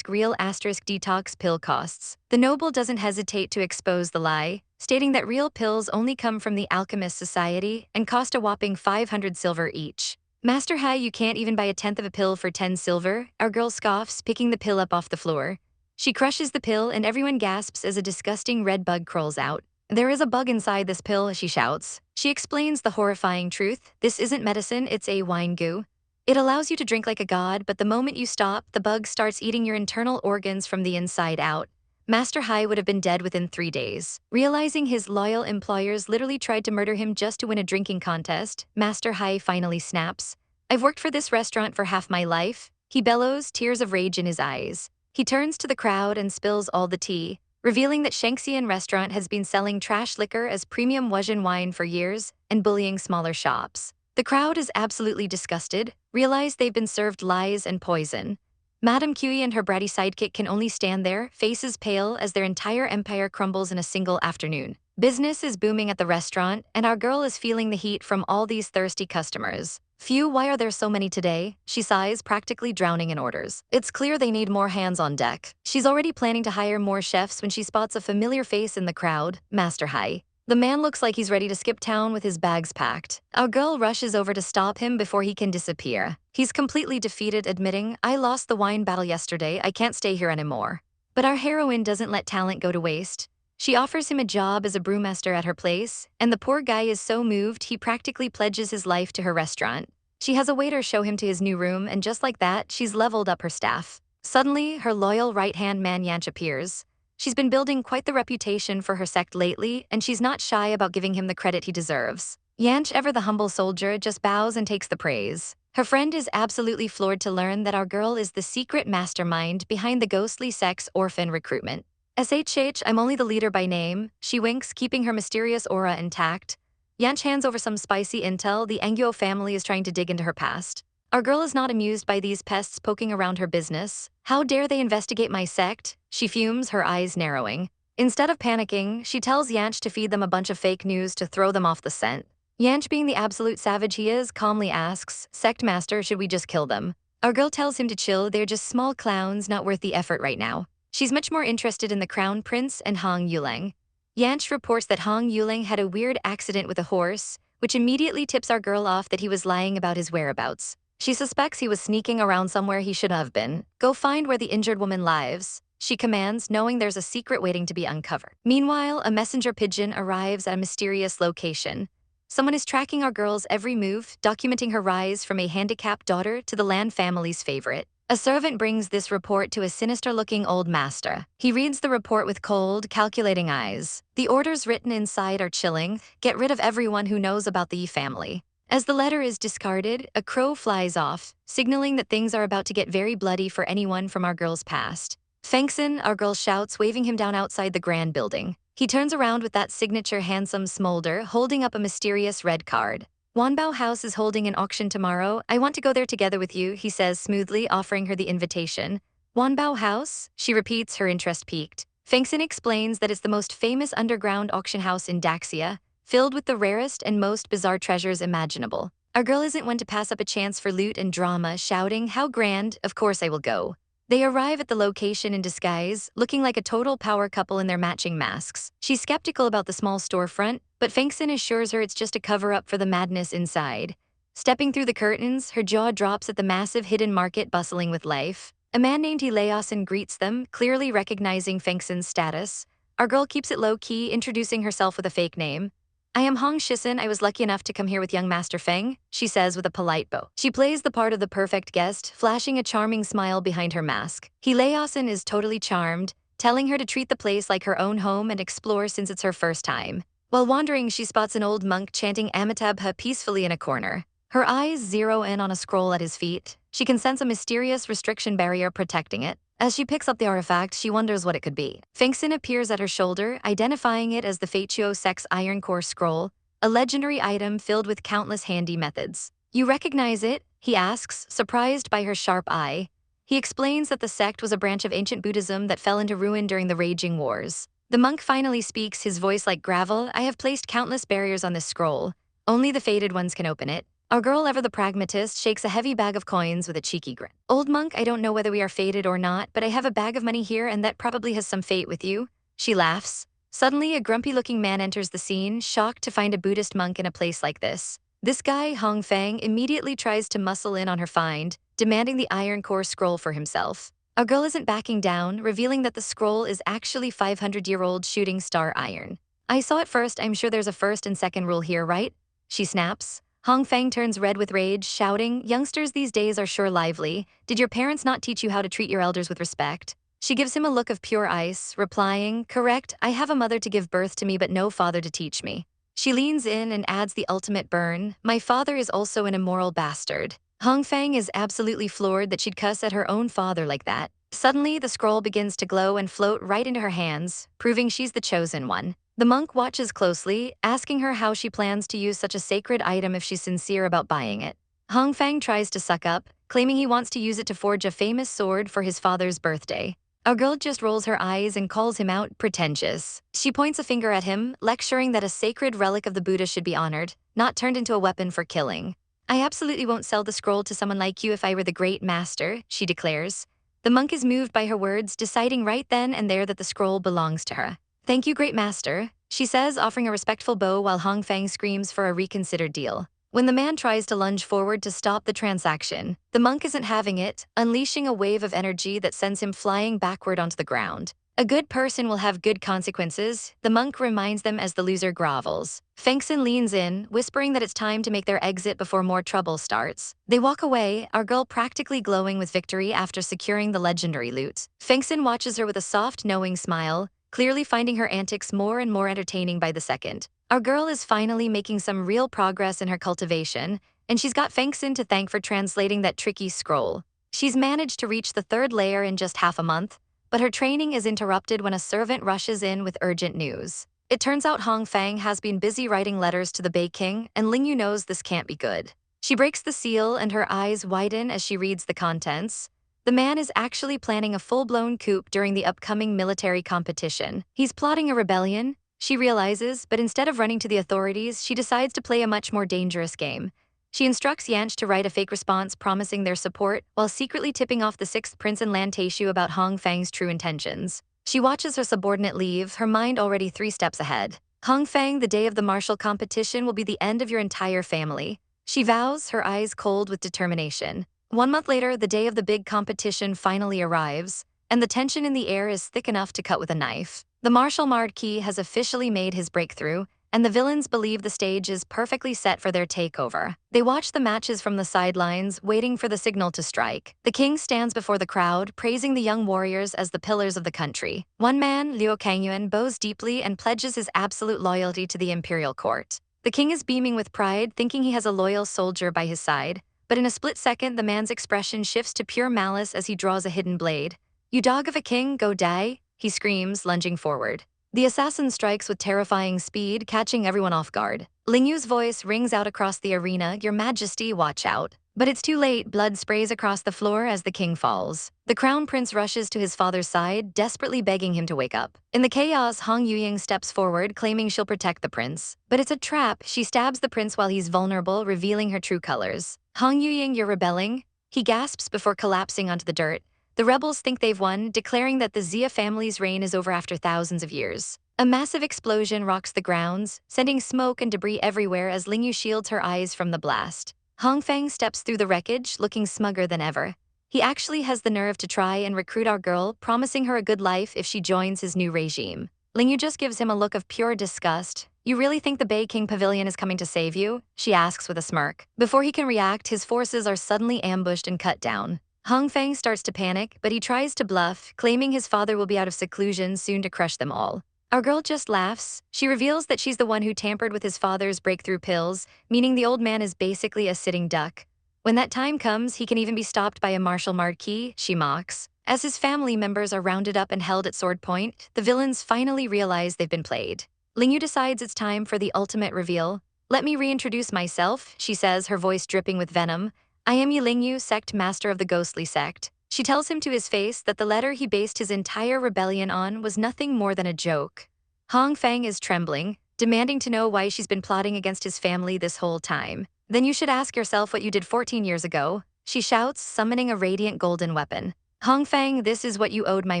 real detox pill costs. The noble doesn't hesitate to expose the lie, stating that real pills only come from the Alchemist Society and cost a whopping 500 silver each. Master Hai, you can't even buy a tenth of a pill for 10 silver, our girl scoffs, picking the pill up off the floor. She crushes the pill and everyone gasps as a disgusting red bug crawls out. There is a bug inside this pill, she shouts. She explains the horrifying truth. This isn't medicine, it's a wine goo. It allows you to drink like a god, but the moment you stop, the bug starts eating your internal organs from the inside out. Master Hai would have been dead within 3 days. Realizing his loyal employers literally tried to murder him just to win a drinking contest, Master Hai finally snaps. I've worked for this restaurant for half my life. He bellows, tears of rage in his eyes. He turns to the crowd and spills all the tea, revealing that Shangxian restaurant has been selling trash liquor as premium Wujian wine for years and bullying smaller shops. The crowd is absolutely disgusted, realize they've been served lies and poison. Madame Cui and her bratty sidekick can only stand there, faces pale as their entire empire crumbles in a single afternoon. Business is booming at the restaurant, and our girl is feeling the heat from all these thirsty customers. Phew, why are there so many today? She sighs, practically drowning in orders. It's clear they need more hands on deck. She's already planning to hire more chefs when she spots a familiar face in the crowd, Master Hai. The man looks like he's ready to skip town with his bags packed. Our girl rushes over to stop him before he can disappear. He's completely defeated, admitting, I lost the wine battle yesterday, I can't stay here anymore. But our heroine doesn't let talent go to waste. She offers him a job as a brewmaster at her place, and the poor guy is so moved he practically pledges his life to her restaurant. She has a waiter show him to his new room, and just like that, she's leveled up her staff. Suddenly, her loyal right-hand man Yanch appears. She's been building quite the reputation for her sect lately, and she's not shy about giving him the credit he deserves. Yanch, ever the humble soldier, just bows and takes the praise. Her friend is absolutely floored to learn that our girl is the secret mastermind behind the ghostly sect's orphan recruitment. SHH, I'm only the leader by name, she winks, keeping her mysterious aura intact. Yanch hands over some spicy intel. The Angyo family is trying to dig into her past. Our girl is not amused by these pests poking around her business. How dare they investigate my sect? She fumes, her eyes narrowing. Instead of panicking, she tells Yanch to feed them a bunch of fake news to throw them off the scent. Yanch, being the absolute savage he is, calmly asks, Sect Master, should we just kill them? Our girl tells him to chill, they're just small clowns, not worth the effort right now. She's much more interested in the Crown Prince and Hong Yuleng. Yanch reports that Hong Yuleng had a weird accident with a horse, which immediately tips our girl off that he was lying about his whereabouts. She suspects he was sneaking around somewhere he should have been. Go find where the injured woman lives, she commands, knowing there's a secret waiting to be uncovered. Meanwhile, a messenger pigeon arrives at a mysterious location. Someone is tracking our girl's every move, documenting her rise from a handicapped daughter to the Lan family's favorite. A servant brings this report to a sinister-looking old master. He reads the report with cold, calculating eyes. The orders written inside are chilling. Get rid of everyone who knows about the Yi family. As the letter is discarded, a crow flies off, signaling that things are about to get very bloody for anyone from our girl's past. Fengxin, our girl shouts, waving him down outside the grand building. He turns around with that signature handsome smolder, holding up a mysterious red card. Wanbao House is holding an auction tomorrow. I want to go there together with you, he says smoothly, offering her the invitation. Wanbao House? She repeats, her interest piqued. Fengxin explains that it's the most famous underground auction house in Daxia, filled with the rarest and most bizarre treasures imaginable. Our girl isn't one to pass up a chance for loot and drama, shouting, how grand, of course I will go. They arrive at the location in disguise, looking like a total power couple in their matching masks. She's skeptical about the small storefront, but Fengxin assures her it's just a cover-up for the madness inside. Stepping through the curtains, her jaw drops at the massive hidden market bustling with life. A man named Hileosin greets them, clearly recognizing Fengxin's status. Our girl keeps it low-key, introducing herself with a fake name. I am Hong Shisen. I was lucky enough to come here with young Master Feng, she says with a polite bow. She plays the part of the perfect guest, flashing a charming smile behind her mask. Hileosin is totally charmed, telling her to treat the place like her own home and explore since it's her first time. While wandering, she spots an old monk chanting Amitabha peacefully in a corner. Her eyes zero in on a scroll at his feet. She can sense a mysterious restriction barrier protecting it. As she picks up the artifact, she wonders what it could be. Fengxin appears at her shoulder, identifying it as the Feichuo Sect's Iron Core Scroll, a legendary item filled with countless handy methods. You recognize it? He asks, surprised by her sharp eye. He explains that the sect was a branch of ancient Buddhism that fell into ruin during the raging wars. The monk finally speaks, his voice like gravel. I have placed countless barriers on this scroll. Only the fated ones can open it. Our girl, ever the pragmatist, shakes a heavy bag of coins with a cheeky grin. Old monk, I don't know whether we are fated or not, but I have a bag of money here and that probably has some fate with you. She laughs. Suddenly, a grumpy-looking man enters the scene, shocked to find a Buddhist monk in a place like this. This guy, Hong Feng, immediately tries to muscle in on her find, demanding the Iron Core Scroll for himself. Our girl isn't backing down, revealing that the scroll is actually 500-year-old shooting star iron. I saw it first, I'm sure there's a first and second rule here, right? She snaps. Hong Feng turns red with rage, shouting, youngsters these days are sure lively. Did your parents not teach you how to treat your elders with respect? She gives him a look of pure ice, replying, correct, I have a mother to give birth to me but no father to teach me. She leans in and adds the ultimate burn, my father is also an immoral bastard. Hong Feng is absolutely floored that she'd cuss at her own father like that. Suddenly, the scroll begins to glow and float right into her hands, proving she's the chosen one. The monk watches closely, asking her how she plans to use such a sacred item if she's sincere about buying it. Hong Feng tries to suck up, claiming he wants to use it to forge a famous sword for his father's birthday. Our girl just rolls her eyes and calls him out pretentious. She points a finger at him, lecturing that a sacred relic of the Buddha should be honored, not turned into a weapon for killing. I absolutely won't sell the scroll to someone like you if I were the great master, she declares. The monk is moved by her words, deciding right then and there that the scroll belongs to her. Thank you, great master, she says, offering a respectful bow while Hong Feng screams for a reconsidered deal. When the man tries to lunge forward to stop the transaction, the monk isn't having it, unleashing a wave of energy that sends him flying backward onto the ground. A good person will have good consequences, the monk reminds them as the loser grovels. Fengxin leans in, whispering that it's time to make their exit before more trouble starts. They walk away, our girl practically glowing with victory after securing the legendary loot. Fengxin watches her with a soft, knowing smile, clearly finding her antics more and more entertaining by the second. Our girl is finally making some real progress in her cultivation, and she's got Fengxin to thank for translating that tricky scroll. She's managed to reach the third layer in just half a month, but her training is interrupted when a servant rushes in with urgent news. It turns out Hong Feng has been busy writing letters to the Bei King, and Ling Yu knows this can't be good. She breaks the seal and her eyes widen as she reads the contents. The man is actually planning a full-blown coup during the upcoming military competition. He's plotting a rebellion, she realizes, but instead of running to the authorities, she decides to play a much more dangerous game. She instructs Yanch to write a fake response promising their support, while secretly tipping off the 6th prince in Lantashu about Hong Feng's true intentions. She watches her subordinate leave, her mind already 3 steps ahead. Hong Feng, the day of the martial competition will be the end of your entire family. She vows, her eyes cold with determination. 1 month later, the day of the big competition finally arrives, and the tension in the air is thick enough to cut with a knife. The martial marquis has officially made his breakthrough, and the villains believe the stage is perfectly set for their takeover. They watch the matches from the sidelines, waiting for the signal to strike. The king stands before the crowd, praising the young warriors as the pillars of the country. One man, Liu Kangyuan, bows deeply and pledges his absolute loyalty to the imperial court. The king is beaming with pride, thinking he has a loyal soldier by his side. But in a split second, the man's expression shifts to pure malice as he draws a hidden blade. You dog of a king, go die, he screams, lunging forward. The assassin strikes with terrifying speed, catching everyone off guard. Ling Yu's voice rings out across the arena, Your Majesty, watch out. But it's too late, blood sprays across the floor as the king falls. The crown prince rushes to his father's side, desperately begging him to wake up. In the chaos, Hong Yuying steps forward, claiming she'll protect the prince. But it's a trap, she stabs the prince while he's vulnerable, revealing her true colors. Hong Yuying, you're rebelling? He gasps before collapsing onto the dirt. The rebels think they've won, declaring that the Xia family's reign is over after thousands of years. A massive explosion rocks the grounds, sending smoke and debris everywhere as Ling Yu shields her eyes from the blast. Hong Feng steps through the wreckage, looking smugger than ever. He actually has the nerve to try and recruit our girl, promising her a good life if she joins his new regime. Ling Yu just gives him a look of pure disgust. You really think the Bei King Pavilion is coming to save you? She asks with a smirk. Before he can react, his forces are suddenly ambushed and cut down. Hong Feng starts to panic, but he tries to bluff, claiming his father will be out of seclusion soon to crush them all. Our girl just laughs. She reveals that she's the one who tampered with his father's breakthrough pills, meaning the old man is basically a sitting duck. When that time comes, he can even be stopped by a martial marquis, she mocks. As his family members are rounded up and held at sword point, the villains finally realize they've been played. Ling Yu decides it's time for the ultimate reveal. Let me reintroduce myself, she says, her voice dripping with venom. I am Yi Ling Yu, sect master of the ghostly sect. She tells him to his face that the letter he based his entire rebellion on was nothing more than a joke. Hong Feng is trembling, demanding to know why she's been plotting against his family this whole time. Then you should ask yourself what you did 14 years ago, she shouts, summoning a radiant golden weapon. Hong Feng, this is what you owed my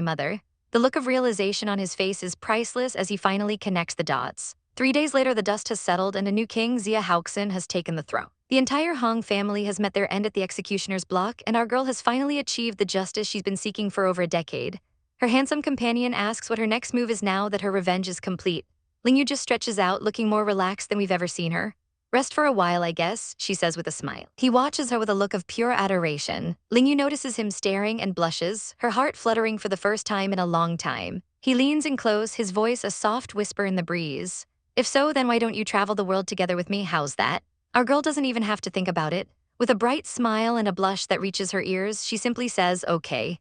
mother. The look of realization on his face is priceless as he finally connects the dots. 3 days later, the dust has settled and a new king, Xia Haoxin, has taken the throne. The entire Hong family has met their end at the executioner's block, and our girl has finally achieved the justice she's been seeking for over a decade. Her handsome companion asks what her next move is now that her revenge is complete. Ling Yu just stretches out, looking more relaxed than we've ever seen her. Rest for a while, I guess, she says with a smile. He watches her with a look of pure adoration. Ling Yu notices him staring and blushes, her heart fluttering for the first time in a long time. He leans in close, his voice a soft whisper in the breeze. If so, then why don't you travel the world together with me? How's that? Our girl doesn't even have to think about it. With a bright smile and a blush that reaches her ears, she simply says, okay.